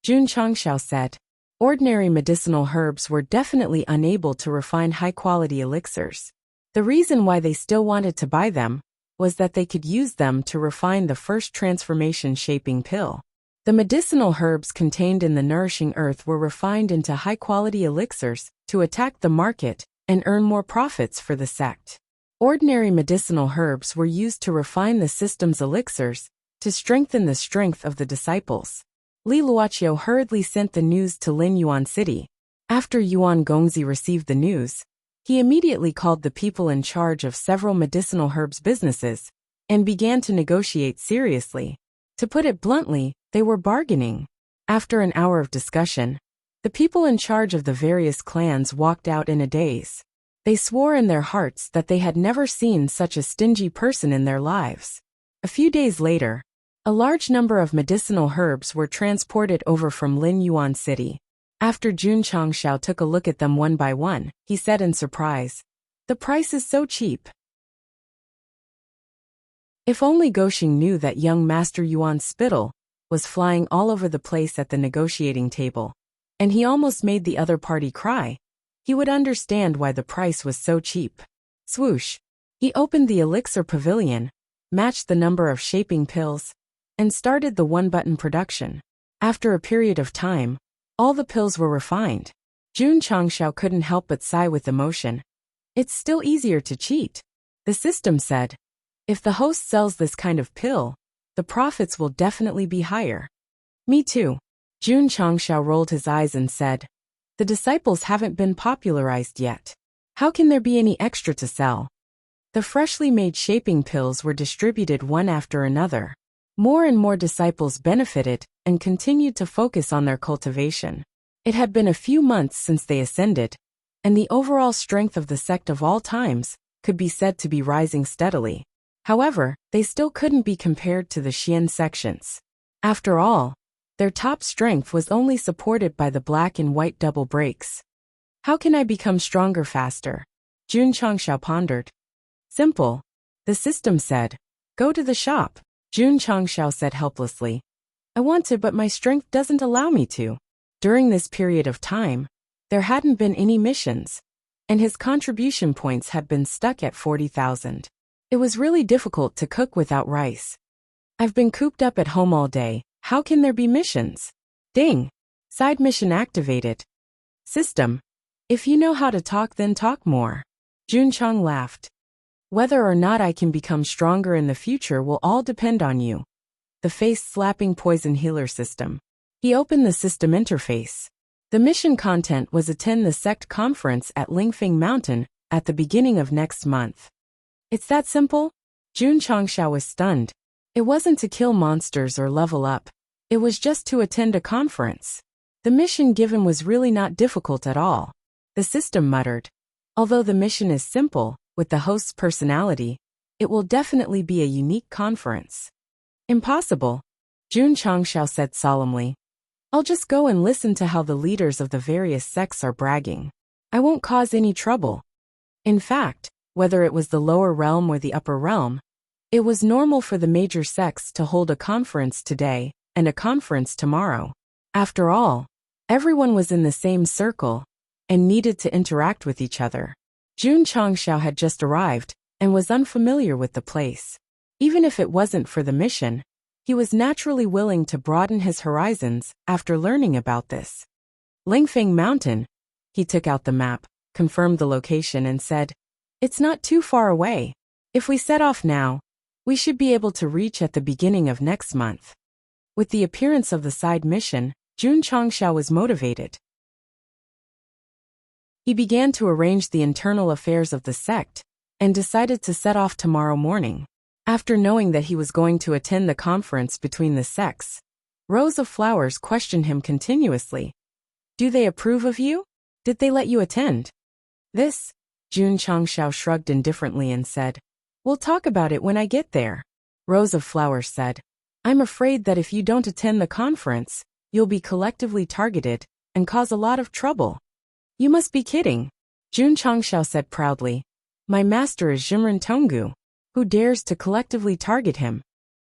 Jun Changshao said, ordinary medicinal herbs were definitely unable to refine high-quality elixirs. The reason why they still wanted to buy them was that they could use them to refine the first transformation-shaping pill. The medicinal herbs contained in the nourishing earth were refined into high-quality elixirs to attack the market and earn more profits for the sect. Ordinary medicinal herbs were used to refine the system's elixirs to strengthen the strength of the disciples. Li Luochio hurriedly sent the news to Linyuan City. After Yuan Gongzi received the news, he immediately called the people in charge of several medicinal herbs businesses and began to negotiate seriously. To put it bluntly, they were bargaining. After an hour of discussion, the people in charge of the various clans walked out in a daze. They swore in their hearts that they had never seen such a stingy person in their lives. A few days later, a large number of medicinal herbs were transported over from Linyuan City. After Jun Changshao took a look at them one by one, he said in surprise, "The price is so cheap." If only Goxing knew that young Master Yuan's spittle was flying all over the place at the negotiating table, and he almost made the other party cry, he would understand why the price was so cheap. Swoosh! He opened the elixir pavilion, matched the number of shaping pills, and started the one-button production. After a period of time, all the pills were refined. Jun Changshao couldn't help but sigh with emotion. It's still easier to cheat. The system said, if the host sells this kind of pill, the profits will definitely be higher. Me too. Jun Changshao rolled his eyes and said, the disciples haven't been popularized yet. How can there be any extra to sell? The freshly made shaping pills were distributed one after another. More and more disciples benefited and continued to focus on their cultivation. It had been a few months since they ascended, and the overall strength of the sect of all times could be said to be rising steadily. However, they still couldn't be compared to the Xian sections. After all, their top strength was only supported by the black and white double breaks. How can I become stronger faster? Jun Changshao pondered. Simple. The system said. Go to the shop. Jun Changshao said helplessly. I want to, but my strength doesn't allow me to. During this period of time, there hadn't been any missions, and his contribution points had been stuck at 40,000. It was really difficult to cook without rice. I've been cooped up at home all day. How can there be missions? Ding! Side mission activated. System. If you know how to talk, then talk more. Jun Chang laughed. Whether or not I can become stronger in the future will all depend on you. The face-slapping poison healer system. He opened the system interface. The mission content was attend the Sect conference at Lingfeng Mountain at the beginning of next month. It's that simple? Jun Changshao was stunned. It wasn't to kill monsters or level up. It was just to attend a conference. The mission given was really not difficult at all. The system muttered. Although the mission is simple, with the host's personality, it will definitely be a unique conference. Impossible, Jun Changshao said solemnly. I'll just go and listen to how the leaders of the various sects are bragging. I won't cause any trouble. In fact, whether it was the lower realm or the upper realm, it was normal for the major sects to hold a conference today and a conference tomorrow. After all, everyone was in the same circle and needed to interact with each other. Jun Changshao had just arrived and was unfamiliar with the place. Even if it wasn't for the mission, he was naturally willing to broaden his horizons after learning about this. Lingfeng Mountain. He took out the map, confirmed the location and said, it's not too far away. If we set off now, we should be able to reach at the beginning of next month. With the appearance of the side mission, Jun Changshao was motivated. He began to arrange the internal affairs of the sect and decided to set off tomorrow morning. After knowing that he was going to attend the conference between the sects, rows of flowers questioned him continuously. Do they approve of you? Did they let you attend? This, Jun Changshao shrugged indifferently and said, we'll talk about it when I get there. Rows of flowers said, I'm afraid that if you don't attend the conference, you'll be collectively targeted and cause a lot of trouble. You must be kidding. Jun Changshao said proudly. My master is Jimren Tonggu. Who dares to collectively target him?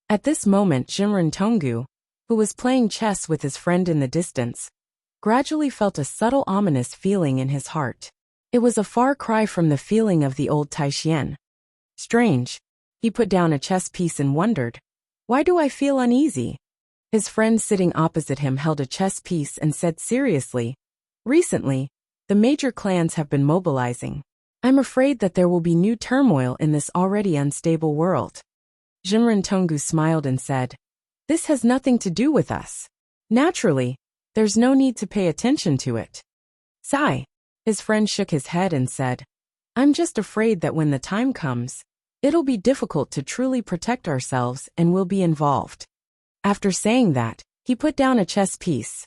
At this moment Jimren Tonggu, who was playing chess with his friend in the distance, gradually felt a subtle ominous feeling in his heart. It was a far cry from the feeling of the old Taishian. Strange. He put down a chess piece and wondered, why do I feel uneasy? His friend sitting opposite him held a chess piece and said seriously, recently, the major clans have been mobilizing. I'm afraid that there will be new turmoil in this already unstable world. Jimren Tonggu smiled and said, this has nothing to do with us. Naturally, there's no need to pay attention to it. Sigh. His friend shook his head and said, I'm just afraid that when the time comes, it'll be difficult to truly protect ourselves and we'll be involved. After saying that, he put down a chess piece.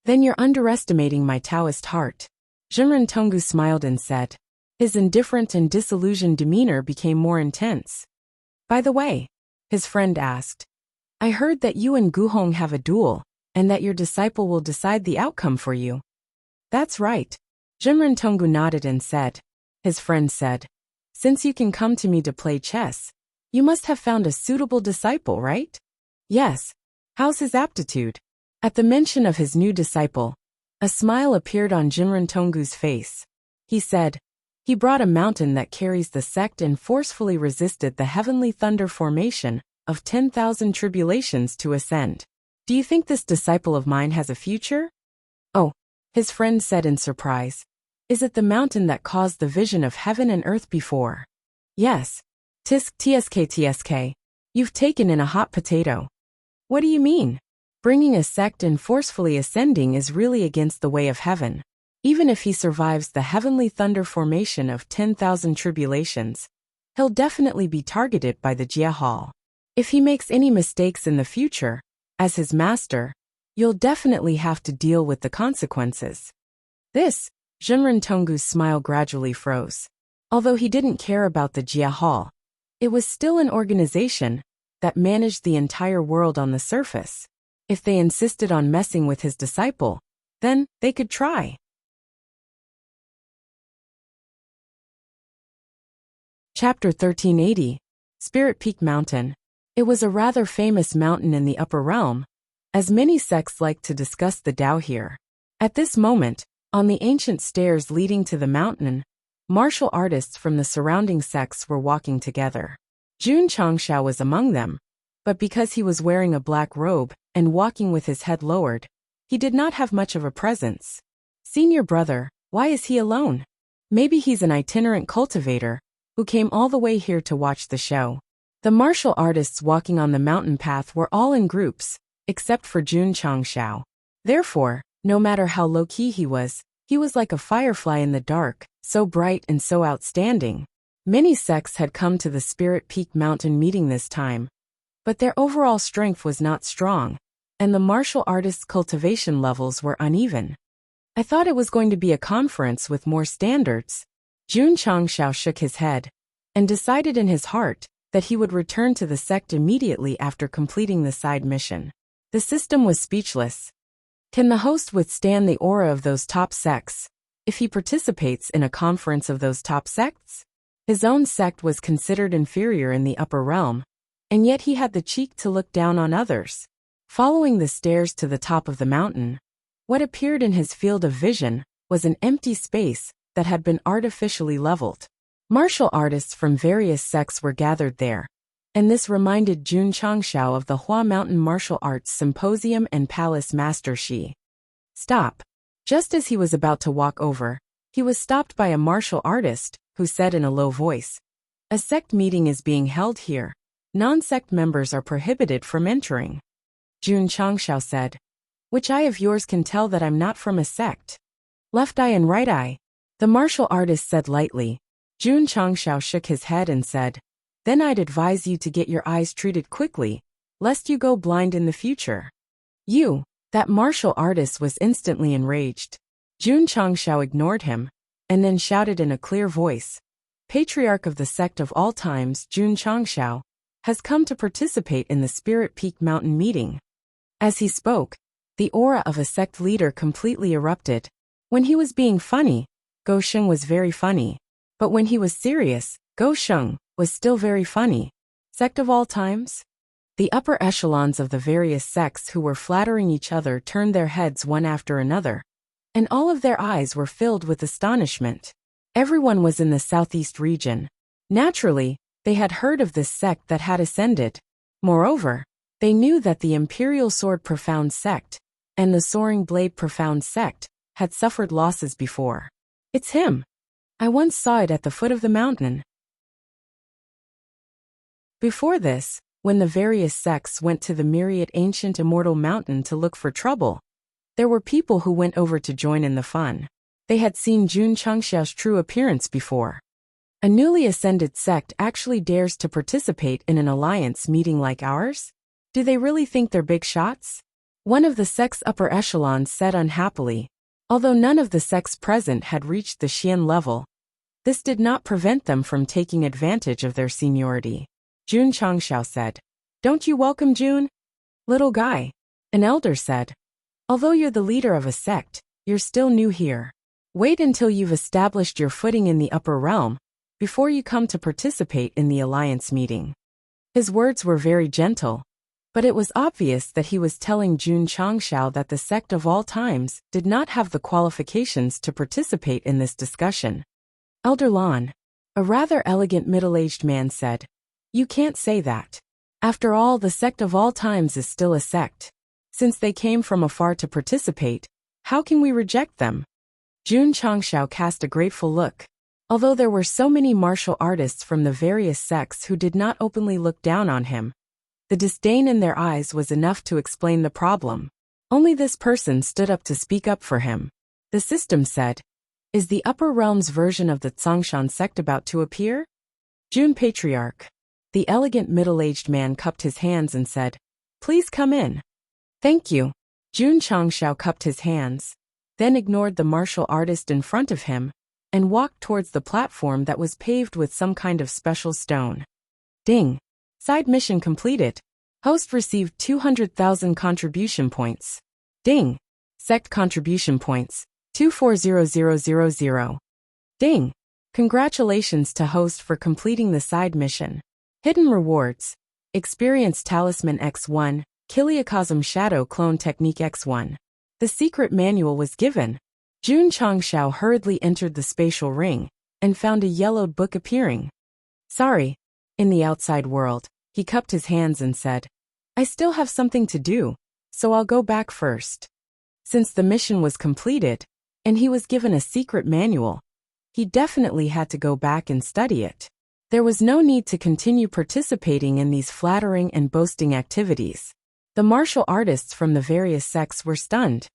Then you're underestimating my Taoist heart. Jimren Tonggu smiled and said. His indifferent and disillusioned demeanor became more intense. By the way, his friend asked, I heard that you and Guhong have a duel, and that your disciple will decide the outcome for you. That's right. Jinren Tonggu nodded and said. His friend said, since you can come to me to play chess, you must have found a suitable disciple, right? Yes. How's his aptitude? At the mention of his new disciple, a smile appeared on Jinren Tonggu's face. He said, he brought a mountain that carries the sect and forcefully resisted the heavenly thunder formation of 10,000 tribulations to ascend. Do you think this disciple of mine has a future? Oh, his friend said in surprise. Is it the mountain that caused the vision of heaven and earth before? Yes. Tsk. You've taken in a hot potato. What do you mean? Bringing a sect and forcefully ascending is really against the way of heaven. Even if he survives the heavenly thunder formation of 10,000 tribulations, he'll definitely be targeted by the Jia Hall. If he makes any mistakes in the future, as his master, you'll definitely have to deal with the consequences. Jinren Tonggu's smile gradually froze. Although he didn't care about the Jia Hall, it was still an organization that managed the entire world on the surface. If they insisted on messing with his disciple, then they could try. Chapter 1380. Spirit Peak Mountain. It was a rather famous mountain in the upper realm, as many sects like to discuss the Tao here. At this moment, on the ancient stairs leading to the mountain, martial artists from the surrounding sects were walking together. Jun Changshao was among them, but because he was wearing a black robe and walking with his head lowered, he did not have much of a presence. Senior brother, why is he alone? Maybe he's an itinerant cultivator who came all the way here to watch the show. The martial artists walking on the mountain path were all in groups, except for Jun Changshao. Therefore, no matter how low-key he was like a firefly in the dark, so bright and so outstanding. Many sects had come to the Spirit Peak Mountain meeting this time, but their overall strength was not strong, and the martial artists' cultivation levels were uneven. I thought it was going to be a conference with more standards. Jun Changshao shook his head and decided in his heart that he would return to the sect immediately after completing the side mission. The system was speechless. Can the host withstand the aura of those top sects if he participates in a conference of those top sects? His own sect was considered inferior in the upper realm, and yet he had the cheek to look down on others. Following the stairs to the top of the mountain, what appeared in his field of vision was an empty space that had been artificially leveled. Martial artists from various sects were gathered there, and this reminded Jun Changshao of the Hua Mountain Martial Arts Symposium and Palace Master Shi. Stop. Just as he was about to walk over, he was stopped by a martial artist who said in a low voice, "A sect meeting is being held here. Non-sect members are prohibited from entering." Jun Changshao said, "Which eye of yours can tell that I'm not from a sect?" "Left eye and right eye," the martial artist said lightly. Jun Changshao shook his head and said, "Then I'd advise you to get your eyes treated quickly, lest you go blind in the future." "You," that martial artist was instantly enraged. Jun Changshao ignored him, and then shouted in a clear voice, "Patriarch of the sect of all times, Jun Changshao, has come to participate in the Spirit Peak Mountain meeting." As he spoke, the aura of a sect leader completely erupted. When he was being funny, Go Sheng was very funny. But when he was serious, Go Sheng was still very funny. Sect of all times? The upper echelons of the various sects who were flattering each other turned their heads one after another, and all of their eyes were filled with astonishment. Everyone was in the southeast region. Naturally, they had heard of this sect that had ascended. Moreover, they knew that the Imperial Sword Profound Sect and the Soaring Blade Profound Sect had suffered losses before. "It's him. I once saw it at the foot of the mountain." Before this, when the various sects went to the myriad ancient immortal mountain to look for trouble, there were people who went over to join in the fun. They had seen Jun Changshao's true appearance before. A newly ascended sect actually dares to participate in an alliance meeting like ours? Do they really think they're big shots? One of the sect's upper echelons said unhappily. Although none of the sects present had reached the Xian level, this did not prevent them from taking advantage of their seniority. Jun Changshao said, "Don't you welcome Jun?" "Little guy," an elder said. "Although you're the leader of a sect, you're still new here. Wait until you've established your footing in the upper realm before you come to participate in the alliance meeting. His words were very gentle, but it was obvious that he was telling Jun Changshao that the sect of all times did not have the qualifications to participate in this discussion. Elder Lan, a rather elegant middle-aged man, said, "You can't say that. After all, the sect of all times is still a sect. Since they came from afar to participate, how can we reject them?" Jun Changshao cast a grateful look. Although there were so many martial artists from the various sects who did not openly look down on him, the disdain in their eyes was enough to explain the problem. Only this person stood up to speak up for him. The system said, "Is the upper realm's version of the Tsongshan sect about to appear?" Jun Patriarch. The elegant middle-aged man cupped his hands and said, "Please come in." "Thank you." Jun Changshao cupped his hands, then ignored the martial artist in front of him, and walked towards the platform that was paved with some kind of special stone. Ding! Side mission completed. Host received 200,000 contribution points. Ding! Sect contribution points, 240000. Ding! Congratulations to host for completing the side mission. Hidden rewards. Experience Talisman X1, Kiliakosm Shadow Clone Technique X1. The secret manual was given. Jun Changshao hurriedly entered the spatial ring and found a yellowed book appearing. "Sorry." In the outside world, he cupped his hands and said, "I still have something to do, so I'll go back first." Since the mission was completed, and he was given a secret manual, he definitely had to go back and study it. There was no need to continue participating in these flattering and boasting activities. The martial artists from the various sects were stunned.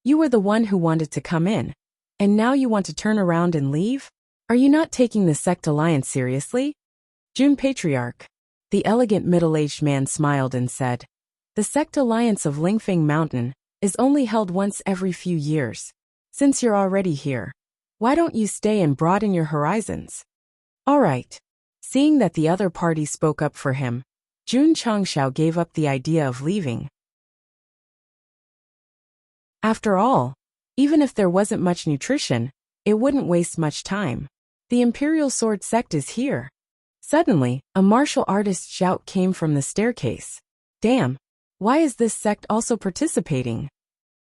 "You were the one who wanted to come in, and now you want to turn around and leave? Are you not taking the sect alliance seriously?" Jun Patriarch. The elegant middle-aged man smiled and said, "The sect alliance of Lingfeng Mountain is only held once every few years. Since you're already here, why don't you stay and broaden your horizons?" "All right." Seeing that the other party spoke up for him, Jun Changshao gave up the idea of leaving. After all, even if there wasn't much nutrition, it wouldn't waste much time. The Imperial Sword Sect is here. Suddenly, a martial artist's shout came from the staircase. "Damn! Why is this sect also participating?"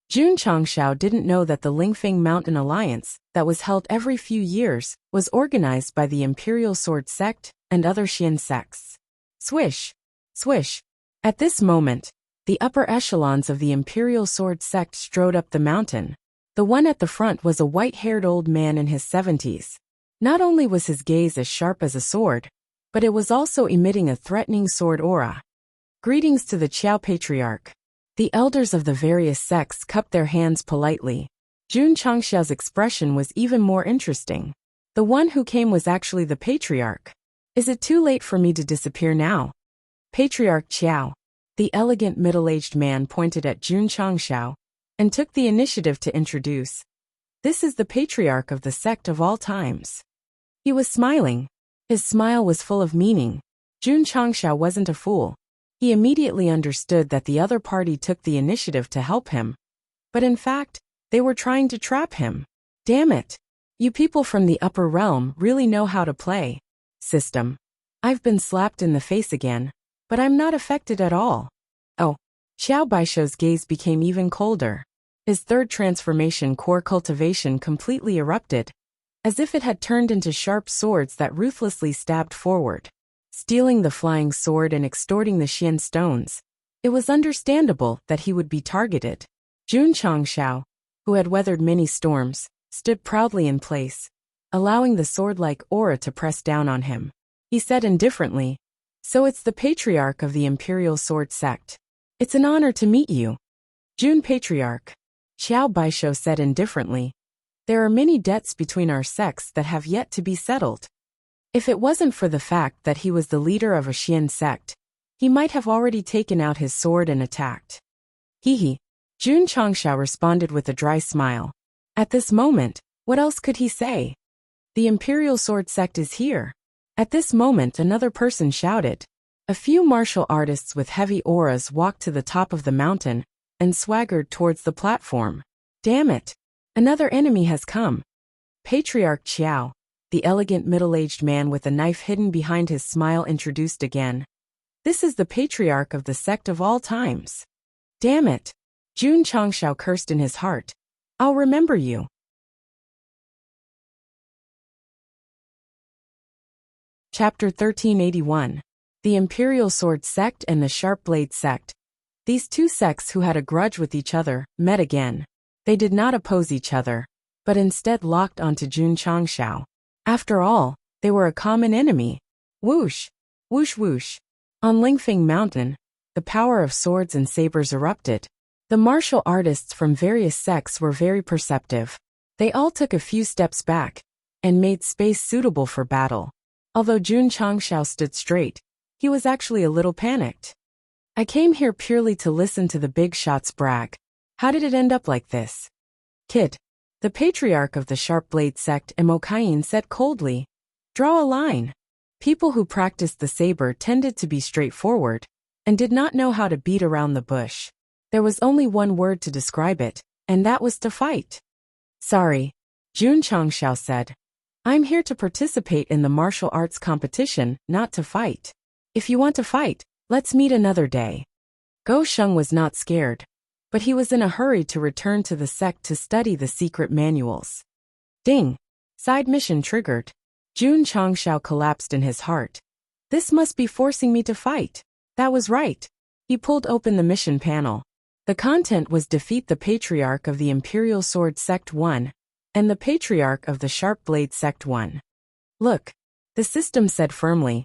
Jun Changshao didn't know that the Lingfeng Mountain Alliance, that was held every few years, was organized by the Imperial Sword Sect and other Xian sects. Swish! Swish! At this moment, the upper echelons of the Imperial Sword Sect strode up the mountain. The one at the front was a white-haired old man in his 70s. Not only was his gaze as sharp as a sword, but it was also emitting a threatening sword aura. "Greetings to the Qiao Patriarch." The elders of the various sects cupped their hands politely. Jun Changshao's expression was even more interesting. The one who came was actually the Patriarch. "Is it too late for me to disappear now?" Patriarch Qiao. The elegant middle-aged man pointed at Jun Changshao and took the initiative to introduce. "This is the Patriarch of the sect of all times." He was smiling. His smile was full of meaning. Jun Changshao wasn't a fool. He immediately understood that the other party took the initiative to help him. But in fact, they were trying to trap him. Damn it! You people from the upper realm really know how to play. System. I've been slapped in the face again, but I'm not affected at all. Oh. Xiao Baisho's gaze became even colder. His third transformation core cultivation completely erupted, as if it had turned into sharp swords that ruthlessly stabbed forward, stealing the flying sword and extorting the Xian stones. It was understandable that he would be targeted. Jun Changshao, who had weathered many storms, stood proudly in place, allowing the sword-like aura to press down on him. He said indifferently, "So it's the Patriarch of the Imperial Sword Sect. It's an honor to meet you." Jun Patriarch. Xiao Baisho said indifferently, "There are many debts between our sects that have yet to be settled. If it wasn't for the fact that he was the leader of a Xian sect, he might have already taken out his sword and attacked." Hee. Jun Changshao responded with a dry smile. At this moment, what else could he say? The Imperial Sword Sect is here. At this moment, another person shouted. A few martial artists with heavy auras walked to the top of the mountain and swaggered towards the platform. Damn it! Another enemy has come. Patriarch Qiao, the elegant middle-aged man with a knife hidden behind his smile, introduced again. This is the patriarch of the sect of all times. Damn it! Jun Changshao cursed in his heart. I'll remember you. Chapter 1381. The Imperial Sword Sect and the Sharp Blade Sect. These two sects who had a grudge with each other met again. They did not oppose each other, but instead locked onto Jun Changshao. After all, they were a common enemy. Whoosh! Whoosh whoosh! On Lingfeng Mountain, the power of swords and sabers erupted. The martial artists from various sects were very perceptive. They all took a few steps back and made space suitable for battle. Although Jun Changshao stood straight, he was actually a little panicked. I came here purely to listen to the big shots brag. How did it end up like this? Kid, the patriarch of the Sharp Blade Sect, Emokain, said coldly. Draw a line. People who practiced the saber tended to be straightforward and did not know how to beat around the bush. There was only one word to describe it, and that was to fight. Sorry, Jun Changshao said. I'm here to participate in the martial arts competition, not to fight. If you want to fight, let's meet another day. Go Sheng was not scared, but he was in a hurry to return to the sect to study the secret manuals. Ding! Side mission triggered. Jun Changshao collapsed in his heart. This must be forcing me to fight. That was right. He pulled open the mission panel. The content was defeat the Patriarch of the Imperial Sword Sect 1 and the Patriarch of the Sharp Blade Sect 1. Look, the system said firmly.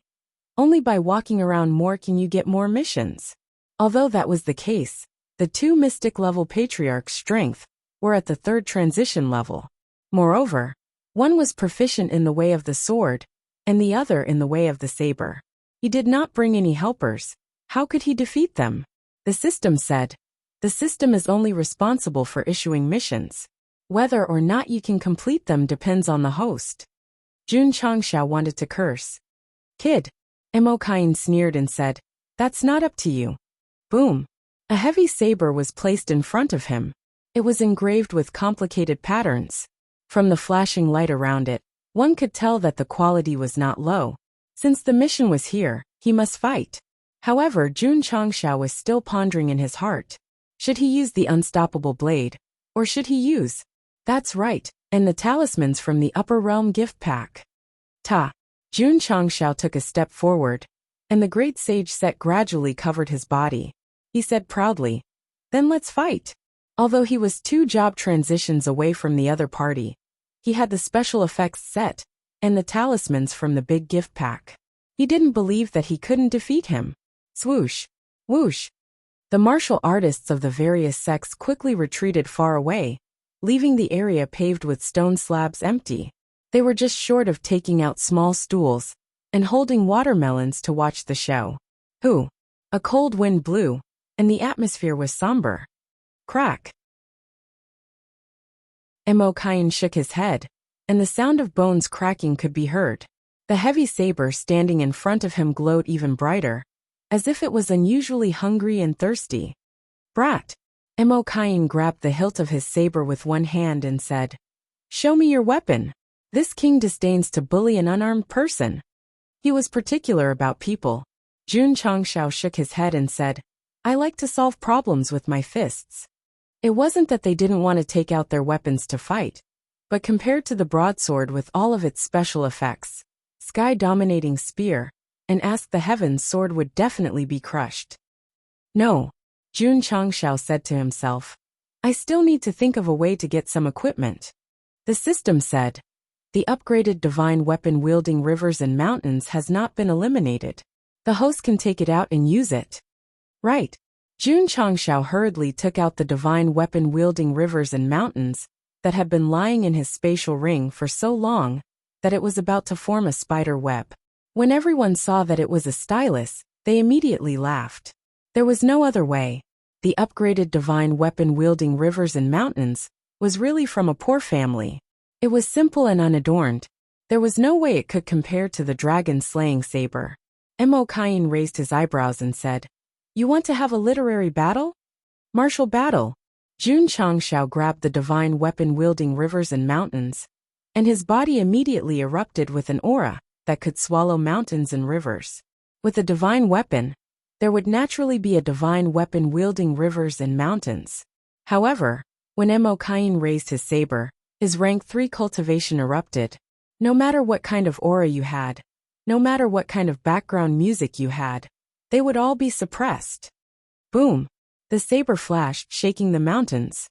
Only by walking around more can you get more missions. Although that was the case, the two mystic-level Patriarchs' strength were at the third transition level. Moreover, one was proficient in the way of the sword, and the other in the way of the saber. He did not bring any helpers. How could he defeat them? The system said. The system is only responsible for issuing missions. Whether or not you can complete them depends on the host. Jun Changshao wanted to curse. Kid, Emokain sneered and said, that's not up to you. Boom. A heavy saber was placed in front of him. It was engraved with complicated patterns. From the flashing light around it, one could tell that the quality was not low. Since the mission was here, he must fight. However, Jun Changshao was still pondering in his heart. Should he use the unstoppable blade? Or should he use? That's right, and the talismans from the upper realm gift pack. Ta! Jun Changshao took a step forward, and the great sage Sect gradually covered his body. He said proudly, then let's fight. Although he was 2 job transitions away from the other party, he had the special effects set and the talismans from the big gift pack. He didn't believe that he couldn't defeat him. Swoosh! Whoosh! The martial artists of the various sects quickly retreated far away, leaving the area paved with stone slabs empty. They were just short of taking out small stools and holding watermelons to watch the show. Who? A cold wind blew, and the atmosphere was somber. Crack! Emokain shook his head, and the sound of bones cracking could be heard. The heavy saber standing in front of him glowed even brighter, as if it was unusually hungry and thirsty. Brat! Emokain grabbed the hilt of his saber with one hand and said, show me your weapon. This king disdains to bully an unarmed person. He was particular about people. Jun Changshao shook his head and said, I like to solve problems with my fists. It wasn't that they didn't want to take out their weapons to fight, but compared to the broadsword with all of its special effects, sky-dominating spear, and Ask the Heavens sword would definitely be crushed. No, Jun Changshao said to himself. I still need to think of a way to get some equipment. The system said. The upgraded divine weapon-wielding rivers and mountains has not been eliminated. The host can take it out and use it. Right. Jun Changshao hurriedly took out the divine weapon-wielding rivers and mountains that had been lying in his spatial ring for so long that it was about to form a spider web. When everyone saw that it was a stylus, they immediately laughed. There was no other way. The upgraded divine weapon-wielding rivers and mountains was really from a poor family. It was simple and unadorned. There was no way it could compare to the dragon-slaying saber. Emokain raised his eyebrows and said, You want to have a literary battle? Martial battle. Jun Changshao grabbed the divine weapon-wielding rivers and mountains, and his body immediately erupted with an aura that could swallow mountains and rivers. With a divine weapon, there would naturally be a divine weapon wielding rivers and mountains. However, when Mo Kain raised his saber, his rank 3 cultivation erupted. No matter what kind of aura you had, no matter what kind of background music you had, they would all be suppressed. Boom! The saber flashed, shaking the mountains.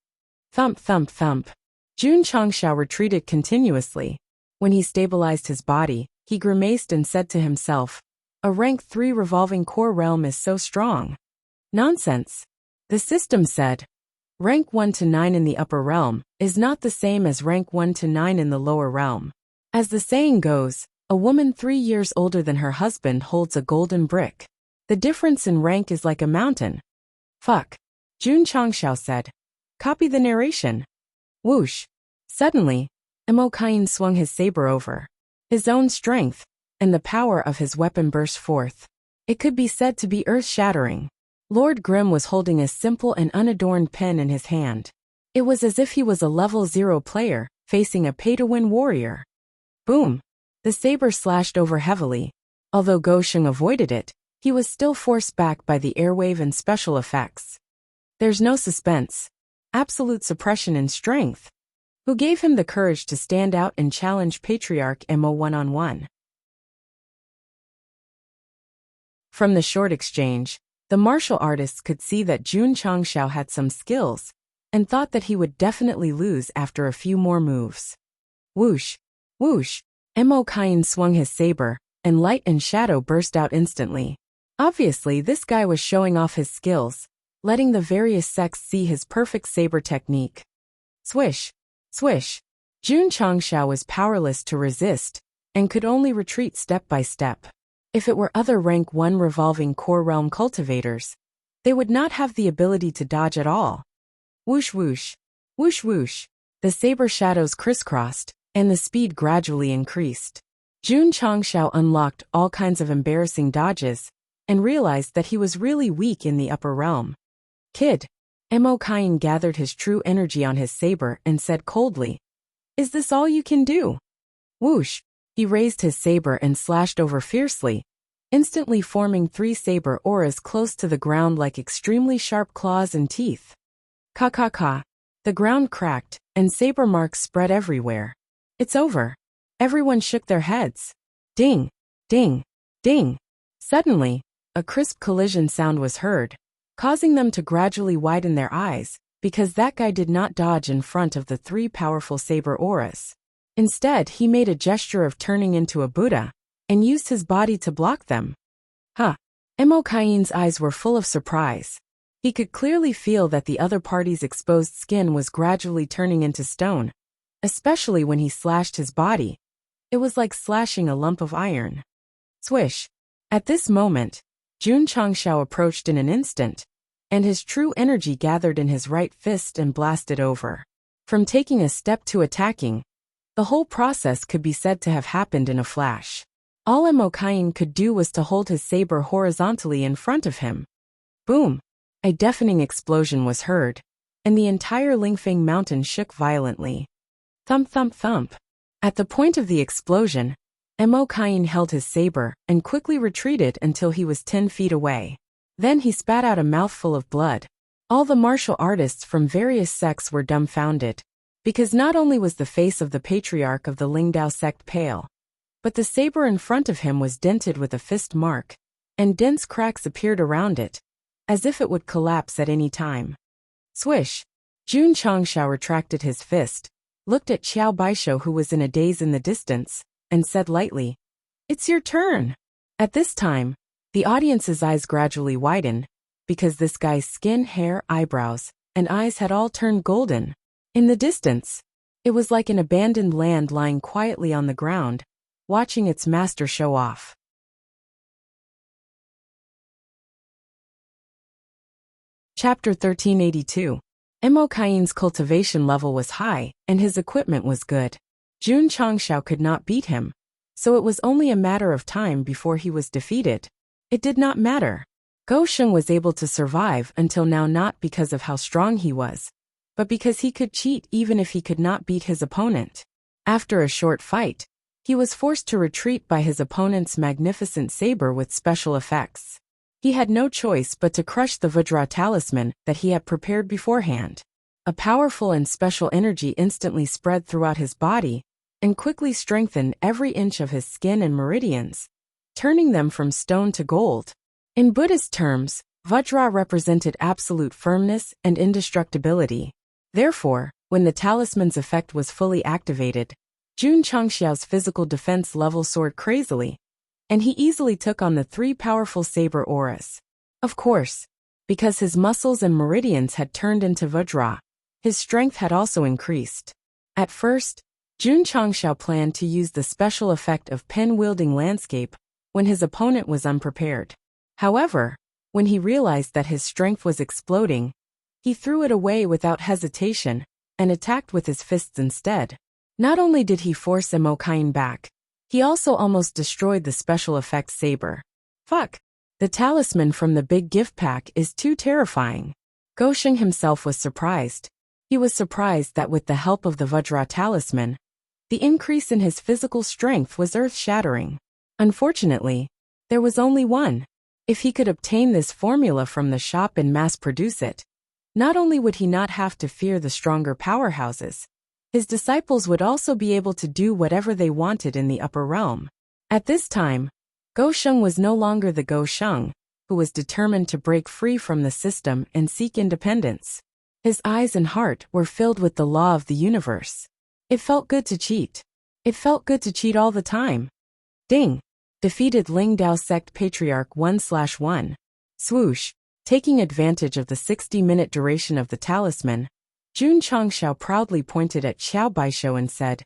Thump, thump, thump. Jun Changshao retreated continuously. When he stabilized his body, he grimaced and said to himself, "A rank 3 revolving core realm is so strong." Nonsense. The system said, rank 1 to 9 in the upper realm is not the same as rank 1 to 9 in the lower realm. As the saying goes, a woman 3 years older than her husband holds a golden brick. The difference in rank is like a mountain. Fuck. Jun Changshao said. Copy the narration. Whoosh. Suddenly, Mo Kain swung his saber over. His own strength and the power of his weapon burst forth. It could be said to be earth-shattering. Lord Grimm was holding a simple and unadorned pen in his hand. It was as if he was a level 0 player, facing a pay-to-win warrior. Boom! The saber slashed over heavily. Although Go Sheng avoided it, he was still forced back by the airwave and special effects. There's no suspense. Absolute suppression in strength. Who gave him the courage to stand out and challenge Patriarch Mo one-on-one? From the short exchange, the martial artists could see that Jun Changshao had some skills, and thought that he would definitely lose after a few more moves. Whoosh! Whoosh! Mo Kain swung his saber, and light and shadow burst out instantly. Obviously, this guy was showing off his skills, letting the various sects see his perfect saber technique. Swish! Swish! Jun Changshao was powerless to resist, and could only retreat step by step. If it were other rank 1 revolving core realm cultivators, they would not have the ability to dodge at all. Whoosh whoosh! Whoosh whoosh! The saber shadows crisscrossed, and the speed gradually increased. Jun Changshao unlocked all kinds of embarrassing dodges, and realized that he was really weak in the upper realm. Kid. Mo Kain gathered his true energy on his saber and said coldly, "Is this all you can do?" Whoosh! He raised his saber and slashed over fiercely, instantly forming 3 saber auras close to the ground like extremely sharp claws and teeth. Ka. The ground cracked, and saber marks spread everywhere. It's over. Everyone shook their heads. Ding! Ding! Ding! Suddenly, a crisp collision sound was heard, causing them to gradually widen their eyes, because that guy did not dodge in front of the 3 powerful saber auras. Instead, he made a gesture of turning into a Buddha, and used his body to block them. Mo Kain's eyes were full of surprise. He could clearly feel that the other party's exposed skin was gradually turning into stone, especially when he slashed his body. It was like slashing a lump of iron. Swish! At this moment, Jun Changshao approached in an instant, and his true energy gathered in his right fist and blasted over. From taking a step to attacking, the whole process could be said to have happened in a flash. All Mo Kain could do was to hold his saber horizontally in front of him. Boom! A deafening explosion was heard, and the entire Lingfeng mountain shook violently. Thump, thump, thump. At the point of the explosion, Mo Kain held his saber and quickly retreated until he was 10 feet away. Then he spat out a mouthful of blood. All the martial artists from various sects were dumbfounded, because not only was the face of the patriarch of the Lingdao sect pale, but the saber in front of him was dented with a fist mark, and dense cracks appeared around it, as if it would collapse at any time. Swish! Jun Changshao retracted his fist, looked at Qiao Baisho who was in a daze in the distance, and said lightly, "It's your turn." At this time, the audience's eyes gradually widened, because this guy's skin, hair, eyebrows, and eyes had all turned golden. In the distance, it was like an abandoned land lying quietly on the ground, watching its master show off. Chapter 1382. Mo Kain's cultivation level was high, and his equipment was good. Jun Changshao could not beat him, so it was only a matter of time before he was defeated. It did not matter. Go Sheng was able to survive until now not because of how strong he was, but because he could cheat even if he could not beat his opponent. After a short fight, he was forced to retreat by his opponent's magnificent saber with special effects. He had no choice but to crush the Vajra talisman that he had prepared beforehand. A powerful and special energy instantly spread throughout his body and quickly strengthened every inch of his skin and meridians, turning them from stone to gold. In Buddhist terms, Vajra represented absolute firmness and indestructibility. Therefore, when the talisman's effect was fully activated, Jun Changxiao's physical defense level soared crazily, and he easily took on the 3 powerful saber auras. Of course, because his muscles and meridians had turned into Vajra, his strength had also increased. At first, Jun Changxiao planned to use the special effect of pen-wielding landscape when his opponent was unprepared. However, when he realized that his strength was exploding, he threw it away without hesitation and attacked with his fists instead. Not only did he force Emokain back, he also almost destroyed the special effects saber. Fuck! The talisman from the big gift pack is too terrifying. Gosheng himself was surprised. He was surprised that with the help of the Vajra talisman, the increase in his physical strength was earth-shattering. Unfortunately, there was only one. If he could obtain this formula from the shop and mass-produce it, not only would he not have to fear the stronger powerhouses, his disciples would also be able to do whatever they wanted in the upper realm. At this time, Gosheng was no longer the Gosheng, who was determined to break free from the system and seek independence. His eyes and heart were filled with the law of the universe. It felt good to cheat. It felt good to cheat all the time. Ding! Defeated Lingdao Sect Patriarch 1/1. Swoosh! Taking advantage of the 60-minute duration of the talisman, Jun Changxiao proudly pointed at Xiao Baisho and said,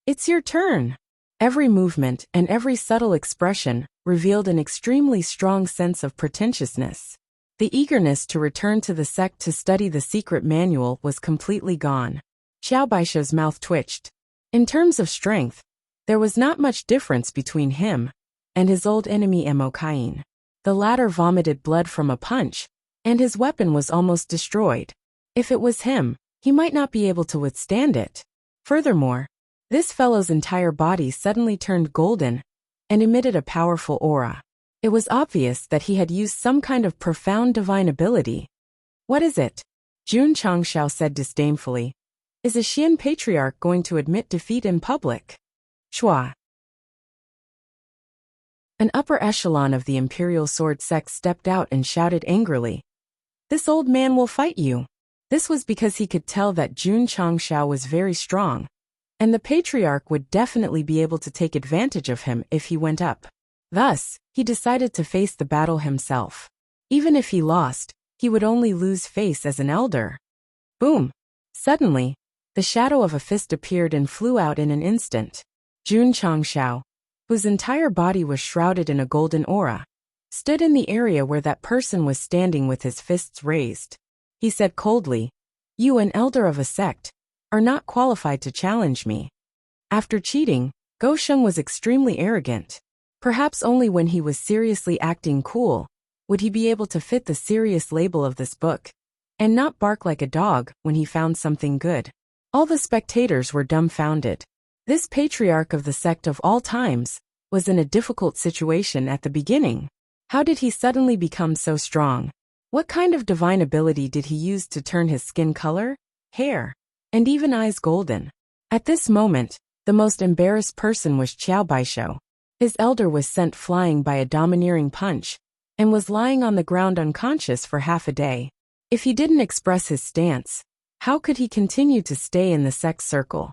"It's your turn." Every movement and every subtle expression revealed an extremely strong sense of pretentiousness. The eagerness to return to the sect to study the secret manual was completely gone. Xiao Baisho's mouth twitched. In terms of strength, there was not much difference between him and his old enemy Emokain. The latter vomited blood from a punch, and his weapon was almost destroyed. If it was him, he might not be able to withstand it. Furthermore, this fellow's entire body suddenly turned golden and emitted a powerful aura. It was obvious that he had used some kind of profound divine ability. "What is it?" Jun Changxiao said disdainfully. "Is a Xian patriarch going to admit defeat in public?" Shua. An upper echelon of the Imperial Sword Sect stepped out and shouted angrily, "This old man will fight you." This was because he could tell that Jun Changxiao was very strong, and the patriarch would definitely be able to take advantage of him if he went up. Thus, he decided to face the battle himself. Even if he lost, he would only lose face as an elder. Boom! Suddenly, the shadow of a fist appeared and flew out in an instant. Jun Changxiao, whose entire body was shrouded in a golden aura, stood in the area where that person was standing with his fists raised. He said coldly, "You, an elder of a sect, are not qualified to challenge me." After cheating, Gosheng was extremely arrogant. Perhaps only when he was seriously acting cool would he be able to fit the serious label of this book, and not bark like a dog when he found something good. All the spectators were dumbfounded. This patriarch of the sect of all times was in a difficult situation at the beginning. How did he suddenly become so strong? What kind of divine ability did he use to turn his skin color, hair, and even eyes golden? At this moment, the most embarrassed person was Xiao Baisho. His elder was sent flying by a domineering punch and was lying on the ground unconscious for half a day. If he didn't express his stance, how could he continue to stay in the sect circle?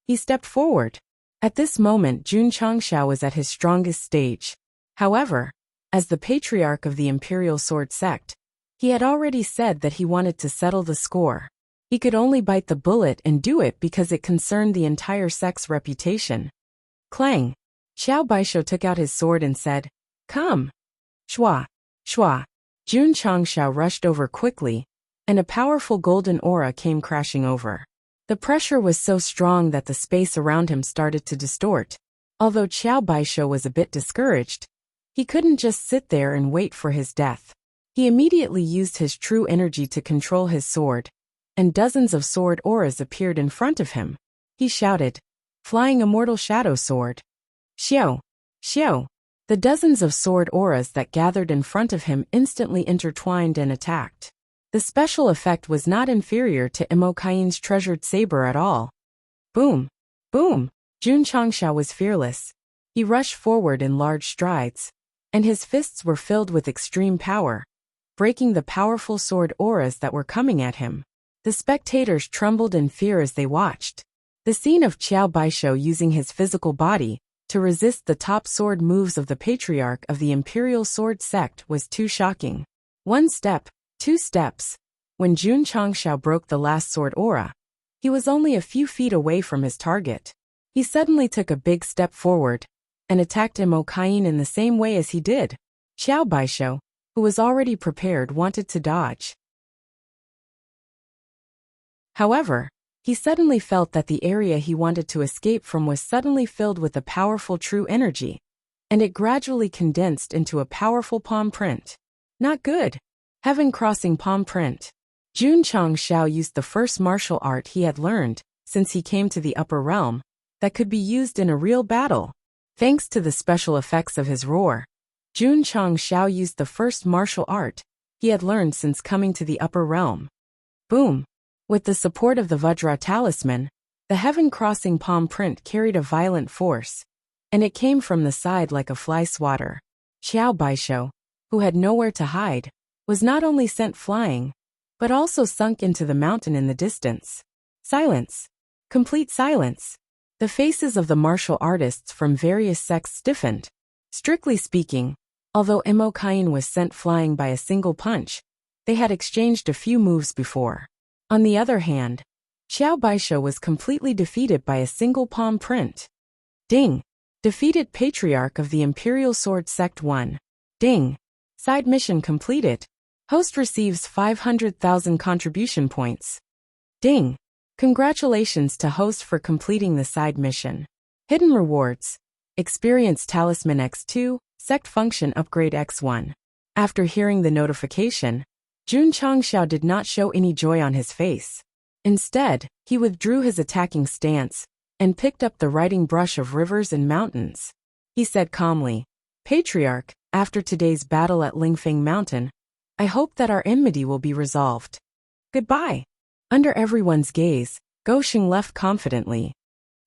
He stepped forward. At this moment, Jun Changxiao was at his strongest stage. However, as the patriarch of the Imperial Sword Sect, he had already said that he wanted to settle the score. He could only bite the bullet and do it because it concerned the entire sect's reputation. Clang! Xiao Baisho took out his sword and said, "Come." Shua, shua. Jun Changxiao rushed over quickly, and a powerful golden aura came crashing over. The pressure was so strong that the space around him started to distort. Although Xiao Baisho was a bit discouraged, he couldn't just sit there and wait for his death. He immediately used his true energy to control his sword, and dozens of sword auras appeared in front of him. He shouted, "Flying immortal shadow sword! Xiao! Xiao!" The dozens of sword auras that gathered in front of him instantly intertwined and attacked. The special effect was not inferior to Imokain's treasured saber at all. Boom! Boom! Jun Changxiao was fearless. He rushed forward in large strides, and his fists were filled with extreme power, breaking the powerful sword auras that were coming at him. The spectators trembled in fear as they watched. The scene of Qiao Baisho using his physical body to resist the top sword moves of the patriarch of the Imperial Sword Sect was too shocking. One step, two steps. When Jun Changxiao broke the last sword aura, he was only a few feet away from his target. He suddenly took a big step forward and attacked Imokain in the same way as he did. Qiao Baisho, who was already prepared, wanted to dodge. However, he suddenly felt that the area he wanted to escape from was suddenly filled with a powerful true energy, and it gradually condensed into a powerful palm print. Not good. Heaven crossing palm print. Jun Changxiao used the first martial art he had learned since he came to the upper realm that could be used in a real battle. Thanks to the special effects of his roar, Jun Changxiao used the first martial art he had learned since coming to the upper realm. Boom! With the support of the Vajra talisman, the heaven-crossing palm print carried a violent force, and it came from the side like a fly swatter. Qiao Baisho, who had nowhere to hide, was not only sent flying, but also sunk into the mountain in the distance. Silence. Complete silence. The faces of the martial artists from various sects stiffened. Strictly speaking, although Imokain was sent flying by a single punch, they had exchanged a few moves before. On the other hand, Qiao Baisho was completely defeated by a single palm print. Ding! Defeated Patriarch of the Imperial Sword Sect 1. Ding! Side mission completed. Host receives 500,000 contribution points. Ding! Congratulations to host for completing the side mission. Hidden rewards. Experience Talisman X2, Sect Function Upgrade X1. After hearing the notification, Jun Changxiao did not show any joy on his face. Instead, he withdrew his attacking stance and picked up the writing brush of rivers and mountains. He said calmly, "Patriarch, after today's battle at Lingfeng Mountain, I hope that our enmity will be resolved. Goodbye." Under everyone's gaze, Gou Sheng left confidently.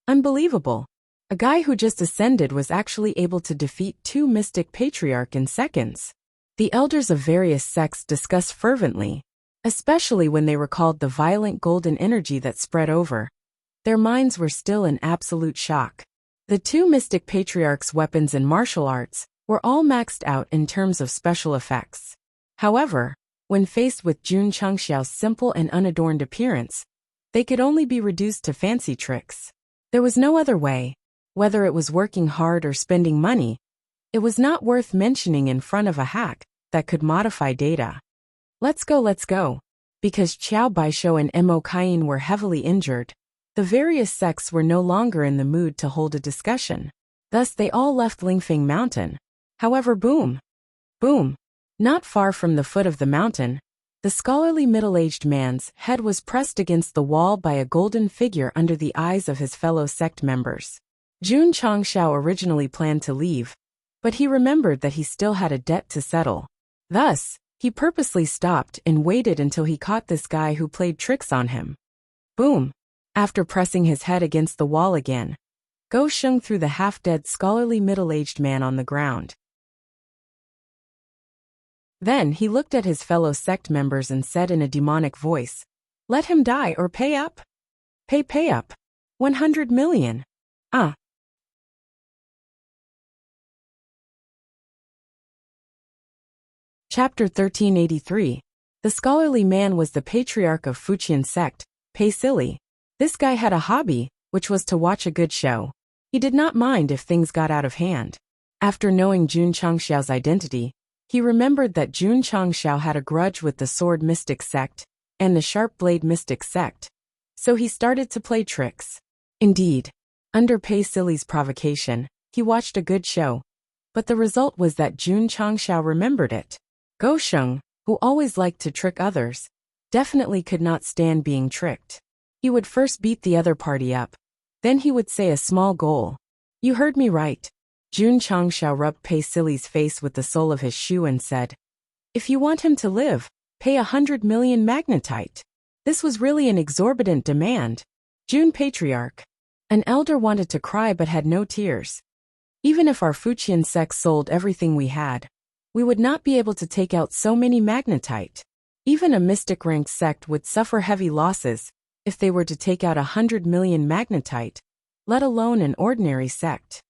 Unbelievable. A guy who just ascended was actually able to defeat two mystic patriarch in seconds. The elders of various sects discussed fervently, especially when they recalled the violent golden energy that spread over. Their minds were still in absolute shock. The two mystic patriarchs' weapons and martial arts were all maxed out in terms of special effects. However, when faced with Jun Changxiao's simple and unadorned appearance, they could only be reduced to fancy tricks. There was no other way. Whether it was working hard or spending money, it was not worth mentioning in front of a hack that could modify data. Let's go. Because Qiao Baisho and Imokain were heavily injured, the various sects were no longer in the mood to hold a discussion. Thus they all left Lingfeng Mountain. However, boom! Not far from the foot of the mountain, the scholarly middle-aged man's head was pressed against the wall by a golden figure under the eyes of his fellow sect members. Jun Changxiao originally planned to leave, but he remembered that he still had a debt to settle. Thus, he purposely stopped and waited until he caught this guy who played tricks on him. Boom! After pressing his head against the wall again, Gou Sheng threw the half-dead scholarly middle-aged man on the ground. Then he looked at his fellow sect members and said in a demonic voice, "Let him die or pay up. Pay up. 100 million. Chapter 1383. The scholarly man was the patriarch of Fuqian sect, Pei Silly. This guy had a hobby, which was to watch a good show. He did not mind if things got out of hand. After knowing Jun Changxiao's identity, he remembered that Jun Changxiao had a grudge with the Sword Mystic sect and the Sharp Blade Mystic sect, so he started to play tricks. Indeed, under Pei Silly's provocation, he watched a good show, but the result was that Jun Changxiao remembered it. Gou Sheng, who always liked to trick others, definitely could not stand being tricked. He would first beat the other party up. Then he would say a small goal. You heard me right. Jun Changshao rubbed Pei Sili's face with the sole of his shoe and said, if you want him to live, pay 100 million magnetite. This was really an exorbitant demand. Jun Patriarch. An elder wanted to cry but had no tears. Even if our Fuqian sect sold everything we had, we would not be able to take out so many magnetite. Even a mystic-ranked sect would suffer heavy losses if they were to take out 100 million magnetite, let alone an ordinary sect.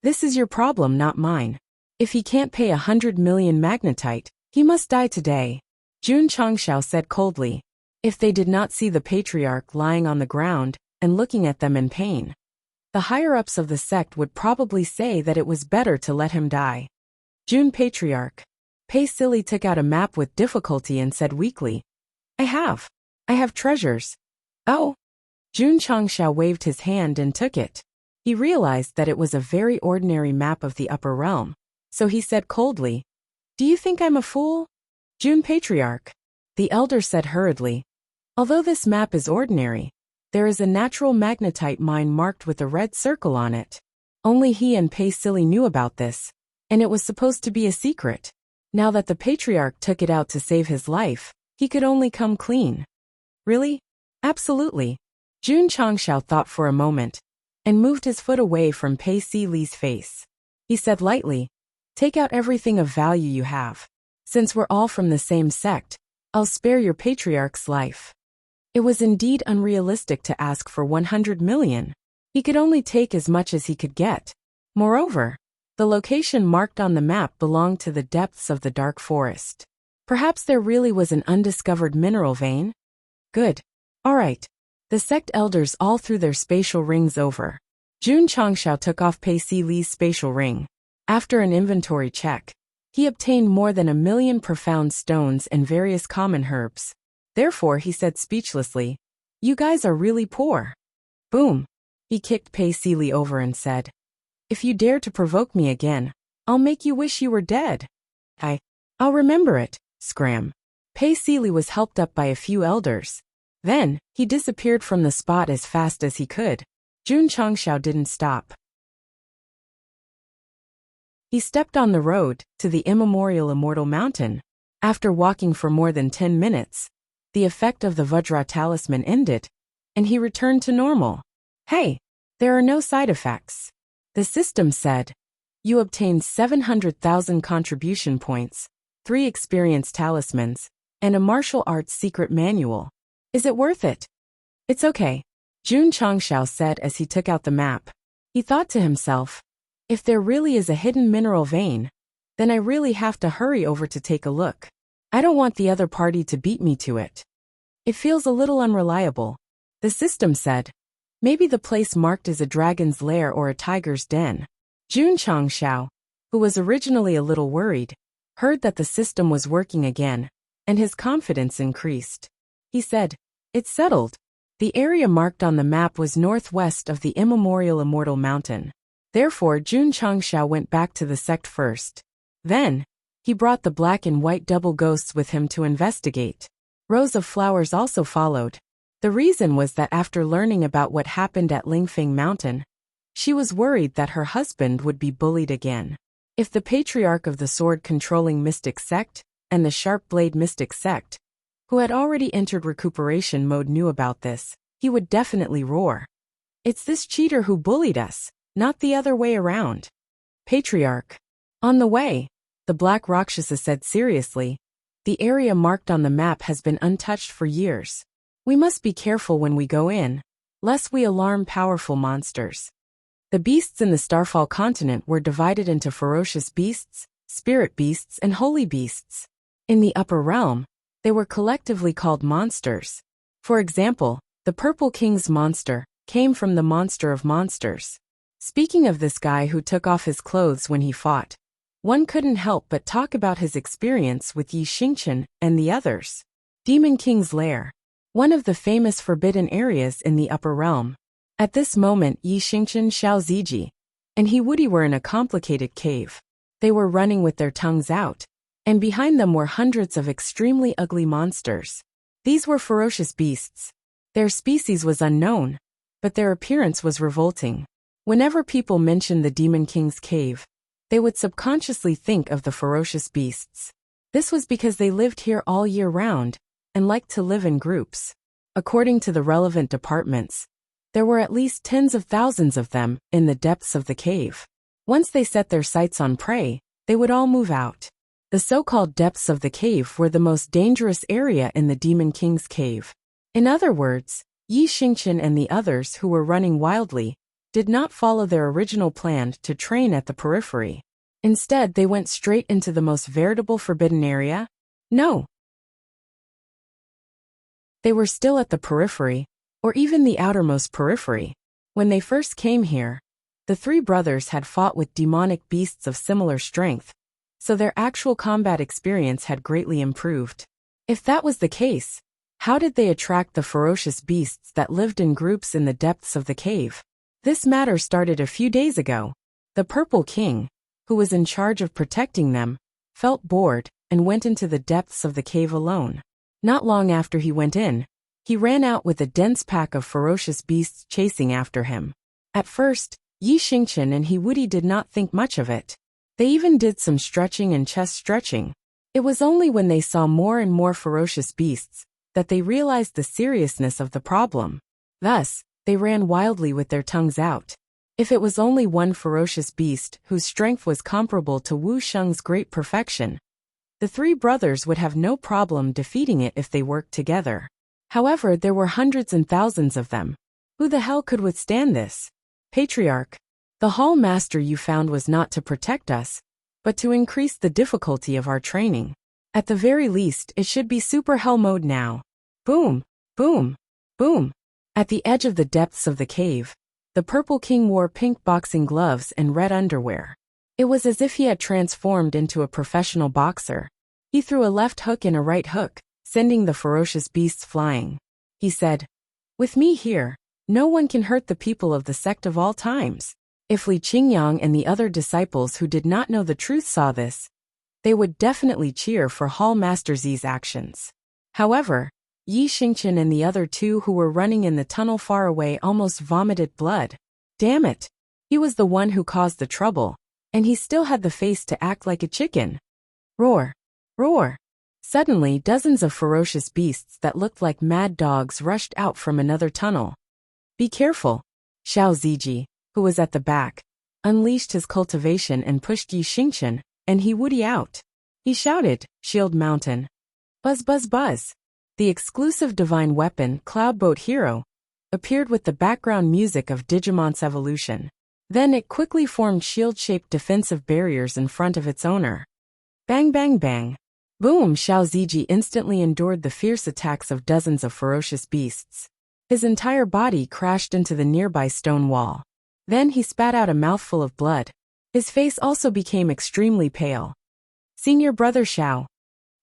This is your problem, not mine. If he can't pay 100 million magnetite, he must die today. Jun Changshao said coldly. If they did not see the patriarch lying on the ground and looking at them in pain, the higher-ups of the sect would probably say that it was better to let him die. Jun Patriarch. Pei Sili took out a map with difficulty and said weakly, I have treasures. Oh. Jun Changshao waved his hand and took it. He realized that it was a very ordinary map of the upper realm, so he said coldly, do you think I'm a fool? Jun Patriarch. The elder said hurriedly, although this map is ordinary, there is a natural magnetite mine marked with a red circle on it. Only he and Pei Sili knew about this, and it was supposed to be a secret. Now that the patriarch took it out to save his life, he could only come clean. Really? Absolutely. Jun Changshao thought for a moment, and moved his foot away from Pei Sili's face. He said lightly, take out everything of value you have. Since we're all from the same sect, I'll spare your patriarch's life. It was indeed unrealistic to ask for 100 million. He could only take as much as he could get. Moreover, the location marked on the map belonged to the depths of the dark forest. Perhaps there really was an undiscovered mineral vein? Good. All right. The sect elders all threw their spatial rings over. Jun Changshao took off Pei Sili's spatial ring. After an inventory check, he obtained more than 1 million profound stones and various common herbs. Therefore, he said speechlessly, you guys are really poor. Boom. He kicked Pei Sili over and said, if you dare to provoke me again, I'll make you wish you were dead. I'll remember it, scram. Pei Sili was helped up by a few elders. Then, he disappeared from the spot as fast as he could. Jun Changshao didn't stop. He stepped on the road to the immemorial immortal mountain. After walking for more than 10 minutes, the effect of the Vajra talisman ended, and he returned to normal. Hey, there are no side effects. The system said, you obtained 700,000 contribution points, 3 experience talismans, and a martial arts secret manual. Is it worth it? It's okay, Jun Changshao said as he took out the map. He thought to himself, if there really is a hidden mineral vein, then I really have to hurry over to take a look. I don't want the other party to beat me to it. It feels a little unreliable. The system said, maybe the place marked as a dragon's lair or a tiger's den. Jun Changshao, who was originally a little worried, heard that the system was working again, and his confidence increased. He said, it's settled. The area marked on the map was northwest of the immemorial immortal mountain. Therefore, Jun Changshao went back to the sect first. Then, he brought the black and white double ghosts with him to investigate. Rows of flowers also followed. The reason was that after learning about what happened at Lingfeng Mountain, she was worried that her husband would be bullied again. If the patriarch of the sword-controlling mystic sect and the sharp-blade mystic sect, who had already entered recuperation mode, knew about this, he would definitely roar. It's this cheater who bullied us, not the other way around. Patriarch. On the way, the Black Rakshasa said seriously, the area marked on the map has been untouched for years. We must be careful when we go in, lest we alarm powerful monsters. The beasts in the Starfall continent were divided into ferocious beasts, spirit beasts, and holy beasts. In the upper realm, they were collectively called monsters. For example, the Purple King's monster came from the monster of monsters. Speaking of this guy who took off his clothes when he fought, one couldn't help but talk about his experience with Yi Xingqian and the others. Demon King's Lair, one of the famous forbidden areas in the upper realm. At this moment, Yi Xingqian, Xiao Ziji, and He Wudi were in a complicated cave. They were running with their tongues out, and behind them were hundreds of extremely ugly monsters. These were ferocious beasts. Their species was unknown, but their appearance was revolting. Whenever people mentioned the Demon King's cave, they would subconsciously think of the ferocious beasts. This was because they lived here all year round and liked to live in groups. According to the relevant departments, there were at least tens of thousands of them in the depths of the cave. Once they set their sights on prey, they would all move out. The so-called depths of the cave were the most dangerous area in the Demon King's cave. In other words, Yi Xingqian and the others who were running wildly did not follow their original plan to train at the periphery. Instead, they went straight into the most veritable forbidden area? No. They were still at the periphery, or even the outermost periphery. When they first came here, the three brothers had fought with demonic beasts of similar strength, so their actual combat experience had greatly improved. If that was the case, how did they attract the ferocious beasts that lived in groups in the depths of the cave? This matter started a few days ago. The Purple King, who was in charge of protecting them, felt bored and went into the depths of the cave alone. Not long after he went in, he ran out with a dense pack of ferocious beasts chasing after him. At first, Yi Xingqian and He Wudi did not think much of it. They even did some stretching and chest stretching. It was only when they saw more and more ferocious beasts that they realized the seriousness of the problem. Thus, they ran wildly with their tongues out. If it was only one ferocious beast whose strength was comparable to Wu Sheng's great perfection, the three brothers would have no problem defeating it if they worked together. However, there were hundreds and thousands of them. Who the hell could withstand this? Patriarch, the hall master you found was not to protect us, but to increase the difficulty of our training. At the very least, it should be super hell mode now. Boom, boom, boom. At the edge of the depths of the cave, the Purple King wore pink boxing gloves and red underwear. It was as if he had transformed into a professional boxer. He threw a left hook and a right hook, sending the ferocious beasts flying. He said, "With me here, no one can hurt the people of the sect of all times." If Li Qingyang and the other disciples who did not know the truth saw this, they would definitely cheer for Hall Master Zi's actions. However, Yi Xingqian and the other two who were running in the tunnel far away almost vomited blood. Damn it! He was the one who caused the trouble, and he still had the face to act like a chicken. Roar! Roar! Suddenly, dozens of ferocious beasts that looked like mad dogs rushed out from another tunnel. Be careful! Xiao Ziji, who was at the back, unleashed his cultivation and pushed Yi Xingqian and He Wudi out. He shouted, "Shield Mountain! Buzz buzz buzz!" The exclusive divine weapon, Cloudboat Hero, appeared with the background music of Digimon's evolution. Then it quickly formed shield-shaped defensive barriers in front of its owner. Bang bang bang! Boom! Xiao Ziji instantly endured the fierce attacks of dozens of ferocious beasts. His entire body crashed into the nearby stone wall. Then he spat out a mouthful of blood. His face also became extremely pale. "Senior brother Xiao."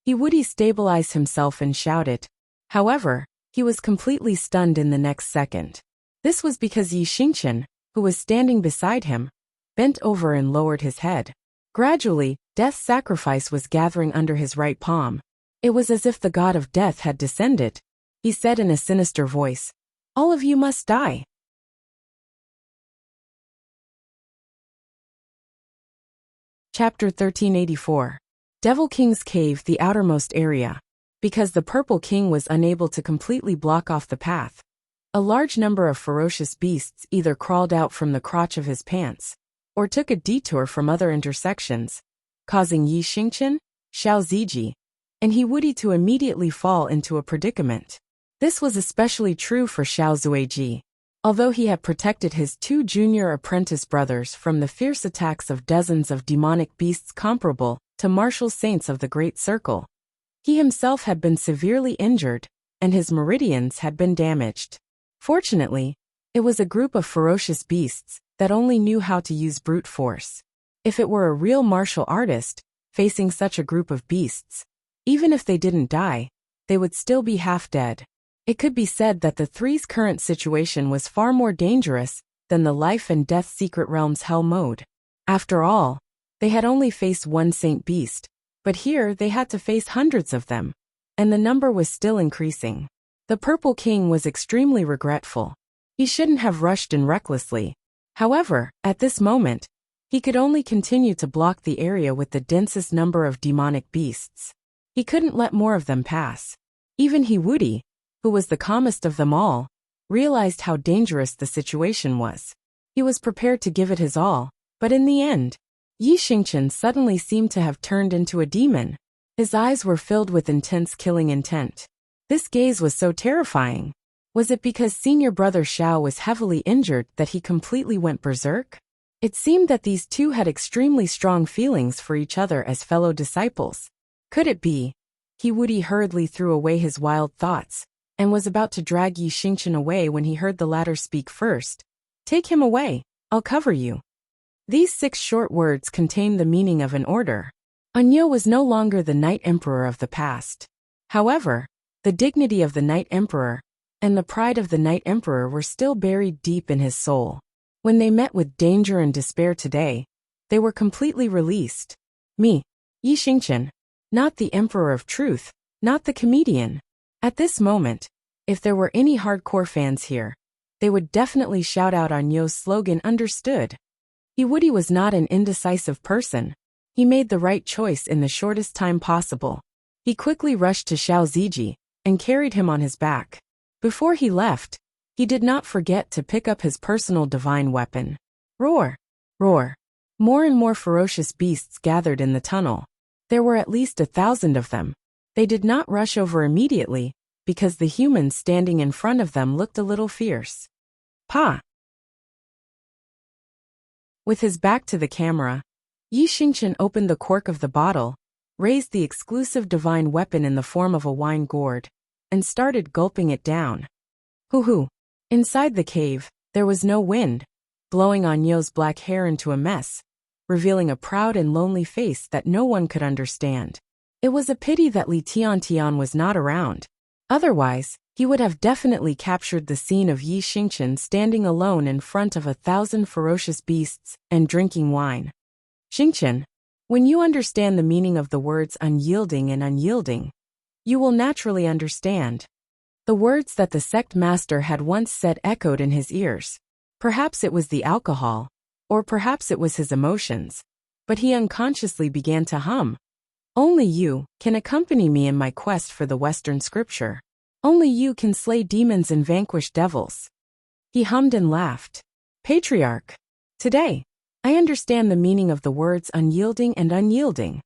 He Wudi stabilized himself and shouted. However, he was completely stunned in the next second. This was because Yi Xingqian, who was standing beside him, bent over and lowered his head. Gradually, death sacrifice was gathering under his right palm. It was as if the god of death had descended. He said in a sinister voice, "All of you must die." Chapter 1384. Devil King's Cave, the outermost area. Because the Purple King was unable to completely block off the path, a large number of ferocious beasts either crawled out from the crotch of his pants, or took a detour from other intersections, causing Yi Xingqian, Xiao Ziji, and He Wudi to immediately fall into a predicament. This was especially true for Xiao Zuiji. Although he had protected his two junior apprentice brothers from the fierce attacks of dozens of demonic beasts comparable to martial saints of the Great Circle, he himself had been severely injured, and his meridians had been damaged. Fortunately, it was a group of ferocious beasts that only knew how to use brute force. If it were a real martial artist facing such a group of beasts, even if they didn't die, they would still be half dead. It could be said that the three's current situation was far more dangerous than the life and death Secret Realms Hell mode. After all, they had only faced one saint beast, but here they had to face hundreds of them, and the number was still increasing. The Purple King was extremely regretful. He shouldn't have rushed in recklessly. However, at this moment, he could only continue to block the area with the densest number of demonic beasts. He couldn't let more of them pass. Even Wuxia, who was the calmest of them all, realized how dangerous the situation was. He was prepared to give it his all, but in the end, Yi Xingqian suddenly seemed to have turned into a demon. His eyes were filled with intense killing intent. This gaze was so terrifying. Was it because senior brother Xiao was heavily injured that he completely went berserk? It seemed that these two had extremely strong feelings for each other as fellow disciples. Could it be? Wuxia hurriedly threw away his wild thoughts, and was about to drag Yi Xingqian away when he heard the latter speak first. "Take him away, I'll cover you." These 6 short words contained the meaning of an order. Anyo was no longer the Night Emperor of the past. However, the dignity of the Night Emperor and the pride of the Night Emperor were still buried deep in his soul. When they met with danger and despair today, they were completely released. Me, Yi Xingqian, not the Emperor of Truth, not the comedian. At this moment, if there were any hardcore fans here, they would definitely shout out Anyo's slogan "Understood." Wuxia was not an indecisive person. He made the right choice in the shortest time possible. He quickly rushed to Xiao Ziji and carried him on his back. Before he left, he did not forget to pick up his personal divine weapon. Roar! Roar! More and more ferocious beasts gathered in the tunnel. There were at least 1,000 of them. They did not rush over immediately, because the humans standing in front of them looked a little fierce. Pa! With his back to the camera, Yi Xingqian opened the cork of the bottle, raised the exclusive divine weapon in the form of a wine gourd, and started gulping it down. Hoo-hoo! Inside the cave, there was no wind, blowing Anyo's black hair into a mess, revealing a proud and lonely face that no one could understand. It was a pity that Li Tiantian was not around. Otherwise, he would have definitely captured the scene of Yi Xingqian standing alone in front of 1,000 ferocious beasts and drinking wine. Xingqian, when you understand the meaning of the words unyielding and unyielding, you will naturally understand. The words that the sect master had once said echoed in his ears. Perhaps it was the alcohol, or perhaps it was his emotions, but he unconsciously began to hum. Only you can accompany me in my quest for the Western scripture. Only you can slay demons and vanquish devils. He hummed and laughed. Patriarch, today, I understand the meaning of the words unyielding and unyielding.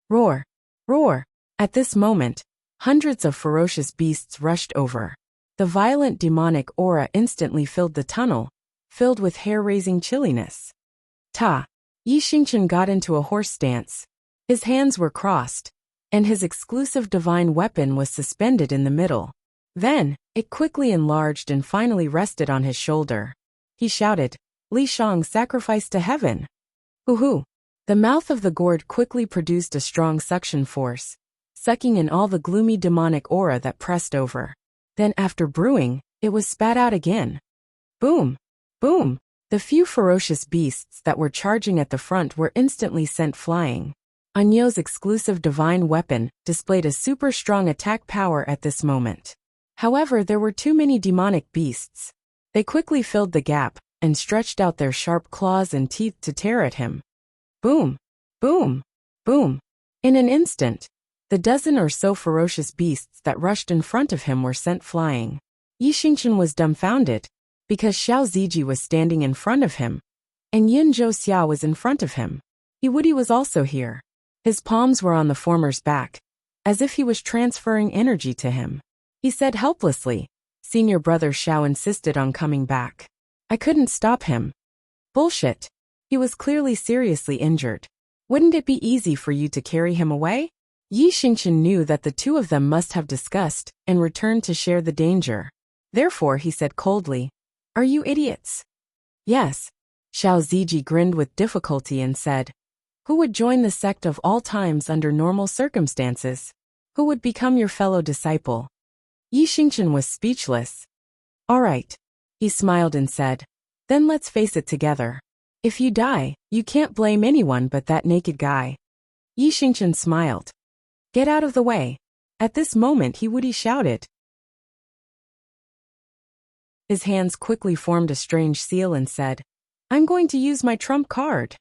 Roar, roar. At this moment, hundreds of ferocious beasts rushed over. The violent demonic aura instantly filled the tunnel, filled with hair-raising chilliness. Ta! Yi Xingqian got into a horse stance. His hands were crossed, and his exclusive divine weapon was suspended in the middle. Then, it quickly enlarged and finally rested on his shoulder. He shouted, Li Shang sacrifice to heaven. Hoo-hoo! The mouth of the gourd quickly produced a strong suction force, sucking in all the gloomy demonic aura that pressed over. Then after brewing, it was spat out again. Boom! Boom! The few ferocious beasts that were charging at the front were instantly sent flying. Anyo's exclusive divine weapon displayed a super strong attack power at this moment. However, there were too many demonic beasts. They quickly filled the gap and stretched out their sharp claws and teeth to tear at him. Boom! Boom! Boom! In an instant, the dozen or so ferocious beasts that rushed in front of him were sent flying. Yi Xingqian was dumbfounded, because Xiao Ziji was standing in front of him, and Yin Zhou Xia was in front of him. Wuxia was also here. His palms were on the former's back, as if he was transferring energy to him. He said helplessly, Senior brother Xiao insisted on coming back. I couldn't stop him. Bullshit. He was clearly seriously injured. Wouldn't it be easy for you to carry him away? Yi Xingqian knew that the two of them must have discussed and returned to share the danger. Therefore he said coldly, Are you idiots? Yes. Xiao Ziji grinned with difficulty and said, Who would join the sect of all times under normal circumstances? Who would become your fellow disciple? Yi Xingqian was speechless. All right. He smiled and said, Then let's face it together. If you die, you can't blame anyone but that naked guy. Yi Xingqian smiled. Get out of the way. At this moment Wuxia shouted. His hands quickly formed a strange seal and said, "I'm going to use my trump card."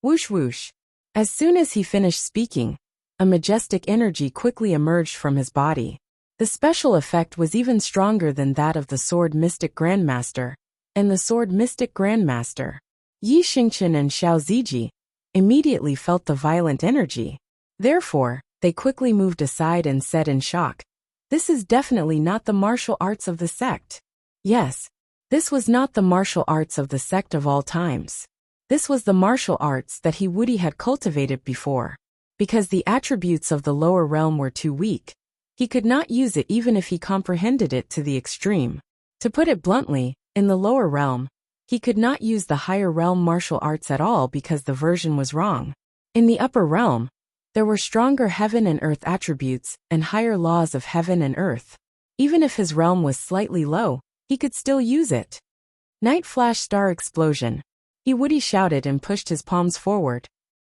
Whoosh whoosh. As soon as he finished speaking, a majestic energy quickly emerged from his body. The special effect was even stronger than that of the Sword Mystic Grandmaster, and the Sword Mystic Grandmaster, Yi Xingqian and Xiao Ziji, immediately felt the violent energy. Therefore, they quickly moved aside and said in shock, "This is definitely not the martial arts of the sect." Yes, this was not the martial arts of the sect of all times. This was the martial arts that Wuxia had cultivated before. Because the attributes of the lower realm were too weak, he could not use it even if he comprehended it to the extreme. To put it bluntly, in the lower realm, he could not use the higher realm martial arts at all because the version was wrong. In the upper realm, there were stronger heaven and earth attributes and higher laws of heaven and earth. Even if his realm was slightly low, he could still use it. Night flash star explosion. Wuxia shouted and pushed his palms forward.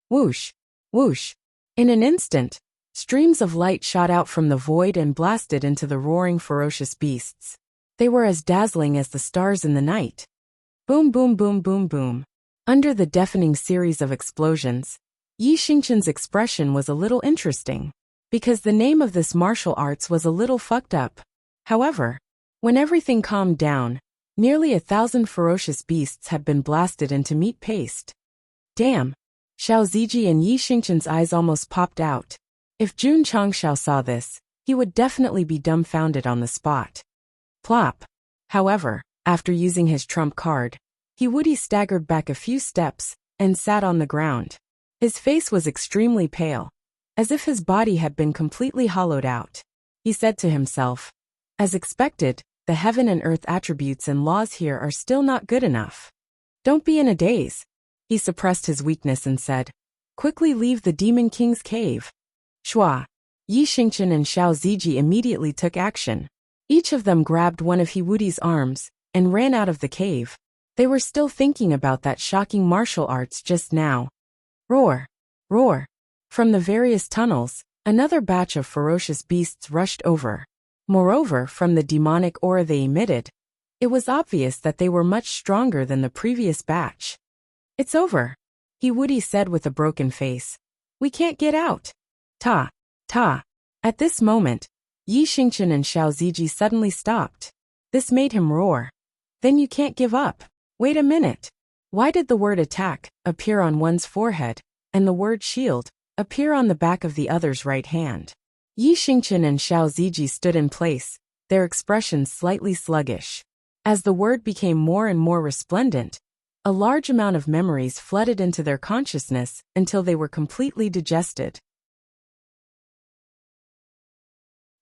Whoosh, whoosh. In an instant, streams of light shot out from the void and blasted into the roaring ferocious beasts. They were as dazzling as the stars in the night. Boom boom boom boom boom. Under the deafening series of explosions, Yi Xingqian's expression was a little interesting, because the name of this martial arts was a little fucked up. However, when everything calmed down, nearly 1,000 ferocious beasts had been blasted into meat paste. Damn! Xiao Ziji and Yi Xingqian's eyes almost popped out. If Jun Changshao saw this, he would definitely be dumbfounded on the spot. Plop! However, after using his trump card, Wuxia staggered back a few steps and sat on the ground. His face was extremely pale, as if his body had been completely hollowed out. He said to himself, "As expected, the heaven and earth attributes and laws here are still not good enough. Don't be in a daze." He suppressed his weakness and said, "Quickly leave the Demon King's cave." Shua. Yi Xingqian and Xiao Ziji immediately took action. Each of them grabbed one of Wuxia's arms and ran out of the cave. They were still thinking about that shocking martial arts just now. Roar! Roar! From the various tunnels, another batch of ferocious beasts rushed over. Moreover, from the demonic aura they emitted, it was obvious that they were much stronger than the previous batch. "It's over," Wuxia said with a broken face. "We can't get out." Ta! Ta! At this moment, Yi Xingqian and Xiao Ziji suddenly stopped. This made him roar. "Then you can't give up. Wait a minute. Why did the word attack appear on one's forehead, and the word shield appear on the back of the other's right hand?" Yi Xingqian and Xiao Ziji stood in place, their expressions slightly sluggish. As the word became more and more resplendent, a large amount of memories flooded into their consciousness until they were completely digested.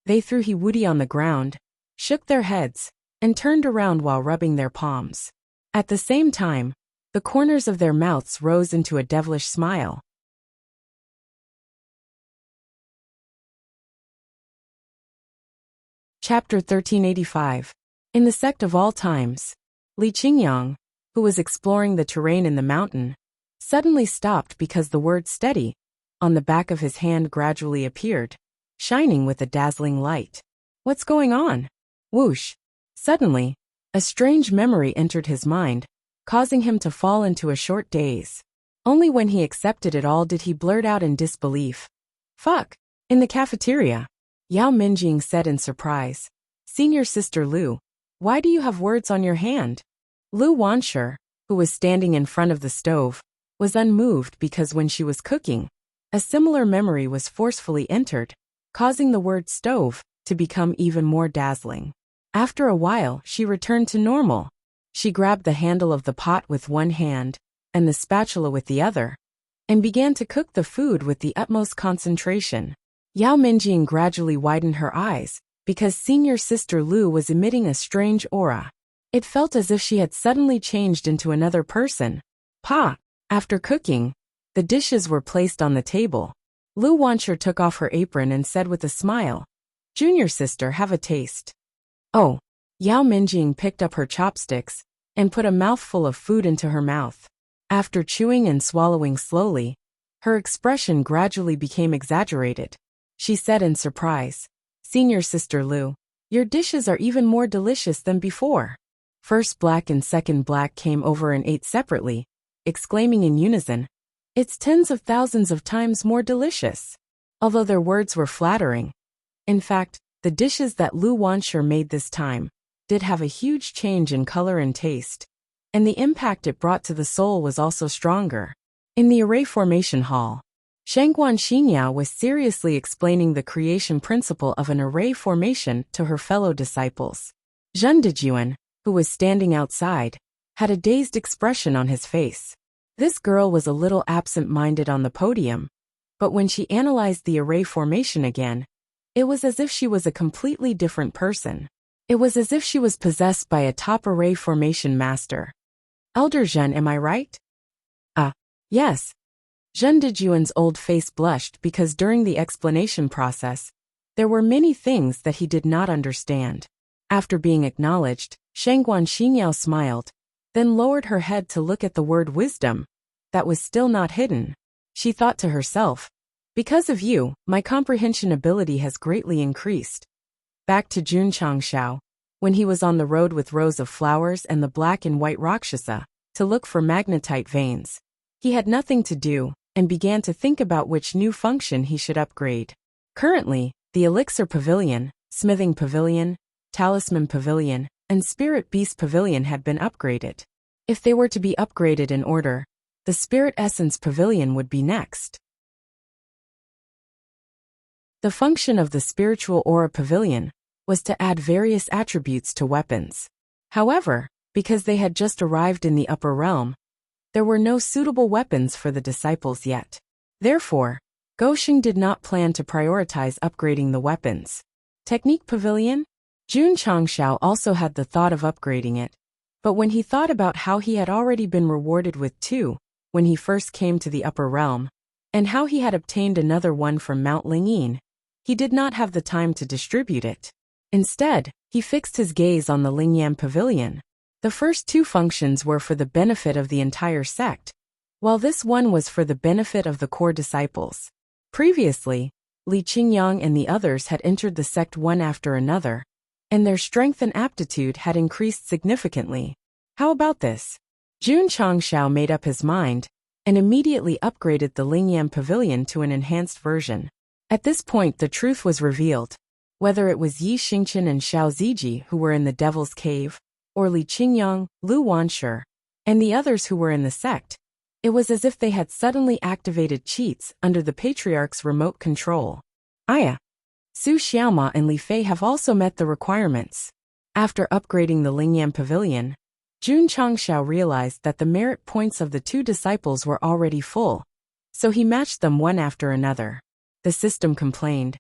They threw Wuxia on the ground, shook their heads, and turned around while rubbing their palms. At the same time, the corners of their mouths rose into a devilish smile. Chapter 1385. In the Sect of All Times, Li Qingyang, who was exploring the terrain in the mountain, suddenly stopped because the word steady on the back of his hand gradually appeared, shining with a dazzling light. What's going on? Whoosh! Suddenly, a strange memory entered his mind, causing him to fall into a short daze. Only when he accepted it all did he blurt out in disbelief. Fuck! In the cafeteria, Yao Minjing said in surprise. Senior Sister Lu, why do you have words on your hand? Lu Wanshi, who was standing in front of the stove, was unmoved because when she was cooking, a similar memory was forcefully entered, causing the word stove to become even more dazzling. After a while, she returned to normal. She grabbed the handle of the pot with one hand and the spatula with the other, and began to cook the food with the utmost concentration. Yao Minjing gradually widened her eyes, because Senior Sister Lu was emitting a strange aura. It felt as if she had suddenly changed into another person. Pa! After cooking, the dishes were placed on the table. Lu Wanshi took off her apron and said with a smile, Junior sister, have a taste. Oh! Yao Minjing picked up her chopsticks and put a mouthful of food into her mouth. After chewing and swallowing slowly, her expression gradually became exaggerated. She said in surprise, Senior Sister Lu, your dishes are even more delicious than before. First Black and Second Black came over and ate separately, exclaiming in unison, it's tens of thousands of times more delicious. Although their words were flattering. In fact, the dishes that Lu Wanshi made this time did have a huge change in color and taste, and the impact it brought to the soul was also stronger. In the array formation hall, Shangguan Xinyao was seriously explaining the creation principle of an array formation to her fellow disciples. Zhen Dejuan, who was standing outside, had a dazed expression on his face. This girl was a little absent-minded on the podium, but when she analyzed the array formation again, it was as if she was a completely different person. It was as if she was possessed by a top array formation master. Elder Zhen, am I right? Yes. Zhen Dejuan's old face blushed because during the explanation process, there were many things that he did not understand. After being acknowledged, Shangguan Xinyao smiled, then lowered her head to look at the word wisdom, that was still not hidden. She thought to herself, because of you, my comprehension ability has greatly increased. Back to Jun Changshao, when he was on the road with rows of flowers and the black and white Rakshasa, to look for magnetite veins. He had nothing to do, and began to think about which new function he should upgrade. Currently, the Elixir Pavilion, Smithing Pavilion, Talisman Pavilion, and Spirit Beast Pavilion had been upgraded. If they were to be upgraded in order, the Spirit Essence Pavilion would be next. The function of the Spiritual Aura Pavilion was to add various attributes to weapons. However, because they had just arrived in the upper realm, there were no suitable weapons for the disciples yet. Therefore, Gosheng did not plan to prioritize upgrading the weapons. Technique Pavilion? Jun Changshao also had the thought of upgrading it, but when he thought about how he had already been rewarded with 2 when he first came to the upper realm, and how he had obtained another one from Mount Lingyin, he did not have the time to distribute it. Instead, he fixed his gaze on the Lingyan Pavilion. The first 2 functions were for the benefit of the entire sect, while this one was for the benefit of the core disciples. Previously, Li Qingyang and the others had entered the sect one after another, and their strength and aptitude had increased significantly. How about this? Jun Changshao made up his mind, and immediately upgraded the Lingyan Pavilion to an enhanced version. At this point the truth was revealed. Whether it was Yi Xingqian and Xiao Ziji who were in the Devil's Cave, or Li Qingyang, Lu Wanshi, and the others who were in the sect, it was as if they had suddenly activated cheats under the Patriarch's remote control. Su Xiaoma and Li Fei have also met the requirements. After upgrading the Lingyan Pavilion, Jun Changshao realized that the merit points of the 2 disciples were already full, so he matched them one after another. The system complained,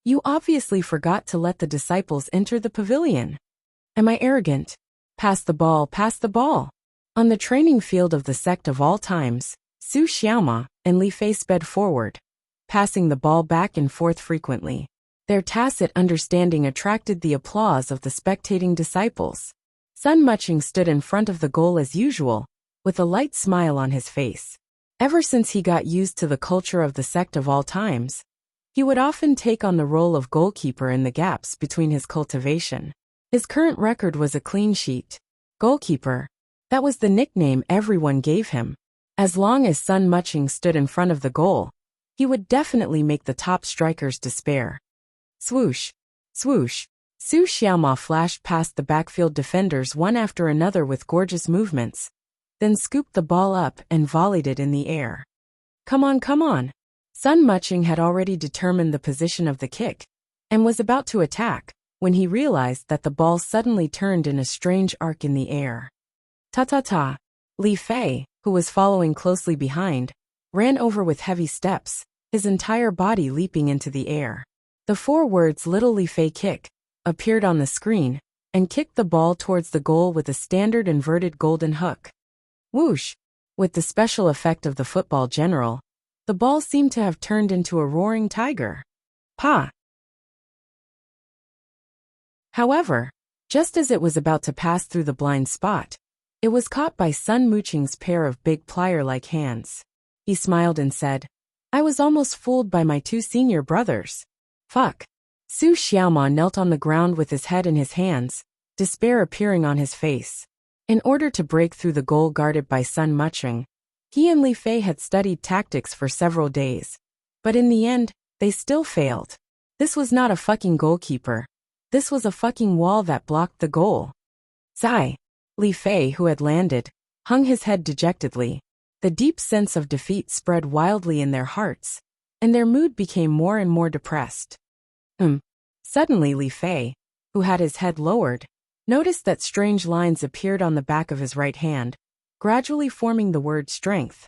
"You obviously forgot to let the disciples enter the pavilion. Am I arrogant? Pass the ball, pass the ball." On the training field of the sect of all times, Su Xiaoma and Li Fei sped forward, passing the ball back and forth frequently. Their tacit understanding attracted the applause of the spectating disciples. Sun Muching stood in front of the goal as usual, with a light smile on his face. Ever since he got used to the culture of the sect of all times, he would often take on the role of goalkeeper in the gaps between his cultivation. His current record was a clean sheet. Goalkeeper. That was the nickname everyone gave him. As long as Sun Muching stood in front of the goal, he would definitely make the top strikers despair. Swoosh. Swoosh. Su Xiaoma flashed past the backfield defenders one after another with gorgeous movements, then scooped the ball up and volleyed it in the air. Come on, come on. Sun Muching had already determined the position of the kick, and was about to attack, when he realized that the ball suddenly turned in a strange arc in the air. Ta-ta-ta. Li Fei, who was following closely behind, ran over with heavy steps, his entire body leaping into the air. The 4 words "Little Li Fei kick" appeared on the screen, and kicked the ball towards the goal with a standard inverted golden hook. Whoosh! With the special effect of the football general, the ball seemed to have turned into a roaring tiger. Pa! However, just as it was about to pass through the blind spot, it was caught by Sun Muching's pair of big plier-like hands. He smiled and said, "I was almost fooled by my 2 senior brothers. Fuck." Su Xiaoma knelt on the ground with his head in his hands, despair appearing on his face. In order to break through the goal guarded by Sun Mucheng, he and Li Fei had studied tactics for several days. But in the end, they still failed. This was not a fucking goalkeeper. This was a fucking wall that blocked the goal. Zai. Li Fei, who had landed, hung his head dejectedly. The deep sense of defeat spread wildly in their hearts, and their mood became more and more depressed. Suddenly Li Fei, who had his head lowered, noticed that strange lines appeared on the back of his right hand, gradually forming the word strength.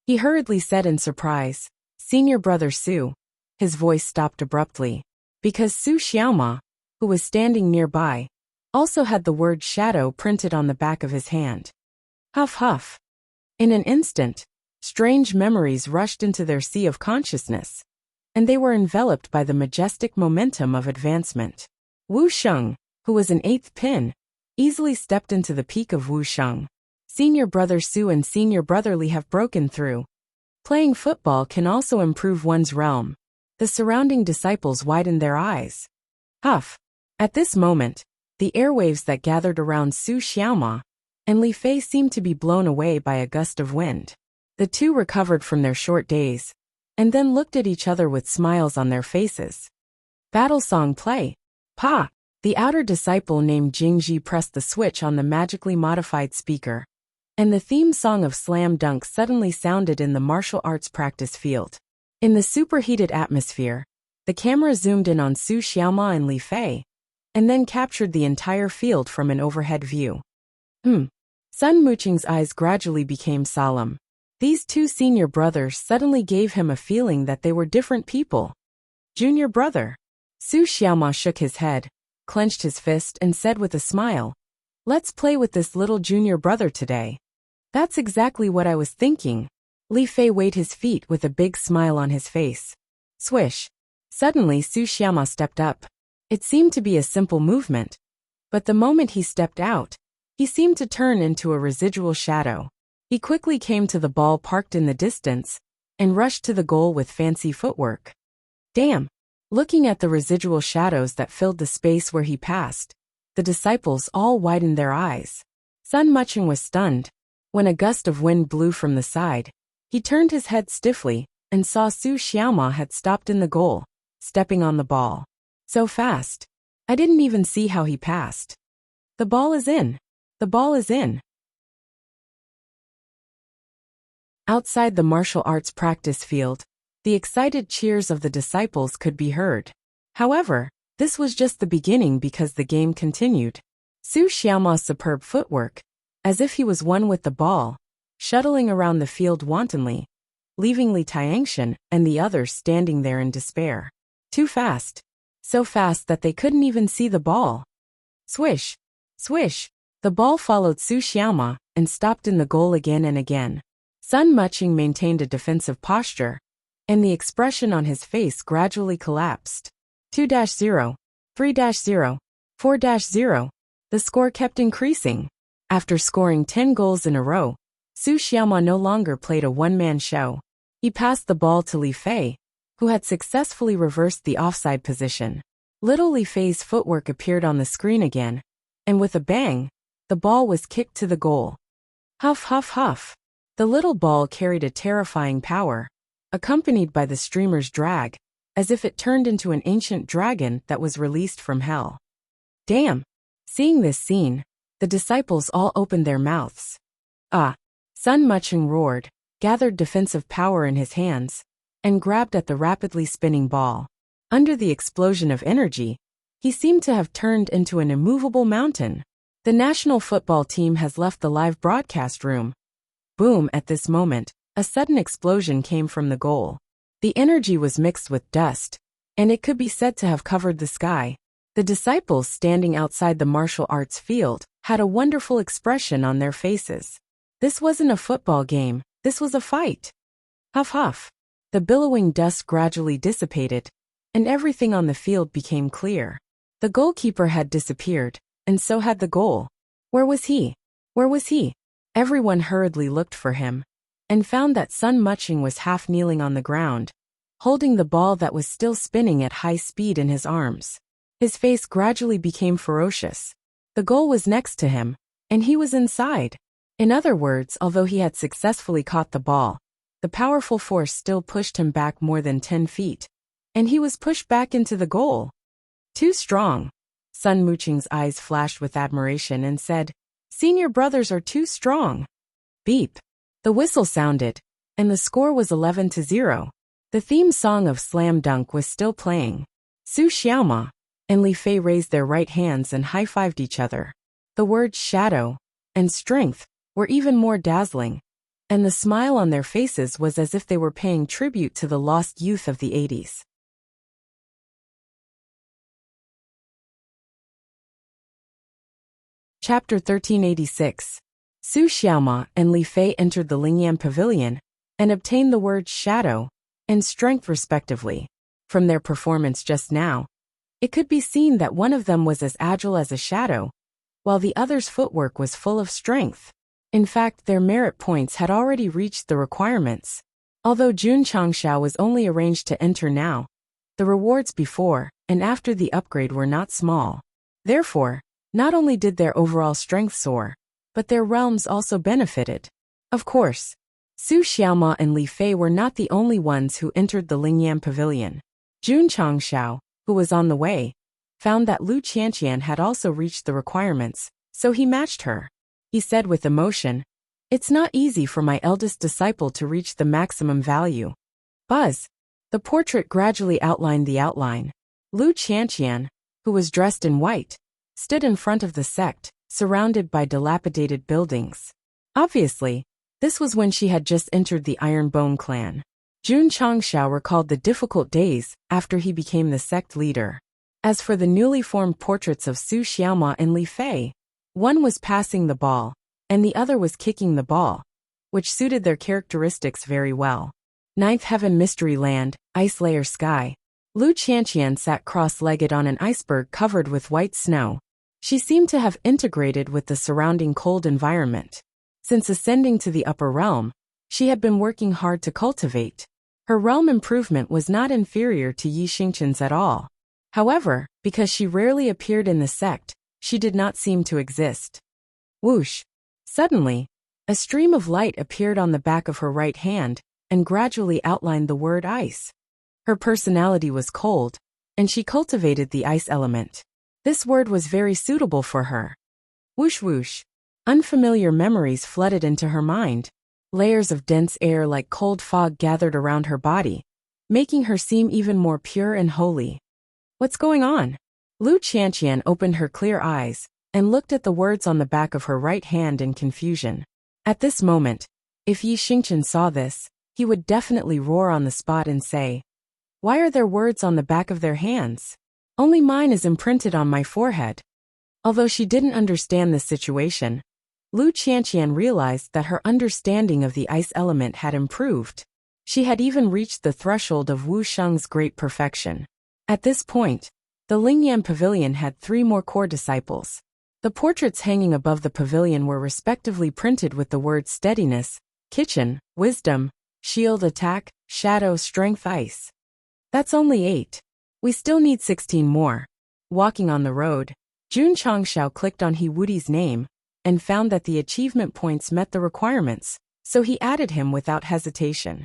He hurriedly said in surprise, "Senior brother Su." His voice stopped abruptly, because Su Xiaoma, who was standing nearby, also had the word shadow printed on the back of his hand. Huff huff. In an instant, strange memories rushed into their sea of consciousness, and they were enveloped by the majestic momentum of advancement. Wu Sheng, who was an eighth pin, easily stepped into the peak of Wu Sheng. Senior brother Su and senior brother Li have broken through. Playing football can also improve one's realm. The surrounding disciples widened their eyes. Huff. At this moment, the airwaves that gathered around Su Xiaoma and Li Fei seemed to be blown away by a gust of wind. The two recovered from their short days, and then looked at each other with smiles on their faces. Battle song play. Pa! The outer disciple named Jingji pressed the switch on the magically modified speaker, and the theme song of Slam Dunk suddenly sounded in the martial arts practice field. In the superheated atmosphere, the camera zoomed in on Su Xiaoma and Li Fei, and then captured the entire field from an overhead view. Sun Mucheng's eyes gradually became solemn. These two senior brothers suddenly gave him a feeling that they were different people. Junior brother. Su Xiaoma shook his head, clenched his fist and said with a smile, "Let's play with this little junior brother today." That's exactly what I was thinking. Li Fei weighed his feet with a big smile on his face. Swish. Suddenly Su Xiaoma stepped up. It seemed to be a simple movement, but the moment he stepped out, he seemed to turn into a residual shadow. He quickly came to the ball parked in the distance and rushed to the goal with fancy footwork. Damn! Looking at the residual shadows that filled the space where he passed, the disciples all widened their eyes. Sun Mucheng was stunned. When a gust of wind blew from the side, he turned his head stiffly and saw Su Xiaoma had stopped in the goal, stepping on the ball. So fast. I didn't even see how he passed. The ball is in. The ball is in. Outside the martial arts practice field, the excited cheers of the disciples could be heard. However, this was just the beginning because the game continued. Su Xiaoma's superb footwork, as if he was one with the ball, shuttling around the field wantonly, leaving Li Tiangshan and the others standing there in despair. Too fast. So fast that they couldn't even see the ball. Swish. Swish. The ball followed Su Xiaoma and stopped in the goal again and again. Sun Mucheng maintained a defensive posture, and the expression on his face gradually collapsed. 2-0, 3-0, 4-0. The score kept increasing. After scoring 10 goals in a row, Su Xiaoma no longer played a one-man show. He passed the ball to Li Fei, who had successfully reversed the offside position. Little Li Fei's footwork appeared on the screen again, and with a bang, the ball was kicked to the goal. Huff huff huff. The little ball carried a terrifying power, accompanied by the streamer's drag, as if it turned into an ancient dragon that was released from hell. Damn! Seeing this scene, the disciples all opened their mouths. Ah! Sun Mucheng roared, gathered defensive power in his hands, and grabbed at the rapidly spinning ball. Under the explosion of energy, he seemed to have turned into an immovable mountain. The national football team has left the live broadcast room. Boom! At this moment, a sudden explosion came from the goal. The energy was mixed with dust, and it could be said to have covered the sky. The disciples standing outside the martial arts field had a wonderful expression on their faces. This wasn't a football game, this was a fight. Huff huff. The billowing dust gradually dissipated, and everything on the field became clear. The goalkeeper had disappeared, and so had the goal. Where was he? Where was he? Everyone hurriedly looked for him, and found that Sun Mucheng was half kneeling on the ground, holding the ball that was still spinning at high speed in his arms. His face gradually became ferocious. The goal was next to him, and he was inside. In other words, although he had successfully caught the ball, the powerful force still pushed him back more than 10 feet, and he was pushed back into the goal. Too strong. Sun Muqing's eyes flashed with admiration and said, "Senior brothers are too strong." Beep. The whistle sounded, and the score was 11-0. The theme song of Slam Dunk was still playing. Su Xiaoma and Li Fei raised their right hands and high-fived each other. The words shadow and strength were even more dazzling, and the smile on their faces was as if they were paying tribute to the lost youth of the 80s. Chapter 1386. Su Xiaoma and Li Fei entered the Lingyan Pavilion and obtained the words shadow and strength respectively. From their performance just now, it could be seen that one of them was as agile as a shadow, while the other's footwork was full of strength. In fact, their merit points had already reached the requirements. Although Jun Changshao was only arranged to enter now, the rewards before and after the upgrade were not small. Therefore, not only did their overall strength soar, but their realms also benefited. Of course, Su Xiaoma and Li Fei were not the only ones who entered the Lingyan Pavilion. Jun Changshao, who was on the way, found that Lu Qianqian had also reached the requirements, so he matched her. He said with emotion, "It's not easy for my eldest disciple to reach the maximum value." Buzz. The portrait gradually outlined the outline. Lu Qianqian, who was dressed in white, stood in front of the sect, surrounded by dilapidated buildings. Obviously, this was when she had just entered the Ironbone clan. Jun Changshao recalled the difficult days after he became the sect leader. As for the newly formed portraits of Su Xiaoma and Li Fei, one was passing the ball, and the other was kicking the ball, which suited their characteristics very well. Ninth Heaven Mystery Land, Ice Layer Sky. Lu Qianqian sat cross-legged on an iceberg covered with white snow. She seemed to have integrated with the surrounding cold environment. Since ascending to the upper realm, she had been working hard to cultivate. Her realm improvement was not inferior to Yi Xingqian's at all. However, because she rarely appeared in the sect, she did not seem to exist. Whoosh! Suddenly, a stream of light appeared on the back of her right hand and gradually outlined the word ice. Her personality was cold, and she cultivated the ice element. This word was very suitable for her. Whoosh whoosh. Unfamiliar memories flooded into her mind. Layers of dense air like cold fog gathered around her body, making her seem even more pure and holy. What's going on? Lu Qianqian opened her clear eyes and looked at the words on the back of her right hand in confusion. At this moment, if Yi Xingqian saw this, he would definitely roar on the spot and say, "Why are there words on the back of their hands? Only mine is imprinted on my forehead." Although she didn't understand this situation, Lu Qianqian realized that her understanding of the ice element had improved. She had even reached the threshold of Wu Sheng's great perfection. At this point, the Lingyan Pavilion had 3 more core disciples. The portraits hanging above the pavilion were respectively printed with the words steadiness, kitchen, wisdom, shield attack, shadow strength ice. That's only 8. We still need 16 more. Walking on the road, Jun Changshao clicked on He Wudi's name and found that the achievement points met the requirements, so he added him without hesitation.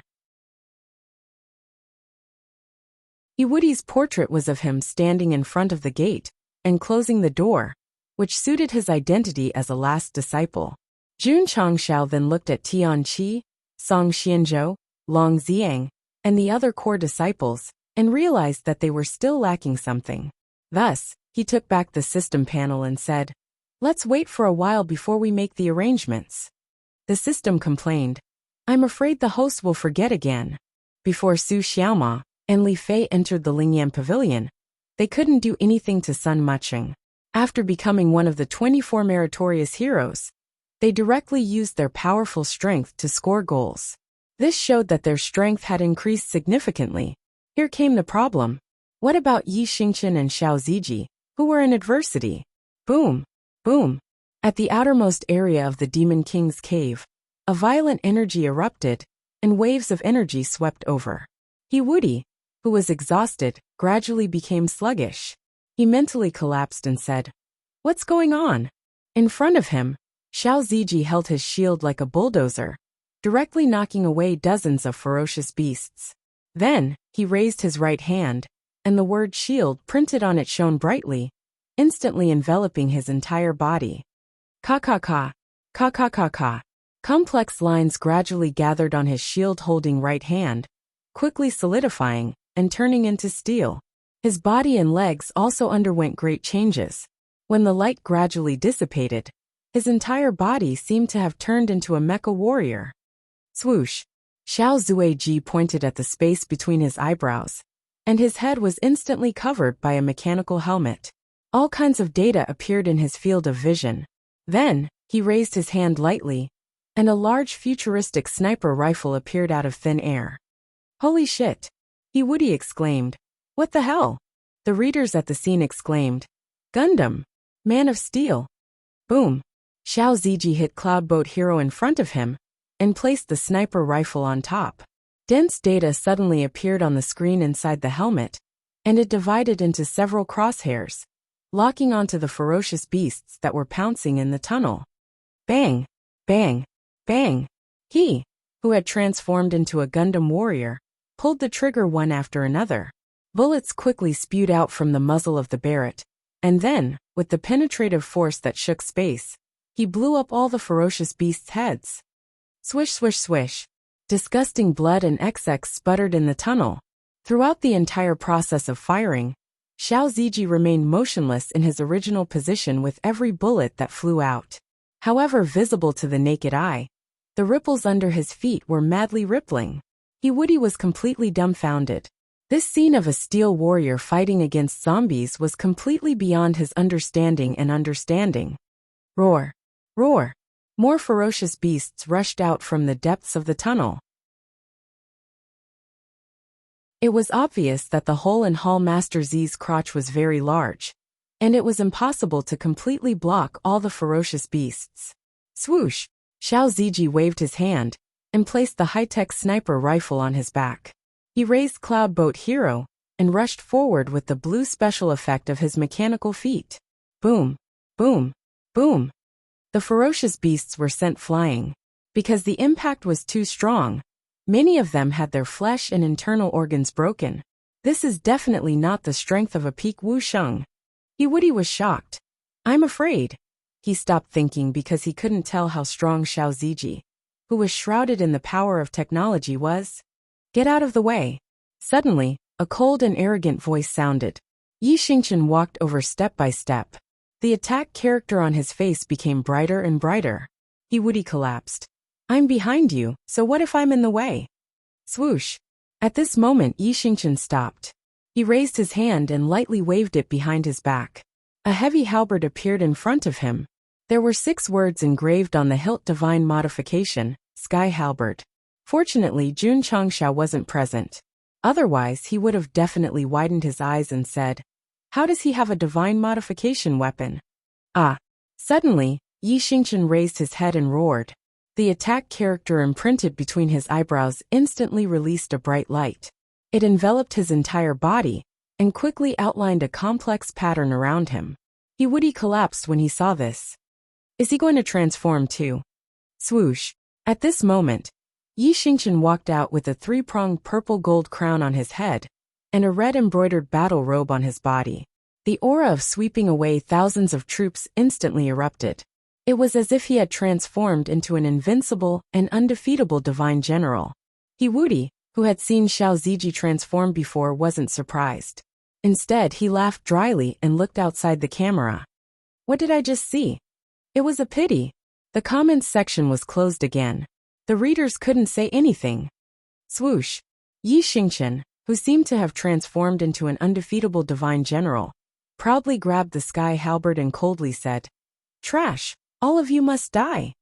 He Wudi's portrait was of him standing in front of the gate and closing the door, which suited his identity as a last disciple. Jun Changshao then looked at Tian Qi, Song Xianzhou, Long Xiang, and the other core disciples, and realized that they were still lacking something. Thus, he took back the system panel and said, "Let's wait for a while before we make the arrangements." The system complained, "I'm afraid the host will forget again." Before Su Xiaoma and Li Fei entered the Lingyan Pavilion, they couldn't do anything to Sun Muqing. After becoming one of the 24 meritorious heroes, they directly used their powerful strength to score goals. This showed that their strength had increased significantly. Here came the problem. What about Yi Xingqian and Xiao Ziji, who were in adversity? Boom! Boom! At the outermost area of the Demon King's cave, a violent energy erupted, and waves of energy swept over. He Woody, who was exhausted, gradually became sluggish. He mentally collapsed and said, "What's going on?" In front of him, Xiao Ziji held his shield like a bulldozer, directly knocking away dozens of ferocious beasts. Then, he raised his right hand, and the word shield printed on it shone brightly, instantly enveloping his entire body. Ka-ka-ka, ka-ka-ka-ka. Complex lines gradually gathered on his shield-holding right hand, quickly solidifying and turning into steel. His body and legs also underwent great changes. When the light gradually dissipated, his entire body seemed to have turned into a mecha warrior. Swoosh! Xiao Zuiji pointed at the space between his eyebrows, and his head was instantly covered by a mechanical helmet. All kinds of data appeared in his field of vision. Then, he raised his hand lightly, and a large futuristic sniper rifle appeared out of thin air. "Holy shit!" He Woody exclaimed. "What the hell?" The readers at the scene exclaimed, "Gundam! Man of Steel!" Boom! Xiao Ziji hit Cloudboat Hero in front of him, and placed the sniper rifle on top. Dense data suddenly appeared on the screen inside the helmet, and it divided into several crosshairs, locking onto the ferocious beasts that were pouncing in the tunnel. Bang! Bang! Bang! He, who had transformed into a Gundam warrior, pulled the trigger one after another. Bullets quickly spewed out from the muzzle of the Barrett, and then, with the penetrative force that shook space, he blew up all the ferocious beasts' heads. Swish, swish, swish. Disgusting blood and XX sputtered in the tunnel. Throughout the entire process of firing, Xiao Ziji remained motionless in his original position with every bullet that flew out. However visible to the naked eye, the ripples under his feet were madly rippling. He Woody was completely dumbfounded. This scene of a steel warrior fighting against zombies was completely beyond his understanding and understanding. Roar! Roar! More ferocious beasts rushed out from the depths of the tunnel. It was obvious that the hole in Hall Master Z's crotch was very large, and it was impossible to completely block all the ferocious beasts. Swoosh! Xiao Ziji waved his hand, and placed the high-tech sniper rifle on his back. He raised Cloudboat Hero, and rushed forward with the blue special effect of his mechanical feet. Boom! Boom! Boom! The ferocious beasts were sent flying. Because the impact was too strong, many of them had their flesh and internal organs broken. This is definitely not the strength of a peak Wusheng. He Woody was shocked. "I'm afraid." He stopped thinking because he couldn't tell how strong Xiao Ziji, who was shrouded in the power of technology, was. "Get out of the way." Suddenly, a cold and arrogant voice sounded. Yi Xingchen walked over step by step. The attack character on his face became brighter and brighter. He Woody collapsed. "I'm behind you, so what if I'm in the way?" Swoosh! At this moment Yi Xingchen stopped. He raised his hand and lightly waved it behind his back. A heavy halberd appeared in front of him. There were 6 words engraved on the hilt: Divine Modification, Sky Halberd. Fortunately, Jun Changsha wasn't present. Otherwise, he would have definitely widened his eyes and said, "How does he have a divine modification weapon?" Ah! Suddenly, Yi Xingchen raised his head and roared. The attack character imprinted between his eyebrows instantly released a bright light. It enveloped his entire body, and quickly outlined a complex pattern around him. He Woody collapsed when he saw this. Is he going to transform too? Swoosh! At this moment, Yi Xingchen walked out with a 3-pronged purple gold crown on his head, and a red embroidered battle robe on his body. The aura of sweeping away thousands of troops instantly erupted. It was as if he had transformed into an invincible and undefeatable divine general. He Woody, who had seen Xiao Ziji transform before, wasn't surprised. Instead, he laughed dryly and looked outside the camera. What did I just see? It was a pity. The comments section was closed again. The readers couldn't say anything. Swoosh! Yi Xingchen, who seemed to have transformed into an undefeatable divine general, proudly grabbed the sky halberd and coldly said, "Trash! All of you must die!"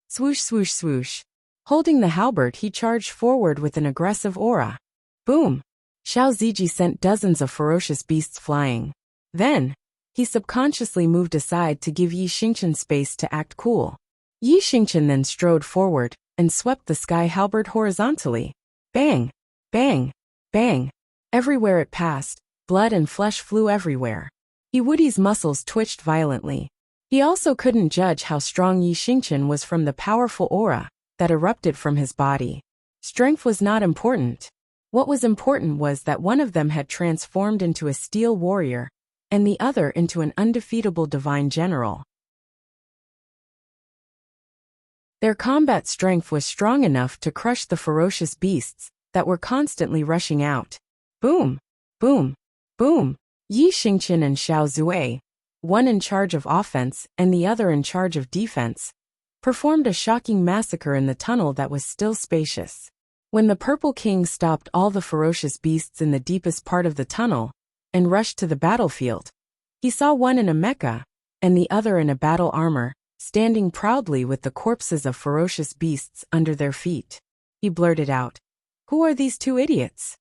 Swoosh, swoosh, swoosh. Holding the halberd, he charged forward with an aggressive aura. Boom! Xiao Ziji sent dozens of ferocious beasts flying. Then, he subconsciously moved aside to give Yi Xingchen space to act cool. Yi Xingchen then strode forward and swept the sky halberd horizontally. Bang! Bang! Bang! Everywhere it passed, blood and flesh flew everywhere. Woody's muscles twitched violently. He also couldn't judge how strong Yi Xingqian was from the powerful aura that erupted from his body. Strength was not important. What was important was that one of them had transformed into a steel warrior, and the other into an undefeatable divine general. Their combat strength was strong enough to crush the ferocious beasts that were constantly rushing out. Boom! Boom! Boom! Yi Xingqian and Xiao Zue, one in charge of offense and the other in charge of defense, performed a shocking massacre in the tunnel that was still spacious. When the Purple King stopped all the ferocious beasts in the deepest part of the tunnel and rushed to the battlefield, he saw one in a mecha and the other in a battle armor, standing proudly with the corpses of ferocious beasts under their feet. He blurted out, "Who are these two idiots?"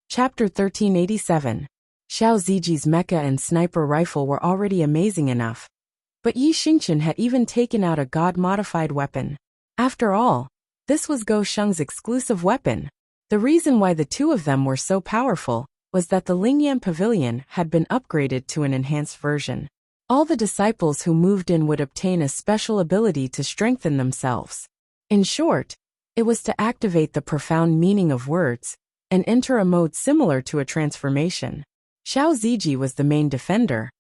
Chapter 1387. Xiao Ziji's mecha and sniper rifle were already amazing enough, but Yi Xingqian had even taken out a god-modified weapon. After all, this was Go Sheng's exclusive weapon. The reason why the two of them were so powerful was that the Lingyan Pavilion had been upgraded to an enhanced version. All the disciples who moved in would obtain a special ability to strengthen themselves. In short, it was to activate the profound meaning of words and enter a mode similar to a transformation. Xiao Ziji was the main defender,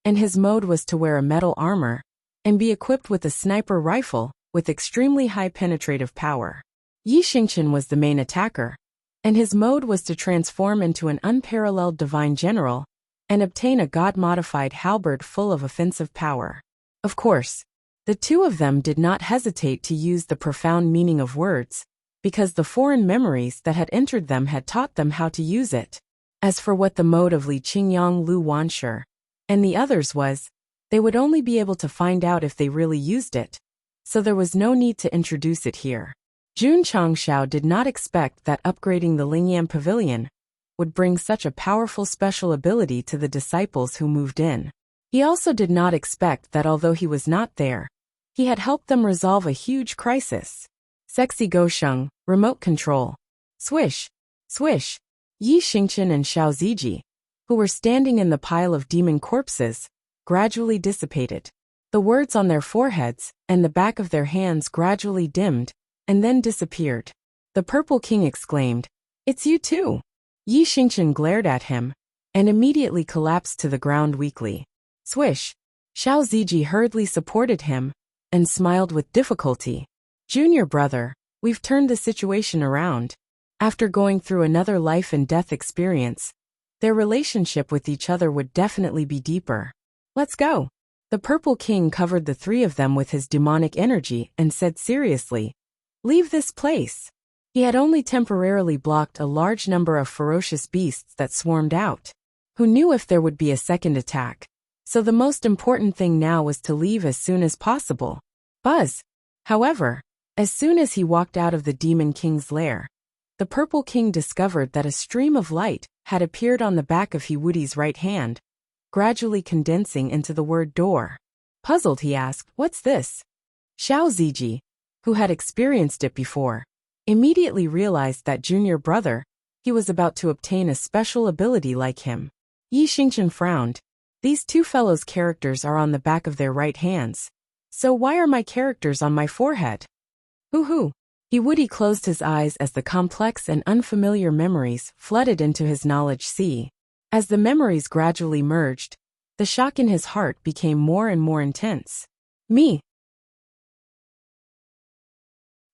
and his mode was to wear a metal armor and be equipped with a sniper rifle with extremely high penetrative power. Yi Xingqian was the main attacker, and his mode was to transform into an unparalleled divine general and obtain a god-modified halberd full of offensive power. Of course, the two of them did not hesitate to use the profound meaning of words, because the foreign memories that had entered them had taught them how to use it. As for what the mode of Li Qingyang Lu Wanshi and the others was, they would only be able to find out if they really used it, so there was no need to introduce it here. Jun Changshao did not expect that upgrading the Lingyan Pavilion would bring such a powerful special ability to the disciples who moved in. He also did not expect that although he was not there, he had helped them resolve a huge crisis. Sexy Gosheng, remote control. Swish, swish. Yi Xingqian and Xiao Ziji, who were standing in the pile of demon corpses, gradually dissipated. The words on their foreheads and the back of their hands gradually dimmed and then disappeared. The Purple King exclaimed, "It's you too!" Yi Xingqian glared at him and immediately collapsed to the ground weakly. Swish! Xiao Ziji hurriedly supported him and smiled with difficulty. "Junior brother, we've turned the situation around." After going through another life and death experience, their relationship with each other would definitely be deeper. "Let's go." The Purple King covered the three of them with his demonic energy and said seriously, "Leave this place." He had only temporarily blocked a large number of ferocious beasts that swarmed out. Who knew if there would be a second attack? So the most important thing now was to leave as soon as possible. Buzz! However, as soon as he walked out of the Demon King's lair, the Purple King discovered that a stream of light had appeared on the back of Woody's right hand, gradually condensing into the word door. Puzzled, he asked, "What's this?" Xiao Ziji, who had experienced it before, immediately realized that junior brother, he was about to obtain a special ability like him. Yi Xingqian frowned. "These two fellows' characters are on the back of their right hands. So why are my characters on my forehead?" Hoo-hoo. Woody closed his eyes as the complex and unfamiliar memories flooded into his knowledge sea. As the memories gradually merged, the shock in his heart became more and more intense. Me.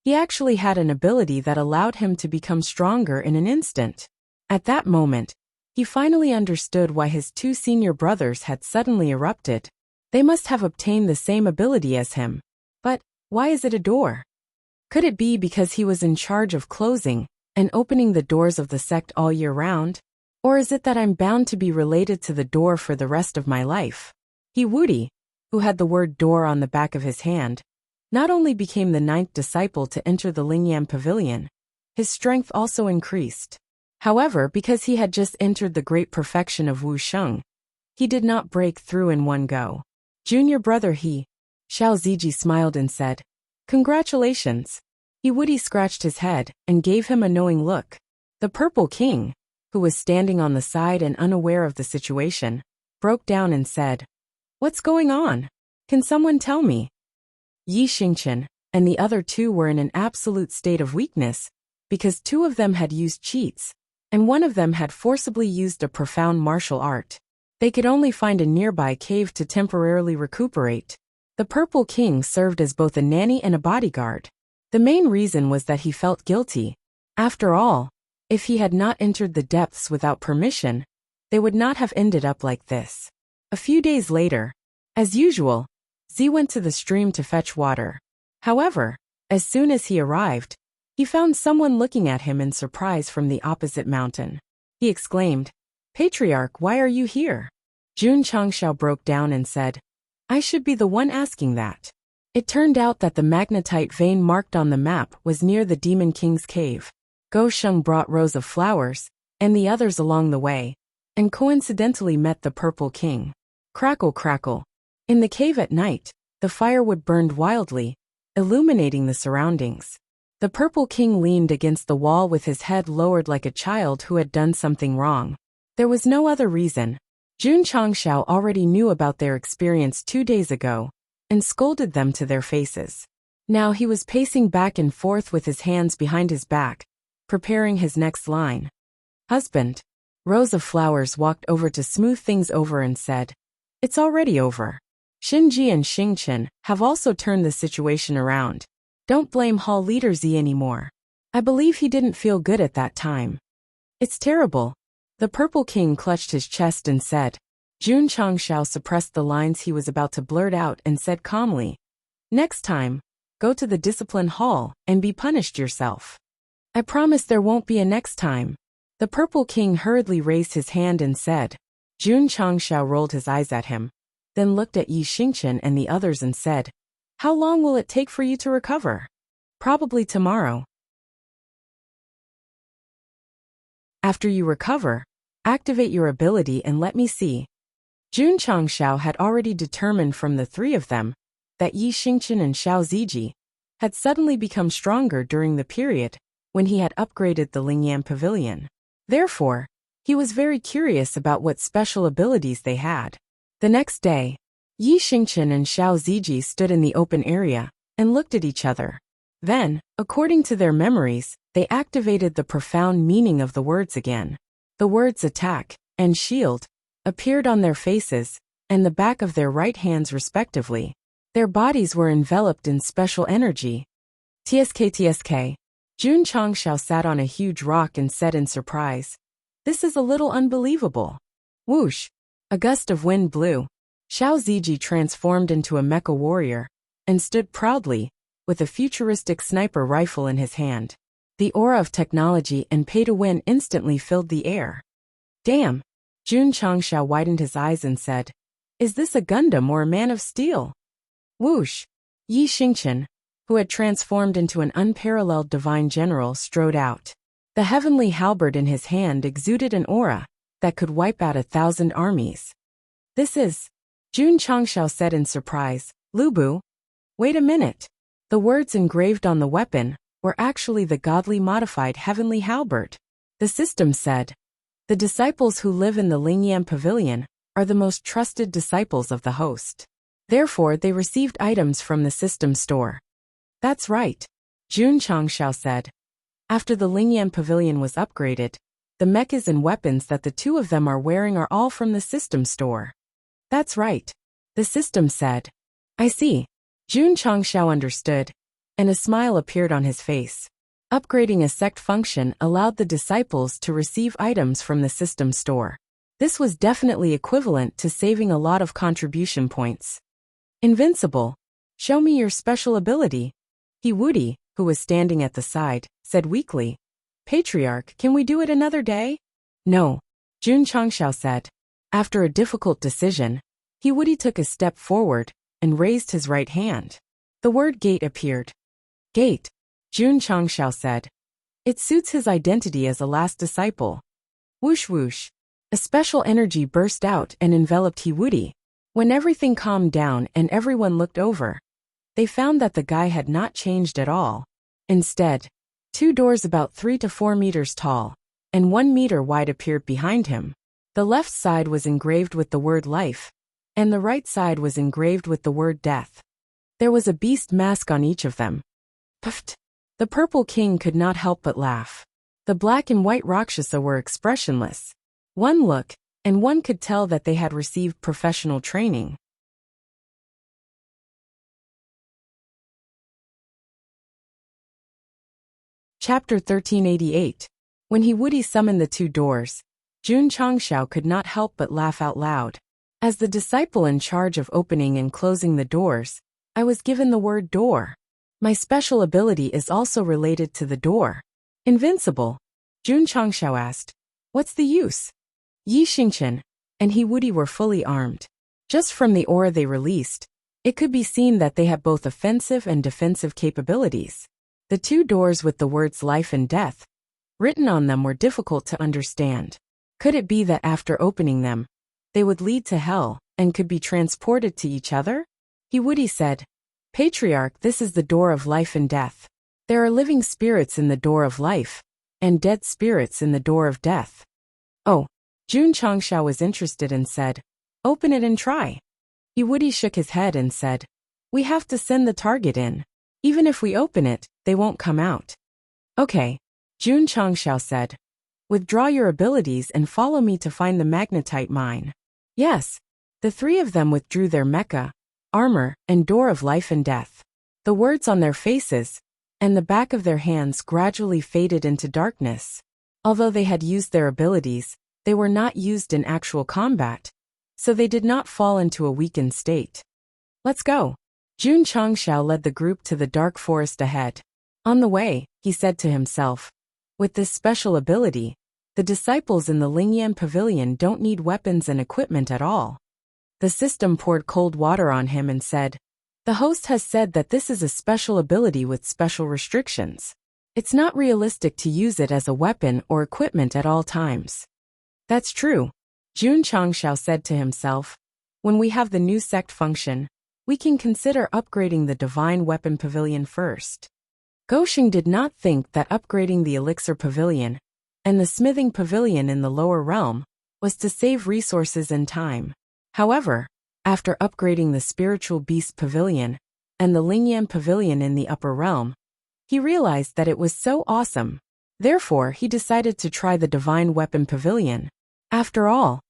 He actually had an ability that allowed him to become stronger in an instant. At that moment, he finally understood why his two senior brothers had suddenly erupted. They must have obtained the same ability as him. But why is it a door? Could it be because he was in charge of closing and opening the doors of the sect all year round? Or is it that I'm bound to be related to the door for the rest of my life? Woody, who had the word door on the back of his hand, not only became the 9th disciple to enter the Lingyan Pavilion, his strength also increased. However, because he had just entered the great perfection of Wuxia, he did not break through in one go. "Junior brother," Xiao Ziji smiled and said, Congratulations. Woody scratched his head and gave him a knowing look. The Purple King, who was standing on the side and unaware of the situation, broke down and said, "What's going on? Can someone tell me?" Yi Xingqian and the other two were in an absolute state of weakness, because two of them had used cheats, and one of them had forcibly used a profound martial art. They could only find a nearby cave to temporarily recuperate. The Purple King served as both a nanny and a bodyguard. The main reason was that he felt guilty. After all, if he had not entered the depths without permission, they would not have ended up like this. A few days later, as usual, Z went to the stream to fetch water. However, as soon as he arrived, he found someone looking at him in surprise from the opposite mountain. He exclaimed, "Patriarch, why are you here?" Jun Changshao broke down and said, "I should be the one asking that." It turned out that the magnetite vein marked on the map was near the Demon King's cave. Go Sheng brought rows of flowers, and the others along the way, and coincidentally met the Purple King. Crackle crackle. In the cave at night, the firewood burned wildly, illuminating the surroundings. The Purple King leaned against the wall with his head lowered like a child who had done something wrong. There was no other reason. Jun Changshao already knew about their experience 2 days ago, and scolded them to their faces. Now he was pacing back and forth with his hands behind his back, preparing his next line. "Husband." Rows of Flowers walked over to smooth things over and said, "It's already over. Xinji and Xingqian have also turned the situation around. Don't blame Hall Leader Z anymore. I believe he didn't feel good at that time." "It's terrible." The Purple King clutched his chest and said. Jun Changshao suppressed the lines he was about to blurt out and said calmly, "Next time, go to the discipline hall and be punished yourself." "I promise there won't be a next time." The Purple King hurriedly raised his hand and said. Jun Changshao rolled his eyes at him, then looked at Yi Xingqian and the others and said, "How long will it take for you to recover?" "Probably tomorrow." "After you recover, activate your ability and let me see." Jun Changshao had already determined from the three of them that Yi Xingqian and Xiao Ziji had suddenly become stronger during the period when he had upgraded the Lingyan Pavilion. Therefore, he was very curious about what special abilities they had. The next day, Yi Xingqian and Xiao Ziji stood in the open area and looked at each other. Then, according to their memories, they activated the profound meaning of the words again. The words attack and shield appeared on their faces and the back of their right hands respectively. Their bodies were enveloped in special energy. TSK. Jun Changshao sat on a huge rock and said in surprise, "This is a little unbelievable." Whoosh! A gust of wind blew. Xiao Ziji transformed into a mecha warrior and stood proudly, with a futuristic sniper rifle in his hand. The aura of technology and pay-to-win instantly filled the air. "Damn!" Jun Changshao widened his eyes and said, "Is this a Gundam or a Man of Steel?" Whoosh! Yi Xingqian, who had transformed into an unparalleled divine general, strode out. The heavenly halberd in his hand exuded an aura that could wipe out 1,000 armies. "This is..." Jun Changshao said in surprise, "Lubu? Wait a minute." The words engraved on the weapon were actually the godly modified heavenly halberd. The system said, "The disciples who live in the Lingyan Pavilion are the most trusted disciples of the host. Therefore they received items from the system store." "That's right," Jun Changshao said. After the Lingyan Pavilion was upgraded, the mechas and weapons that the two of them are wearing are all from the system store. "That's right," the system said. "I see." Jun Changshao understood, and a smile appeared on his face. Upgrading a sect function allowed the disciples to receive items from the system store. This was definitely equivalent to saving a lot of contribution points. "Invincible. Show me your special ability." Woody, who was standing at the side, said weakly, "Patriarch, can we do it another day?" "No," Jun Changshao said. After a difficult decision, Woody took a step forward and raised his right hand. The word gate appeared. "Gate," Jun Changshao said. "It suits his identity as a last disciple." Whoosh whoosh. A special energy burst out and enveloped Woody. When everything calmed down and everyone looked over, they found that the guy had not changed at all. Instead, 2 doors about 3 to 4 meters tall and 1 meter wide appeared behind him. The left side was engraved with the word life, and the right side was engraved with the word death. There was a beast mask on each of them. Puffed. The Purple King could not help but laugh. The black and white Rakshasa were expressionless. One look, and one could tell that they had received professional training. Chapter 1388. When he would summon the 2 doors, Jun Changshao could not help but laugh out loud. As the disciple in charge of opening and closing the doors, I was given the word door. My special ability is also related to the door. Invincible. Jun Changshao asked. What's the use? Yi Xingchen and He Wudi were fully armed. Just from the aura they released, it could be seen that they have both offensive and defensive capabilities. The 2 doors with the words life and death written on them were difficult to understand. Could it be that after opening them, they would lead to hell and could be transported to each other? He Wudi said, Patriarch, this is the door of life and death. There are living spirits in the door of life, and dead spirits in the door of death. Oh, Jun Changshao was interested and said, open it and try. He Wudi shook his head and said, we have to send the target in. Even if we open it, they won't come out. Okay, Jun Changshao said. Withdraw your abilities and follow me to find the magnetite mine. Yes, the 3 of them withdrew their mecha, armor, and door of life and death. The words on their faces and the back of their hands gradually faded into darkness. Although they had used their abilities, they were not used in actual combat, so they did not fall into a weakened state. Let's go. Jun Changshao led the group to the dark forest ahead. On the way, he said to himself, with this special ability, the disciples in the Lingyan Pavilion don't need weapons and equipment at all. The system poured cold water on him and said, the host has said that this is a special ability with special restrictions. It's not realistic to use it as a weapon or equipment at all times. That's true, Jun Changshao said to himself. When we have the new sect function, we can consider upgrading the Divine Weapon Pavilion first. Gosheng did not think that upgrading the Elixir Pavilion and the Smithing Pavilion in the lower realm was to save resources and time. However, after upgrading the Spiritual Beast Pavilion and the Lingyan Pavilion in the upper realm, he realized that it was so awesome. Therefore, he decided to try the Divine Weapon Pavilion. After all,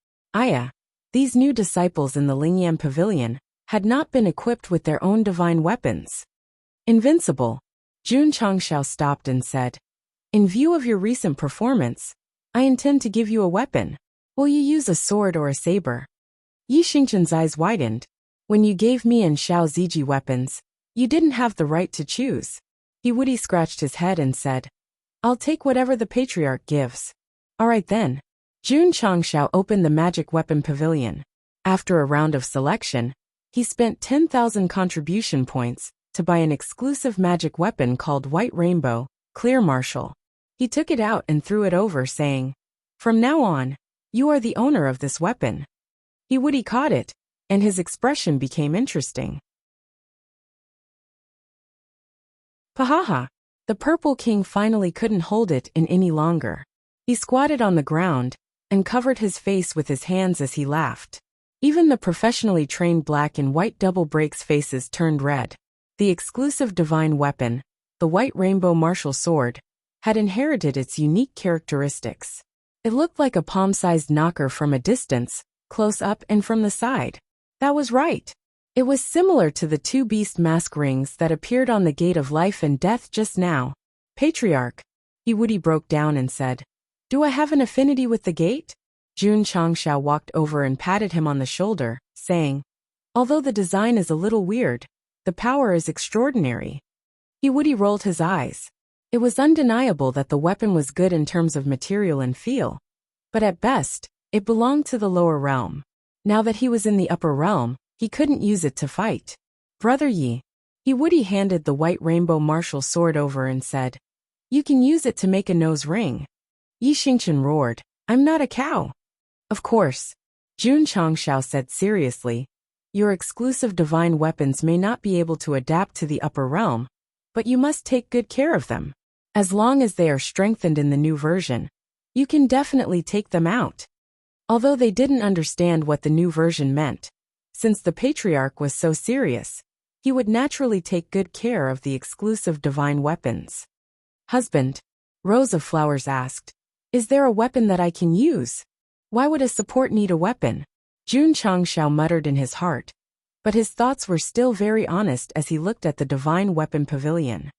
these new disciples in the Lingyan Pavilion had not been equipped with their own divine weapons. Invincible. Jun Changshao stopped and said, in view of your recent performance, I intend to give you a weapon. Will you use a sword or a saber? Yi Xingchen's eyes widened. When you gave me and Xiao Ziji weapons, you didn't have the right to choose. He Wudi scratched his head and said, I'll take whatever the Patriarch gives. All right then. Jun Changshao opened the Magic Weapon Pavilion. After a round of selection, he spent 10,000 contribution points to buy an exclusive magic weapon called White Rainbow, Clear Martial. He took it out and threw it over, saying, from now on, you are the owner of this weapon. He Wudi caught it, and his expression became interesting. Pahaha! The Purple King finally couldn't hold it in any longer. He squatted on the ground and covered his face with his hands as he laughed. Even the professionally trained black and white double breaks faces turned red. The exclusive divine weapon, the White Rainbow Martial Sword, had inherited its unique characteristics. It looked like a palm-sized knocker from a distance, close up and from the side. That was right. It was similar to the 2 beast mask rings that appeared on the Gate of Life and Death just now. Patriarch. He Wudi broke down and said, do I have an affinity with the gate? Jun Changshao walked over and patted him on the shoulder, saying, although the design is a little weird, the power is extraordinary. He Wudi rolled his eyes. It was undeniable that the weapon was good in terms of material and feel, but at best, it belonged to the lower realm. Now that he was in the upper realm, he couldn't use it to fight. Brother Yi. He Wudi handed the White Rainbow Martial Sword over and said, you can use it to make a nose ring. Yi Xingchen roared, I'm not a cow. Of course. Jun Changshao said seriously, Your exclusive divine weapons may not be able to adapt to the upper realm, but you must take good care of them. As long as they are strengthened in the new version, you can definitely take them out. Although they didn't understand what the new version meant, since the patriarch was so serious, he would naturally take good care of the exclusive divine weapons. Husband, Rose of Flowers asked, is there a weapon that I can use? Why would a support need a weapon? Jun Changshao muttered in his heart, but his thoughts were still very honest as he looked at the divine weapon pavilion.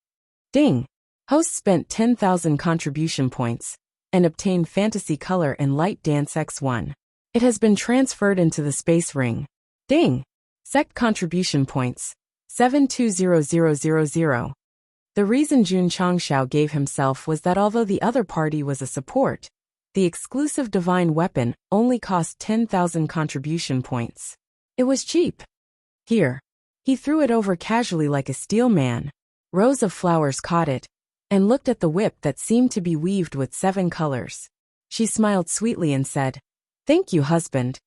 Ding! Host spent 10,000 contribution points and obtained Fantasy Color and Light Dance X1. It has been transferred into the Space Ring. Ding! Sect contribution points, 720000. The reason Jun Changshao gave himself was that although the other party was a support, the exclusive divine weapon only cost 10,000 contribution points. It was cheap. Here. He threw it over casually like a steel man. Rose of Flowers caught it and looked at the whip that seemed to be weaved with 7 colors. She smiled sweetly and said, thank you, husband.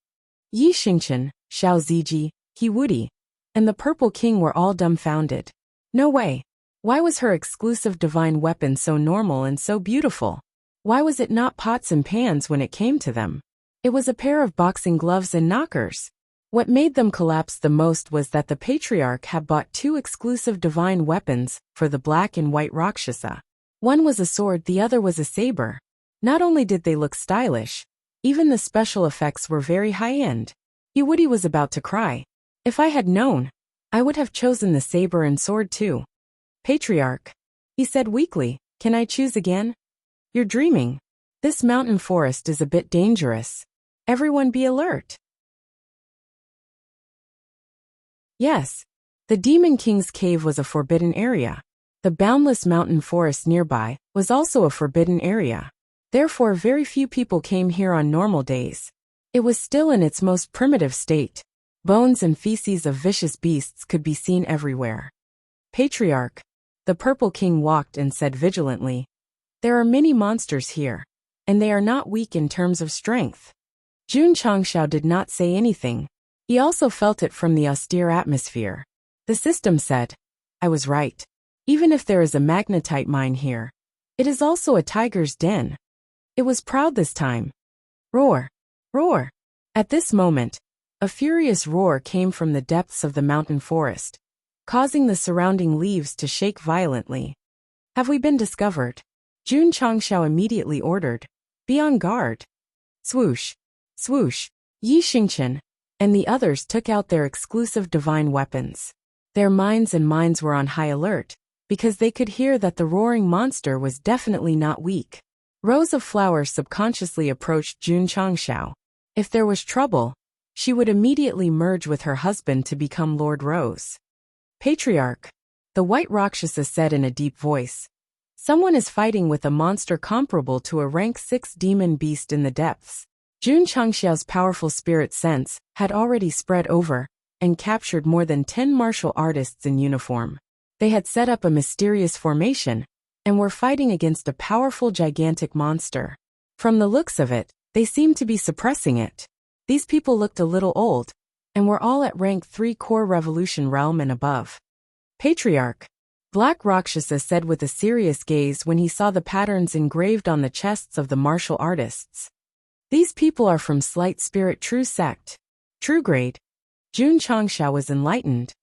Yi Xingchen, Xiao Ziji, He Wudi, and the Purple King were all dumbfounded. No way. Why was her exclusive divine weapon so normal and so beautiful? Why was it not pots and pans when it came to them? It was a pair of boxing gloves and knockers. What made them collapse the most was that the patriarch had bought 2 exclusive divine weapons for the black and white Rakshasa. One was a sword, the other was a saber. Not only did they look stylish, even the special effects were very high-end. Iwudi was about to cry. If I had known, I would have chosen the saber and sword too. Patriarch, he said weakly, can I choose again? You're dreaming. This mountain forest is a bit dangerous. Everyone be alert. Yes. The Demon King's cave was a forbidden area. The boundless mountain forest nearby was also a forbidden area. Therefore, very few people came here on normal days. It was still in its most primitive state. Bones and feces of vicious beasts could be seen everywhere. Patriarch, the Purple King walked and said vigilantly, there are many monsters here, and they are not weak in terms of strength. Jun Changshao did not say anything. He also felt it from the austere atmosphere. The system said, I was right. Even if there is a magnetite mine here, it is also a tiger's den. It was proud this time. Roar! Roar! At this moment, a furious roar came from the depths of the mountain forest, causing the surrounding leaves to shake violently. Have we been discovered? Jun Changshao immediately ordered, be on guard. Swoosh! Swoosh! Yi Xingchen and the others took out their exclusive divine weapons. Their minds were on high alert, because they could hear that the roaring monster was definitely not weak. Rose of Flowers subconsciously approached Jun Changshao. If there was trouble, she would immediately merge with her husband to become Lord Rose. Patriarch, the white Rakshasa said in a deep voice, someone is fighting with a monster comparable to a rank 6 demon beast in the depths. Jun Changshao's powerful spirit sense had already spread over and captured more than 10 martial artists in uniform. They had set up a mysterious formation and were fighting against a powerful gigantic monster. From the looks of it, they seemed to be suppressing it. These people looked a little old and were all at rank 3 core revolution realm and above. Patriarch, Black Rakshasa said with a serious gaze when he saw the patterns engraved on the chests of the martial artists. These people are from Slight Spirit True Sect. True grade. Jun Changshao was enlightened.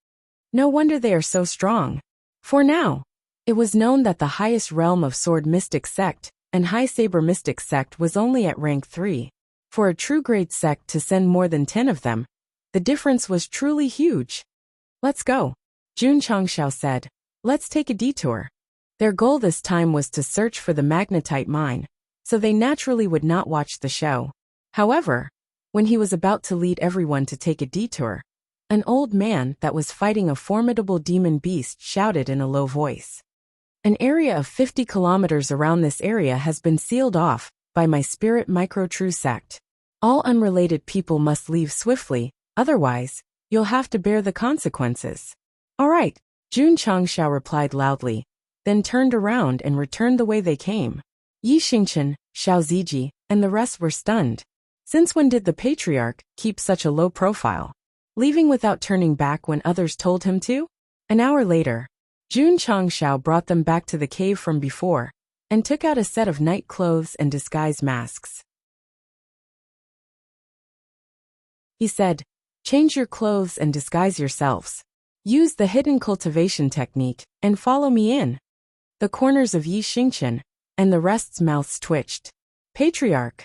No wonder they are so strong. For now, it was known that the highest realm of Sword Mystic Sect and High Saber Mystic Sect was only at rank 3. For a true grade sect to send more than 10 of them, the difference was truly huge. Let's go, Jun Changshao said. Let's take a detour. Their goal this time was to search for the magnetite mine, so they naturally would not watch the show. However, when he was about to lead everyone to take a detour, an old man that was fighting a formidable demon beast shouted in a low voice. An area of 50 kilometers around this area has been sealed off by my spirit micro true sect. All unrelated people must leave swiftly, otherwise, you'll have to bear the consequences. All right, Jun Changshao replied loudly, then turned around and returned the way they came. Yi Xingchen, Xiao Ziji, and the rest were stunned. Since when did the patriarch keep such a low profile? leaving without turning back when others told him to. An hour later, Jun Changshao brought them back to the cave from before and took out a set of night clothes and disguise masks. He said, "Change your clothes and disguise yourselves. Use the hidden cultivation technique and follow me in." The corners of Yi Xingqian and the rest's mouths twitched. "Patriarch,"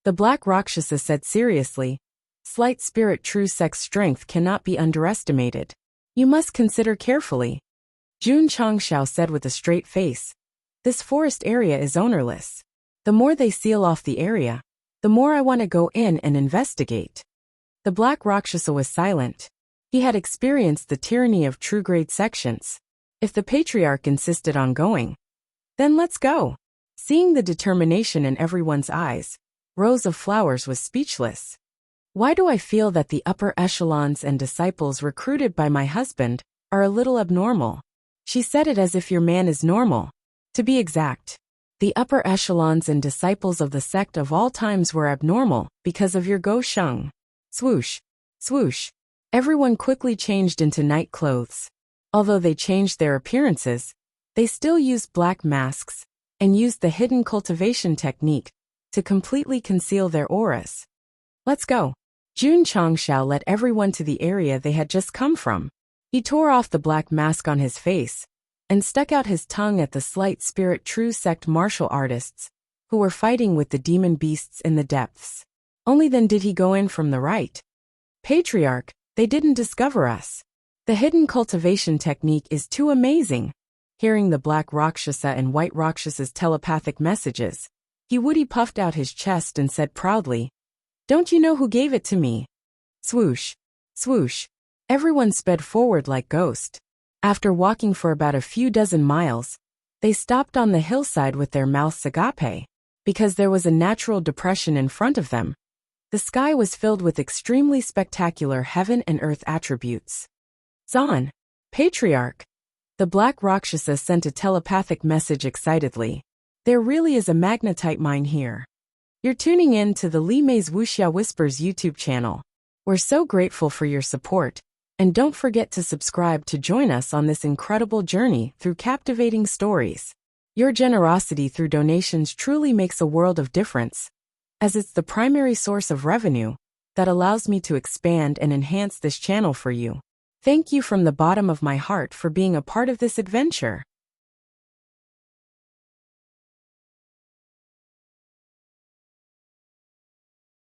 the Black Rakshasa said seriously, "Slight Spirit True Sect's strength cannot be underestimated. You must consider carefully." Jun Changshao said with a straight face, "This forest area is ownerless. The more they seal off the area, the more I want to go in and investigate." The Black Rakshasa was silent. He had experienced the tyranny of true grade sections. If the Patriarch insisted on going, then let's go. Seeing the determination in everyone's eyes, Rose of Flowers was speechless. "Why do I feel that the upper echelons and disciples recruited by my husband are a little abnormal?" She said it as if your man is normal. To be exact, the upper echelons and disciples of the sect of all times were abnormal because of your Go Sheng. Swoosh, swoosh. Everyone quickly changed into night clothes. Although they changed their appearances, they still used black masks and used the hidden cultivation technique to completely conceal their auras. "Let's go." Jun Changshao led everyone to the area they had just come from. He tore off the black mask on his face and stuck out his tongue at the Slight Spirit True Sect martial artists who were fighting with the demon beasts in the depths. Only then did he go in from the right. "Patriarch, they didn't discover us. The hidden cultivation technique is too amazing." Hearing the Black Rakshasa and White Rakshasa's telepathic messages, he woody puffed out his chest and said proudly, "Don't you know who gave it to me?" Swoosh, swoosh. Everyone sped forward like ghost. After walking for about a few dozen miles, they stopped on the hillside with their mouths agape. Because there was a natural depression in front of them, the sky was filled with extremely spectacular heaven and earth attributes. "Zan, Patriarch," the Black Rakshasa sent a telepathic message excitedly. "There really is a magnetite mine here." You're tuning in to the Li Mei's Wuxia Whispers YouTube channel. We're so grateful for your support, and don't forget to subscribe to join us on this incredible journey through captivating stories. Your generosity through donations truly makes a world of difference, as it's the primary source of revenue that allows me to expand and enhance this channel for you. Thank you from the bottom of my heart for being a part of this adventure.